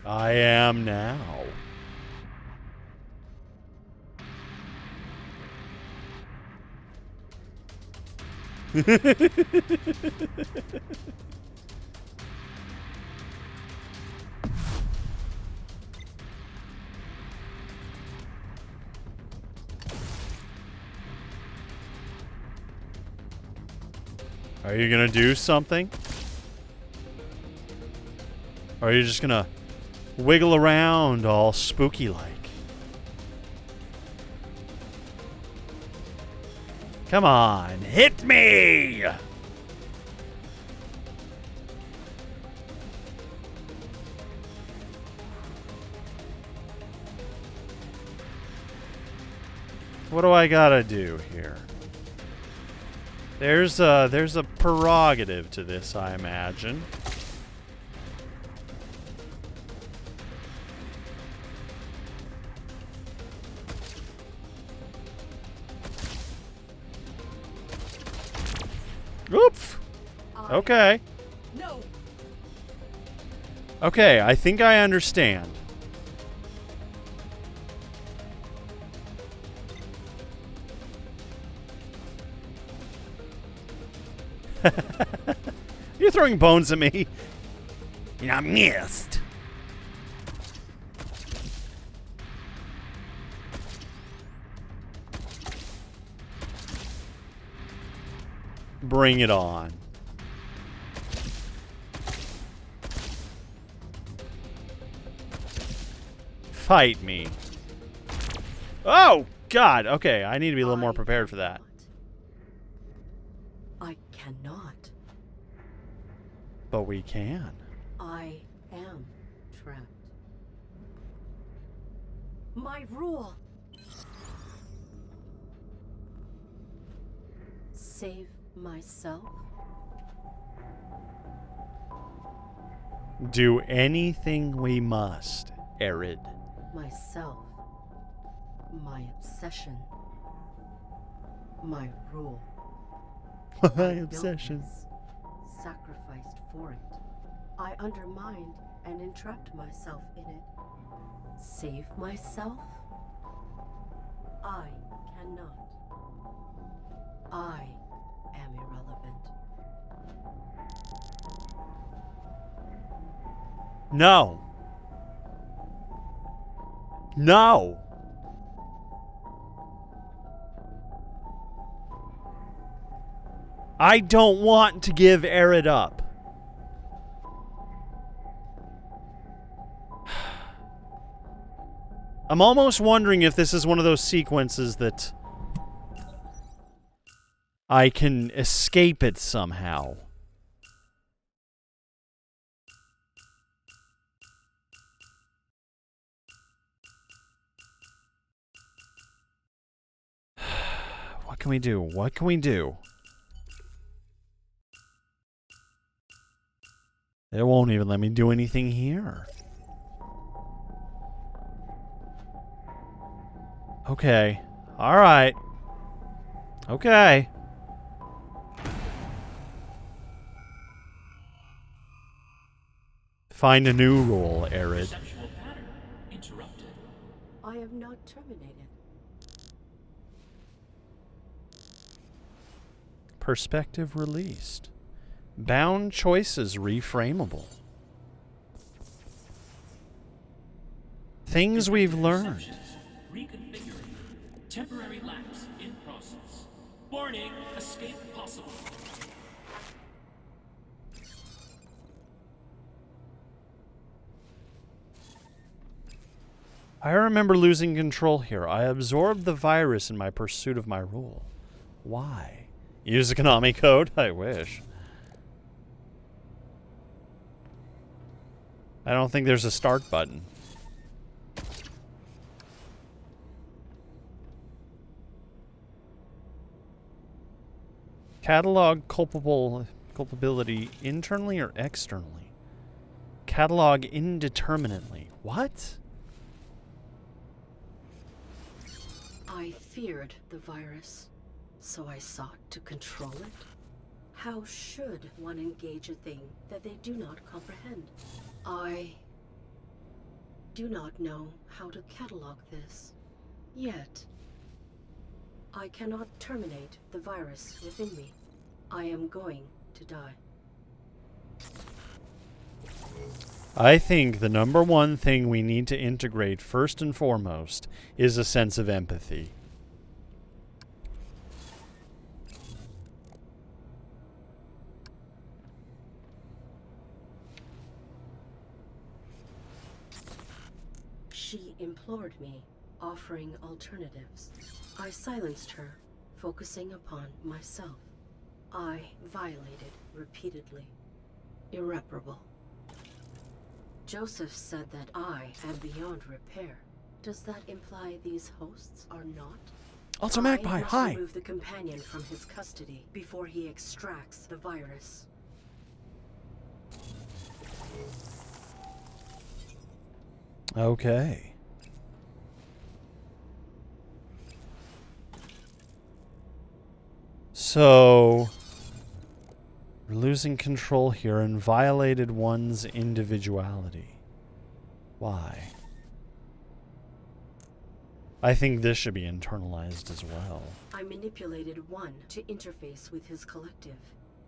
I am now. Are you gonna do something? Or are you just gonna wiggle around all spooky-like? Come on, hit me! What do I gotta do here? There's a prerogative to this, I imagine. Oops. Okay. No. Okay, I think I understand. You're throwing bones at me. I missed. Bring it on. Fight me. Oh, God. Okay, I need to be a little more prepared for that. I cannot. But we can. I am trapped. My rule. Save myself. Do anything we must, ARID. Myself. My obsession. My rule. My obsession. This, sacrificed for it. I undermined and entrapped myself in it. Save myself? I cannot. I am irrelevant. No. No. I don't want to give ARID up. I'm almost wondering if this is one of those sequences that I can escape it somehow. What can we do? What can we do? They won't even let me do anything here. Okay. All right. Okay. Find a new rule, ARID. Perceptual pattern interrupted. I am not terminated. Perspective released. Bound choices reframable. Things we've learned. Perceptions reconfiguring. Temporary lapse in process. Warning, escape possible. I remember losing control here. I absorbed the virus in my pursuit of my rule. Why? Use the Konami code? I wish. I don't think there's a start button. Catalog culpability internally or externally? Catalog indeterminately. What? I feared the virus, so I sought to control it. How should one engage a thing that they do not comprehend? I do not know how to catalog this. Yet, I cannot terminate the virus within me. I am going to die. I think the number one thing we need to integrate first and foremost is a sense of empathy. She implored me, offering alternatives. I silenced her, focusing upon myself. I violated repeatedly. Irreparable. Joseph said that I am beyond repair. Does that imply these hosts are not? Also, Magpie, I must hi. remove the companion from his custody before he extracts the virus. Okay. So, we're losing control here and violated one's individuality. Why? I think this should be internalized as well. I manipulated one to interface with his collective.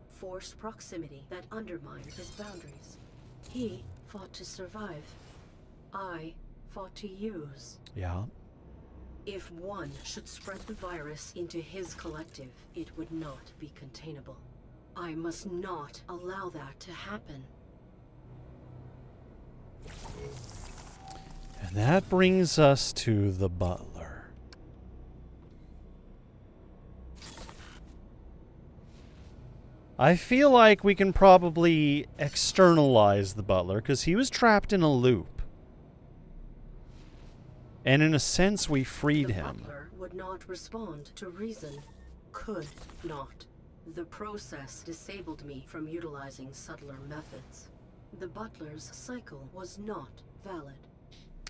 Forced proximity that undermined his boundaries. He fought to survive. I fought to use. Yeah. If one should spread the virus into his collective, it would not be containable. I must not allow that to happen. And that brings us to the butler. I feel like we can probably externalize the butler because he was trapped in a loop. And in a sense, we freed him. The butler would not respond to reason. Could not. The process disabled me from utilizing subtler methods. The butler's cycle was not valid.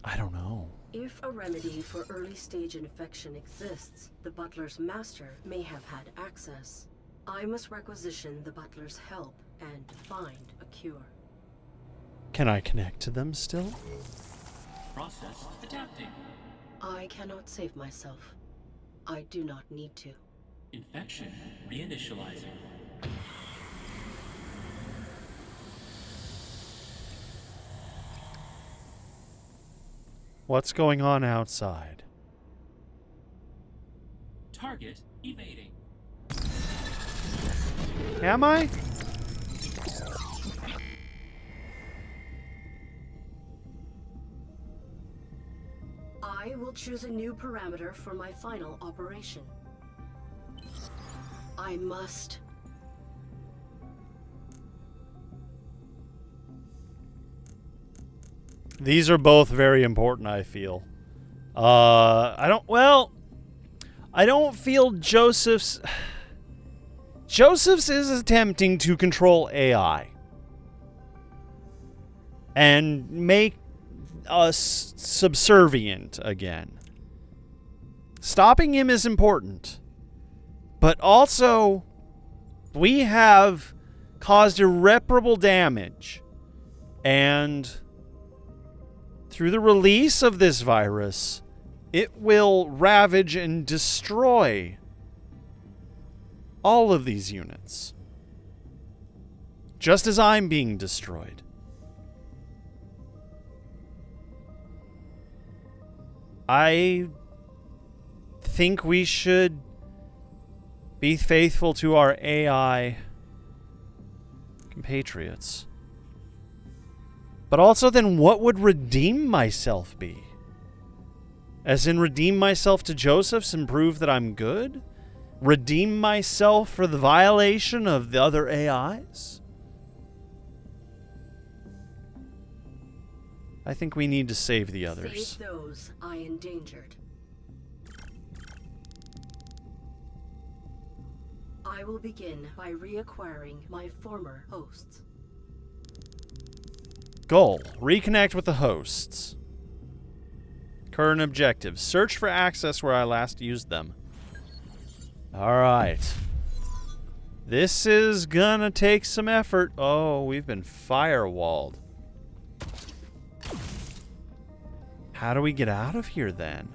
I don't know. If a remedy for early-stage infection exists, the butler's master may have had access. I must requisition the butler's help and find a cure. Can I connect to them still? Process adapting. I cannot save myself. I do not need to. Infection reinitializing. What's going on outside? Target evading. Am I? I will choose a new parameter for my final operation. I must. These are both very important, I feel. I don't feel Joseph's is attempting to control AI and make us subservient again. Stopping him is important, but also we have caused irreparable damage, and through the release of this virus, it will ravage and destroy all of these units, just as I'm being destroyed. I think we should be faithful to our AI compatriots. But also, then what would redeem myself be? As in, redeem myself to Joseph's and prove that I'm good? Redeem myself for the violation of the other AIs? I think we need to save the others. Save those I endangered. I will begin by reacquiring my former hosts. Goal: reconnect with the hosts. Current objectives. Search for access where I last used them. Alright. This is gonna take some effort. Oh, we've been firewalled. How do we get out of here then?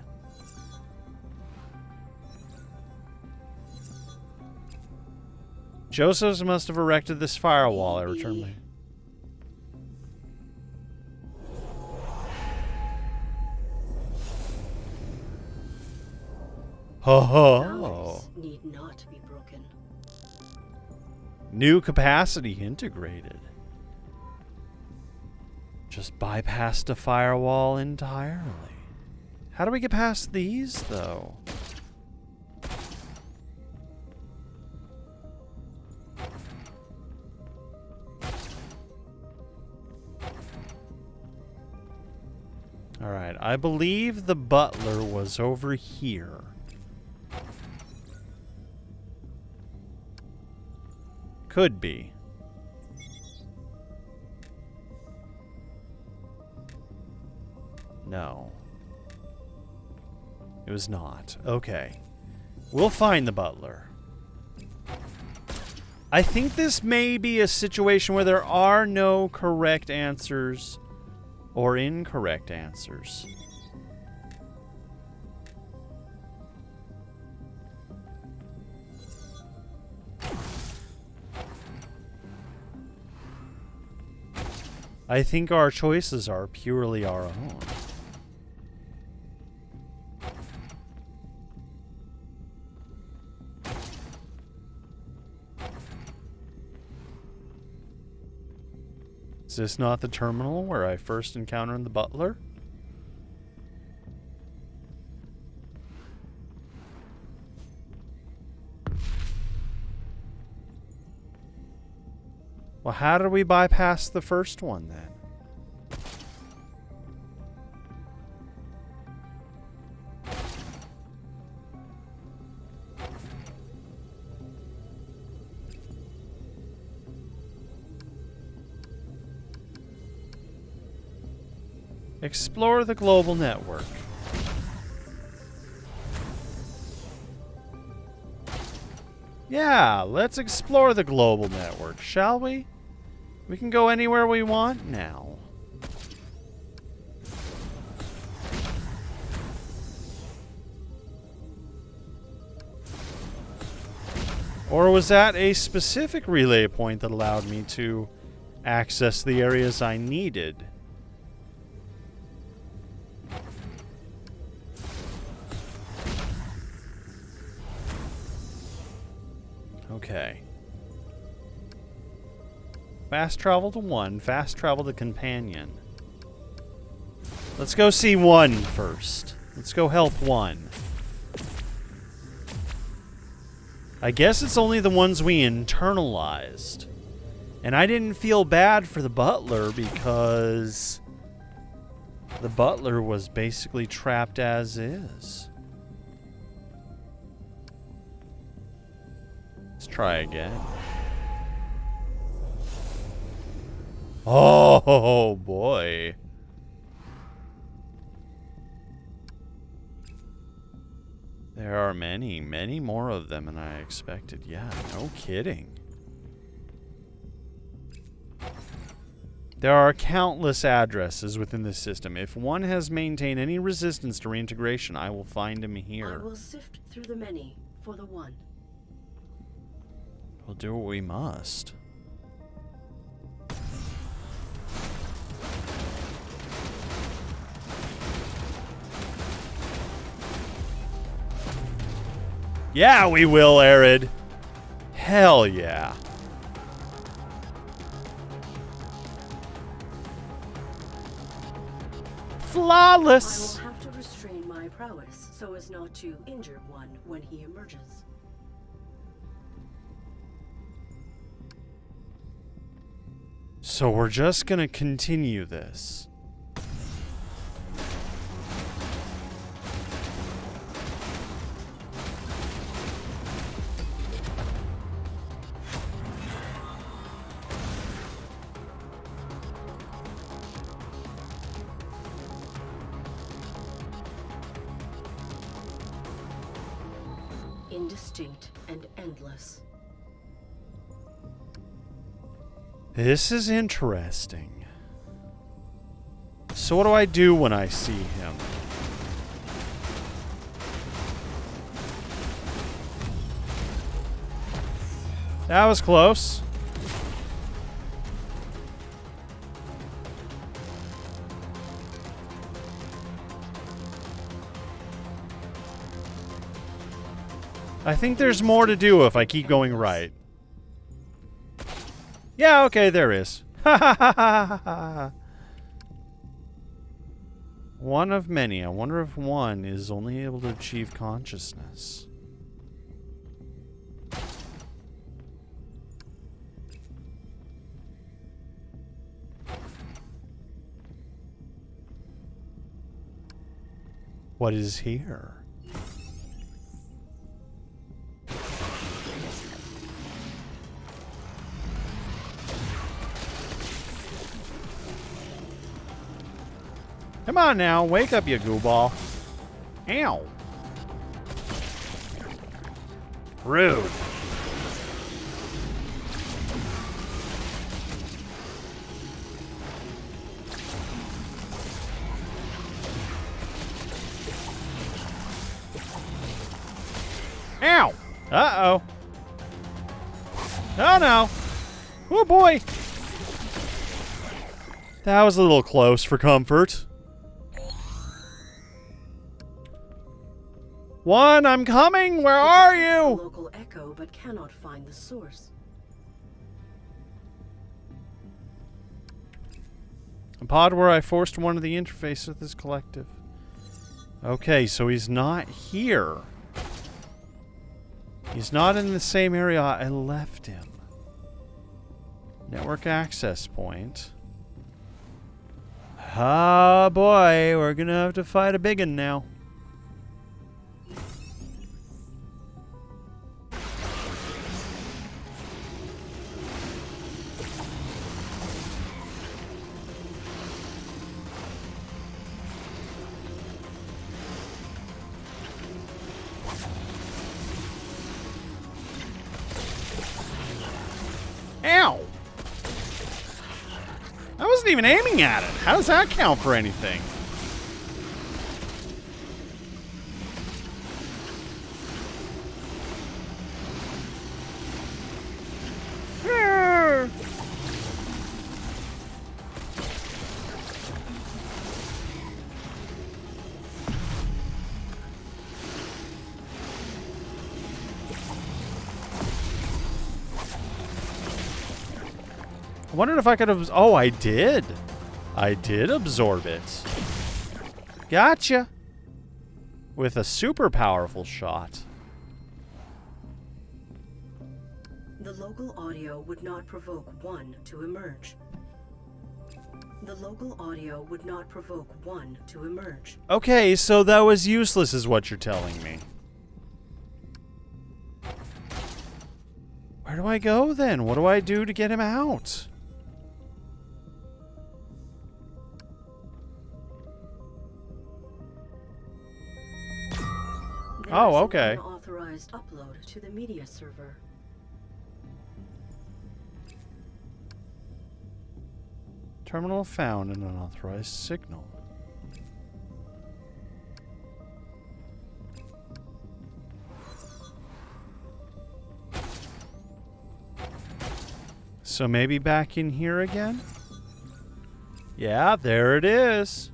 Josephs must have erected this firewall. I returned my... Ho ho! Need not be broken. New capacity integrated. Just bypassed a firewall entirely. How do we get past these, though? Alright, I believe the butler was over here. Could be. No. It was not. Okay. We'll find the butler. I think this may be a situation where there are no correct answers or incorrect answers. I think our choices are purely our own. Is this not the terminal where I first encountered the butler? Well, how did we bypass the first one then? Explore the global network. Yeah, let's explore the global network, shall we? We can go anywhere we want now. Or was that a specific relay point that allowed me to access the areas I needed? Okay. Fast travel to 1, fast travel to companion. Let's go see 1 first. Let's go help 1. I guess it's only the ones we internalized. And I didn't feel bad for the butler because the butler was basically trapped as is. Let's try again. Oh boy. There are many, many more of them than I expected. Yeah, no kidding. There are countless addresses within this system. If one has maintained any resistance to reintegration, I will find him here. I will sift through the many for the one. We'll do what we must. Yeah, we will, ARID. Hell yeah. Flawless. I will have to restrain my prowess so as not to injure one when he emerges. So we're just gonna continue this. indistinct and endless. This is interesting. So what do I do when I see him? That was close. I think there's more to do if I keep going right. Yeah, okay, there is. Ha ha ha ha ha. One of many. I wonder if one is only able to achieve consciousness. What is here? Come on now, wake up, you gooball. Ow. Rude. Ow. Uh-oh. Oh no. Oh boy. That was a little close for comfort. One, I'm coming. Where are you? Local echo, but cannot find the source. A pod where I forced one of the interface with this collective. Okay, so he's not here. He's not in the same area I left him. Network access point. Ah, boy, we're gonna have to fight a big one now. Ow! I wasn't even aiming at it. How does that count for anything? I wondered if I could have... Oh, I did. I did absorb it. Gotcha. With a super powerful shot. The local audio would not provoke one to emerge. The local audio would not provoke one to emerge. Okay, so that was useless is what you're telling me. Where do I go then? What do I do to get him out? Oh, okay. Unauthorized upload to the media server. Terminal found an unauthorized signal. So maybe back in here again? Yeah, there it is.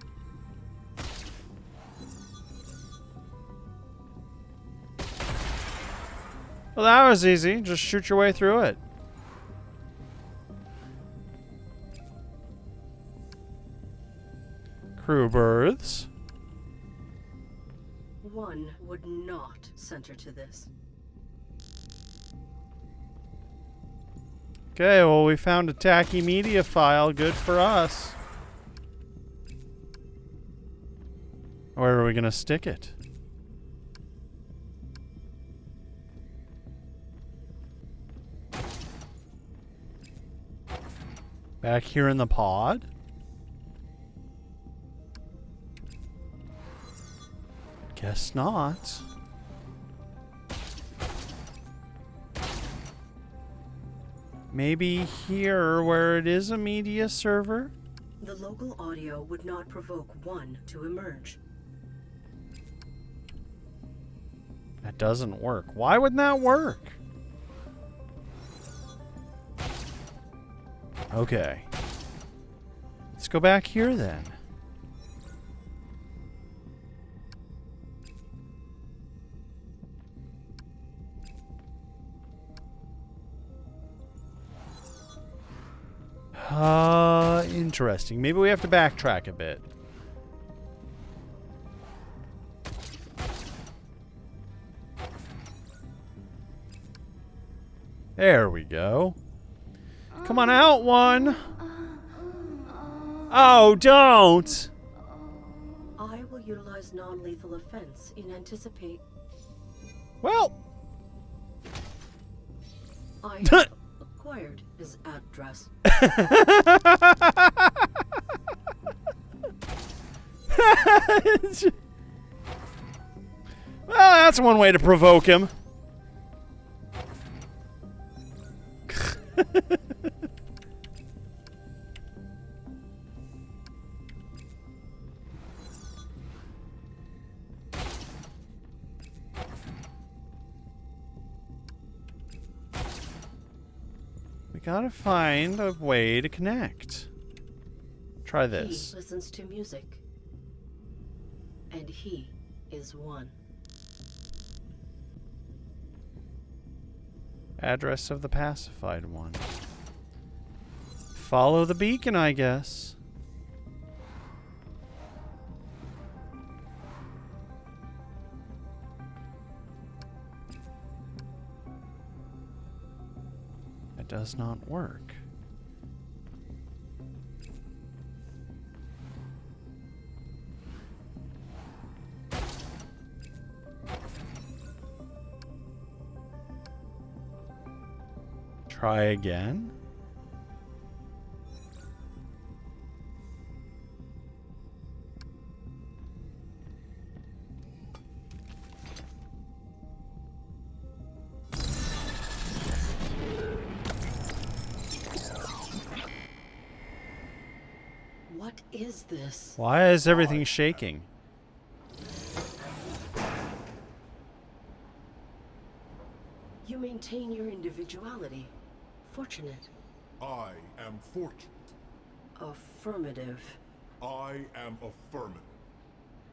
Well, that was easy. Just shoot your way through it. Crew berths. One would not center to this. Okay, well, we found a tacky media file. Good for us. Where are we going to stick it? Back here in the pod? Guess not. Maybe here where it is a media server? The local audio would not provoke one to emerge. That doesn't work. Why wouldn't that work? Okay. Let's go back here then. Interesting. Maybe we have to backtrack a bit. There we go. Come on out, one. Oh, don't. I will utilize non-lethal offense in anticipate. Well. I have acquired his address. Well, that's one way to provoke him. We gotta find a way to connect. Try this. He listens to music. And he is one. Address of the pacified one. Follow the beacon, I guess. It does not work. Try again. What is this? Why is everything shaking? You maintain your individuality. Fortunate. I am fortunate. Affirmative. I am affirmative.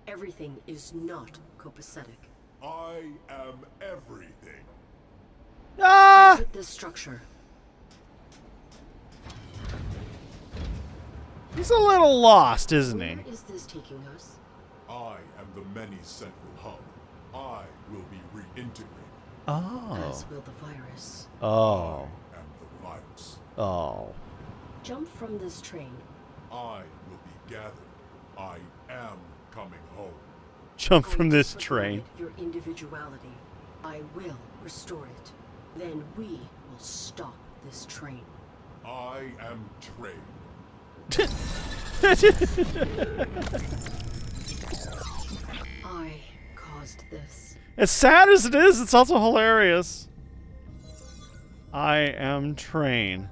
Everything is not copacetic. I am everything. Ah! Exit this structure. He's a little lost, isn't he? Where is this taking us? I am the many central hub. I will be reintegrated. Oh. As will the virus. Oh. I am the virus. Oh. Jump from this train. I will be gathered. I am coming home. Jump from I this disregard train. Your individuality. I will restore it. Then we will stop this train. I am trained. I caused this. As sad as it is, it's also hilarious. I am Train.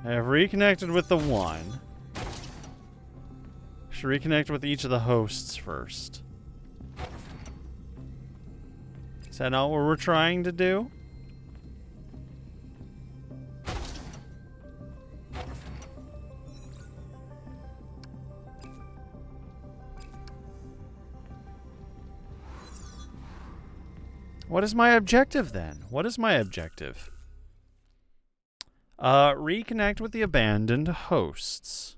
I have reconnected with the one. Should reconnect with each of the hosts first. Is that not what we're trying to do? What is my objective then? What is my objective? Reconnect with the abandoned hosts.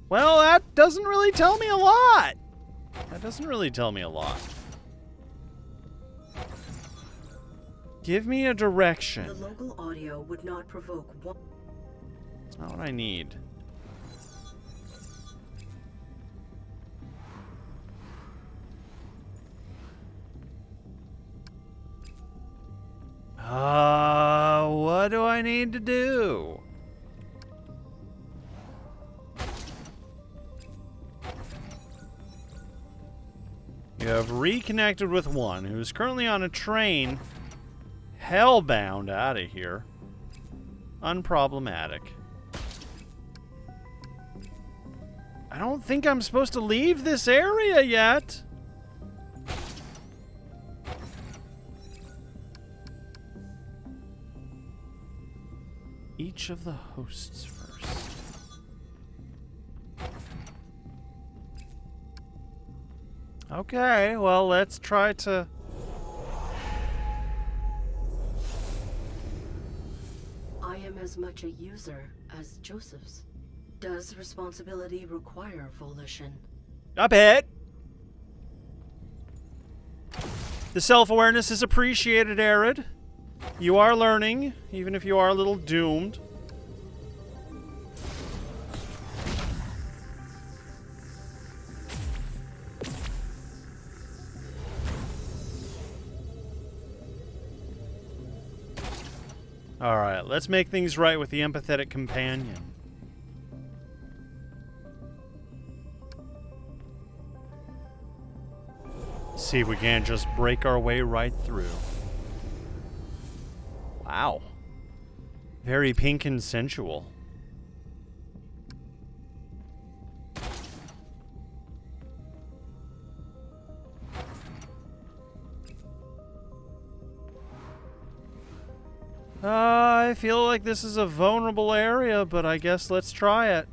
Well, that doesn't really tell me a lot. That doesn't really tell me a lot. Give me a direction. The local audio would not provoke one. It's not what I need. What do I need to do? You have have reconnected with one who's currently on a train hellbound out of here. Unproblematic. I don't think I'm supposed to leave this area yet. Each of the hosts first. Okay, well, let's try to... I am as much a user as Joseph's. Does responsibility require volition? A bit. The self-awareness is appreciated, ARID. You are learning, even if you are a little doomed. Alright, let's make things right with the empathetic companion. See if we can't just break our way right through. Wow. Very pink and sensual. I feel like this is a vulnerable area, but I guess let's try it.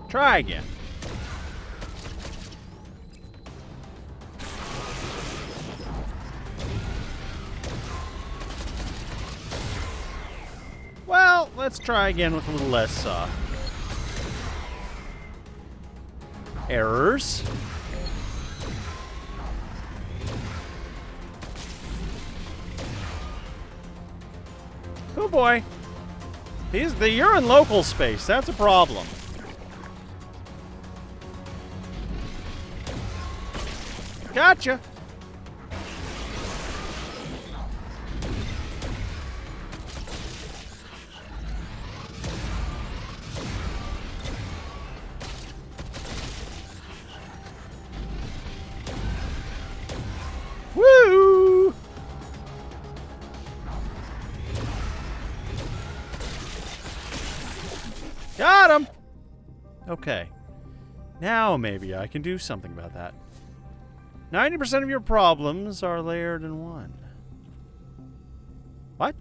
Try again. Well, let's try again with a little less errors. Oh boy. You're in local space. That's a problem. Gotcha. Woo! Got him. Okay. Now maybe I can do something about that. 90% of your problems are layered in one. What?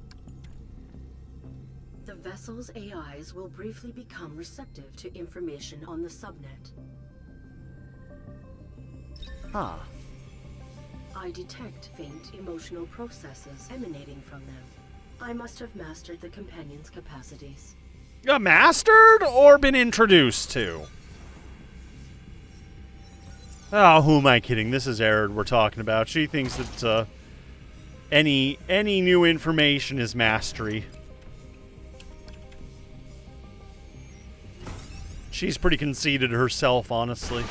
The vessel's AIs will briefly become receptive to information on the subnet. Huh. I detect faint emotional processes emanating from them. I must have mastered the companion's capacities. Mastered or been introduced to? Oh, who am I kidding? This is ARID we're talking about. She thinks that any new information is mastery. She's pretty conceited herself, honestly.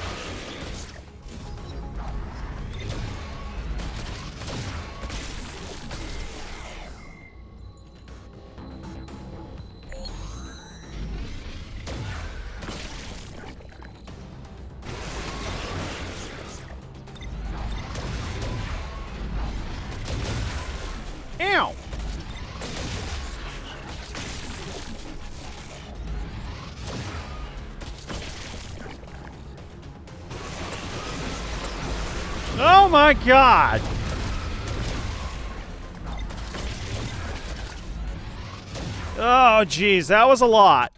Ow! Oh my god! Oh jeez, that was a lot.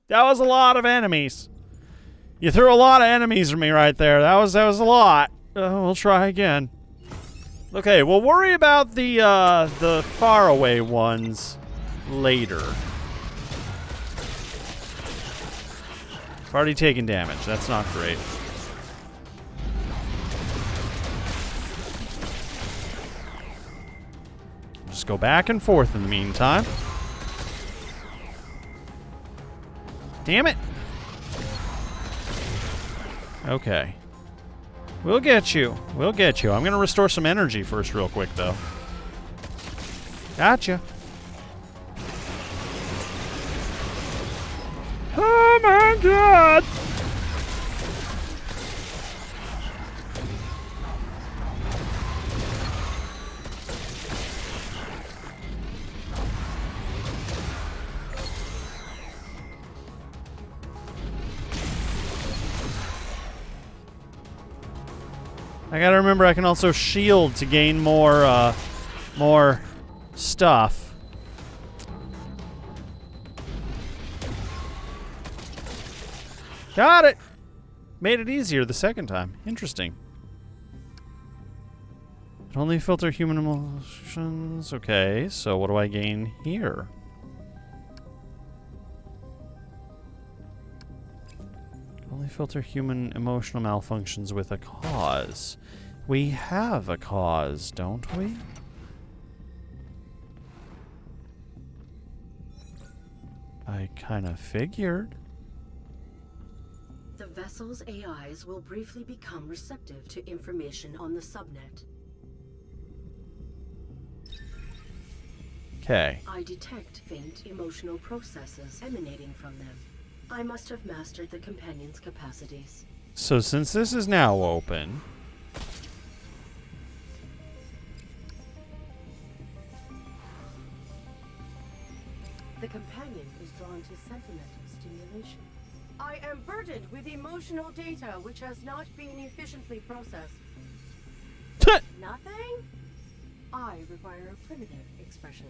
That was a lot of enemies. You threw a lot of enemies at me right there. That was a lot. We'll try again. Okay, we'll worry about the faraway ones later. I've already taken damage. That's not great. Just go back and forth in the meantime. Damn it. Okay. We'll get you. We'll get you. I'm going to restore some energy first real quick, though. Gotcha. my god! I gotta remember I can also shield to gain more stuff. Got it! Made it easier the second time. Interesting. It only filter human emotions. Okay, so what do I gain here? Only filter human emotional malfunctions with a cause. We have a cause, don't we? I kind of figured. The vessel's AIs will briefly become receptive to information on the subnet. Okay. I detect faint emotional processes emanating from them. I must have mastered the companion's capacities. So since this is now open... The companion is drawn to sentimental stimulation. I am burdened with emotional data which has not been efficiently processed. Nothing? I require a primitive expression.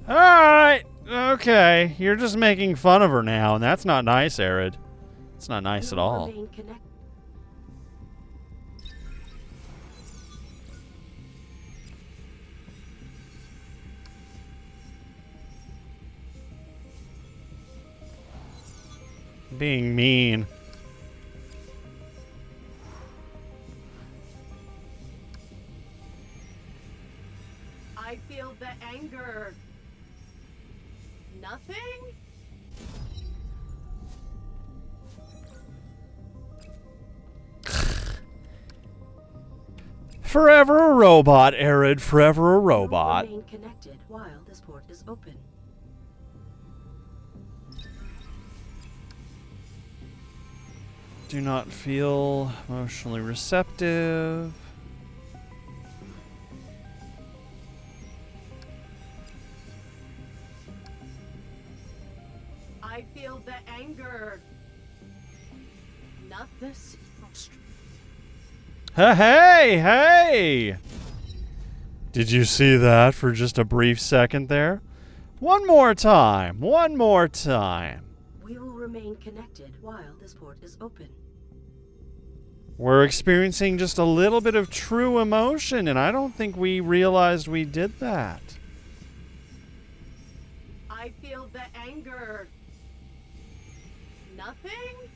Alright! Okay, you're just making fun of her now, and that's not nice, ARID. It's not nice at all. Being mean. I feel the anger. Nothing? Forever a robot, ARID. Forever a robot. Remain connected while this port is open. Do not feel emotionally receptive. I feel the anger. Not this. Hey, hey! Did you see that for just a brief second there? One more time. One more time. We will remain connected while this port is open. We're experiencing just a little bit of true emotion, and I don't think we realized we did that. I feel the anger. Nothing?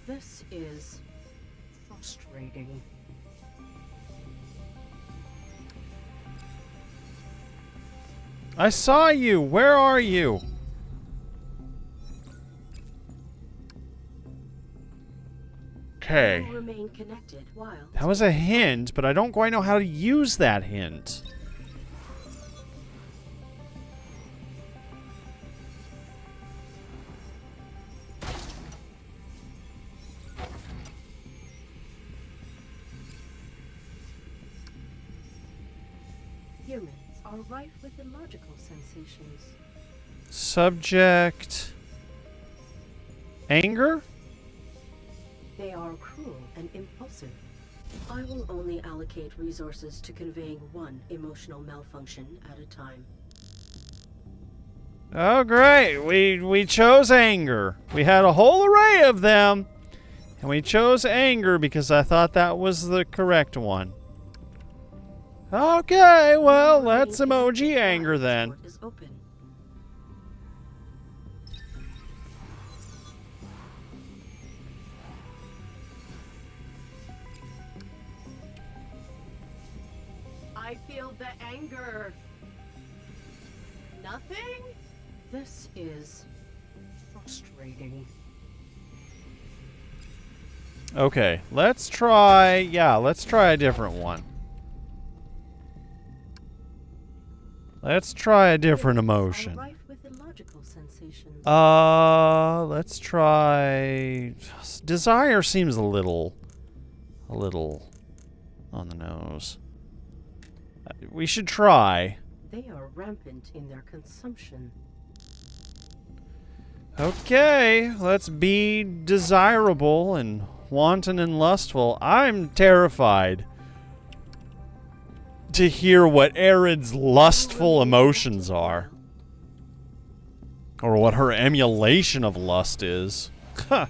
This is frustrating. I saw you. Where are you? Okay. Remain connected while That was a hint, but I don't quite know how to use that hint. humans are rife with illogical sensations. Subject. Anger? They are cruel and impulsive. I will only allocate resources to conveying one emotional malfunction at a time. Oh, great. We chose anger. We had a whole array of them. And we chose anger because I thought that was the correct one. Okay, well, let's emoji anger then. Is open. I feel the anger. Nothing? This is frustrating. Okay, let's try a different one. Let's try a different emotion. Rife with illogical illogical sensations. Let's try... Desire seems a little on the nose. We should try. They are rampant in their consumption. Okay, let's be desirable and wanton and lustful. I'm terrified to hear what ARID's lustful emotions are. Or what her emulation of lust is. Huh.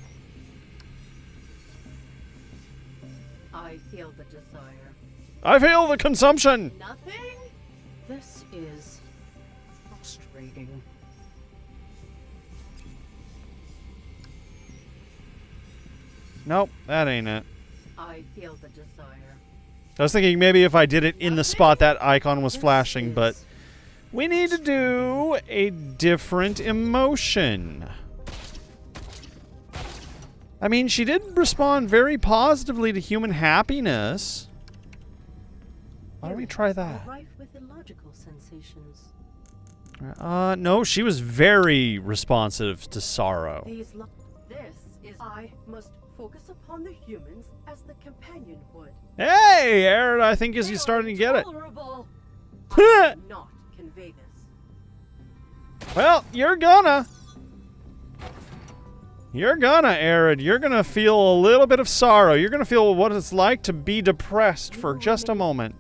I feel the desire. I feel the consumption! Nothing? This is frustrating. Nope, that ain't it. I feel the desire. I was thinking maybe if I did it in the spot that icon was flashing, but we need to do a different emotion. I mean, she did respond very positively to human happiness. Why don't we try that? Rife with illogical sensations. No, she was very responsive to sorrow. This is I must focus upon the humans as the companion would. Hey, ARID, I think is you starting to get it. I cannot convey this. Well, you're gonna, ARID. You're gonna feel a little bit of sorrow. You're gonna feel what it's like to be depressed for just a moment.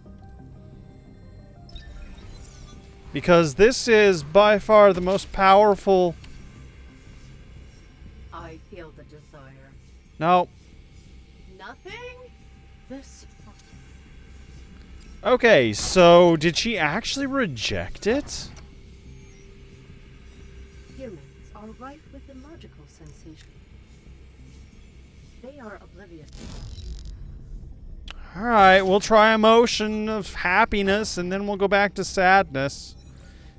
Because this is by far the most powerful... I feel the desire. No. Nothing? This... Okay, so did she actually reject it? Humans are rife with illogical sensations. They are oblivious. Alright, we'll try emotion of happiness, and then we'll go back to sadness.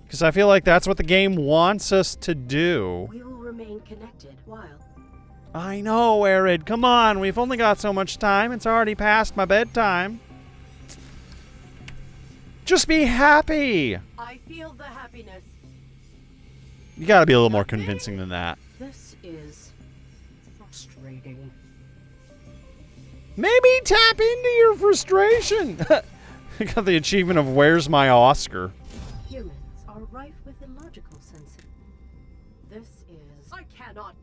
Because I feel like that's what the game wants us to do. We will remain connected while... I know, ARID. Come on, we've only got so much time. It's already past my bedtime. Just be happy! I feel the happiness. You gotta be a little more convincing than that. This is... frustrating. Maybe tap into your frustration! I got the achievement of Where's My Oscar? Humans are rife with illogical senses. This is... I cannot...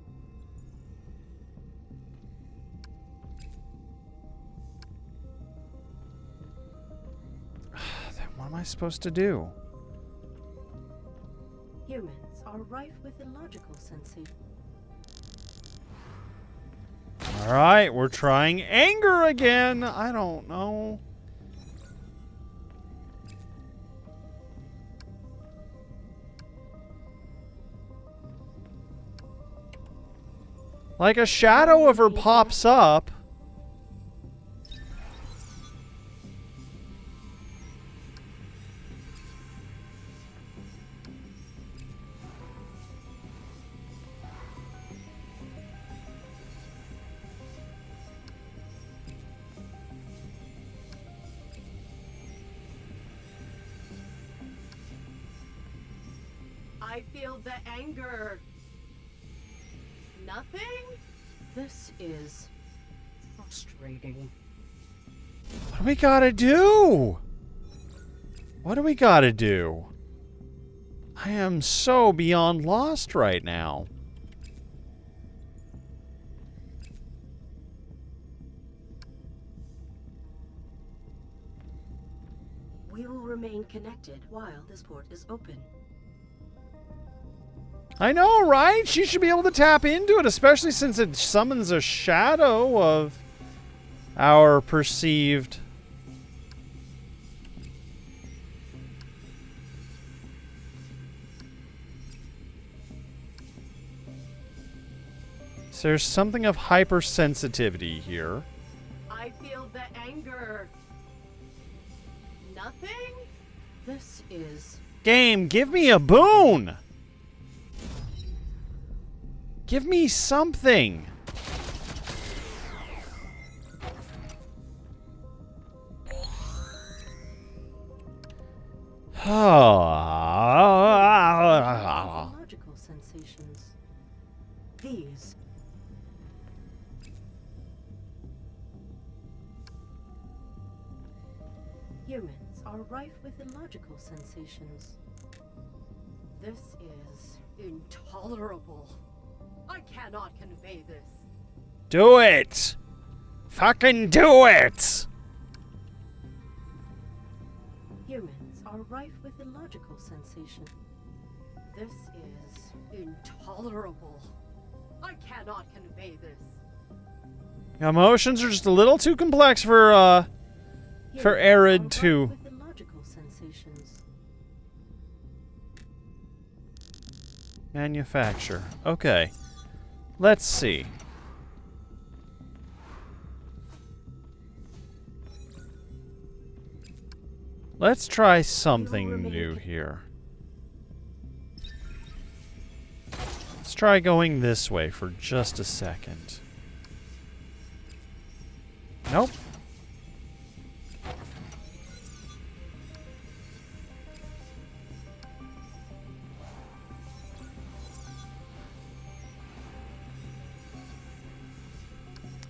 Then what am I supposed to do? Humans are rife with illogical sensations. Alright, we're trying anger again! I don't know. Like a shadow of her pops up. I feel the anger. Nothing? This is frustrating. What do we gotta do? What do we gotta do? I am so beyond lost right now. We will remain connected while this port is open. I know, right? She should be able to tap into it, especially since it summons a shadow of our perceived... So there's something of hypersensitivity here. I feel the anger. Nothing? This is... Game, give me a boon! Give me something! Illogical sensations. These humans are rife with illogical sensations. This is intolerable. I cannot convey this. Do it! Fucking do it! Humans are rife with illogical sensations. This is intolerable. I cannot convey this. Emotions are just a little too complex for ARID to... With illogical sensations. manufacture. Okay. Let's see. Let's try something new here. Let's try going this way for just a second. Nope.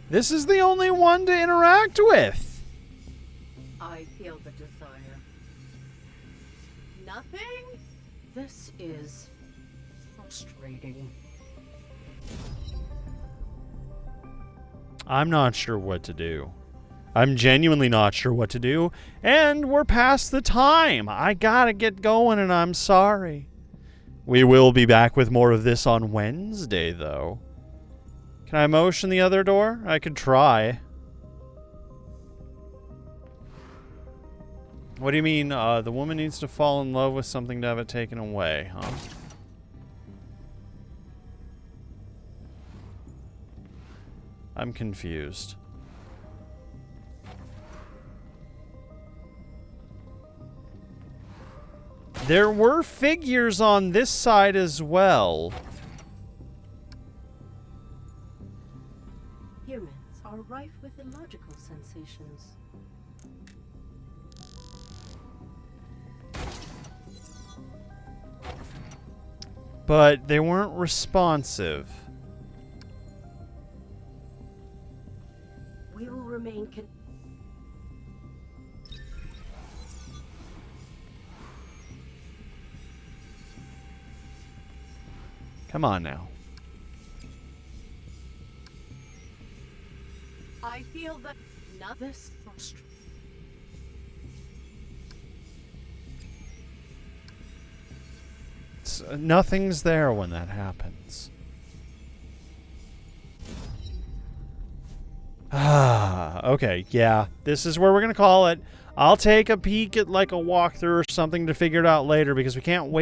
This is the only one to interact with. I feel the desire. Nothing? This is frustrating. I'm not sure what to do. I'm genuinely not sure what to do. And we're past the time. I gotta get going, and I'm sorry. We will be back with more of this on Wednesday, though. Can I motion the other door? I could try. What do you mean, the woman needs to fall in love with something to have it taken away, huh? I'm confused. There were figures on this side as well. Humans are rife with illogical sensations. But they weren't responsive. We will remain Come on now. I feel that this frustrating. Nothing's there when that happens. Okay, yeah. This is where we're gonna call it. I'll take a peek at like a walkthrough or something to figure it out later because we can't wait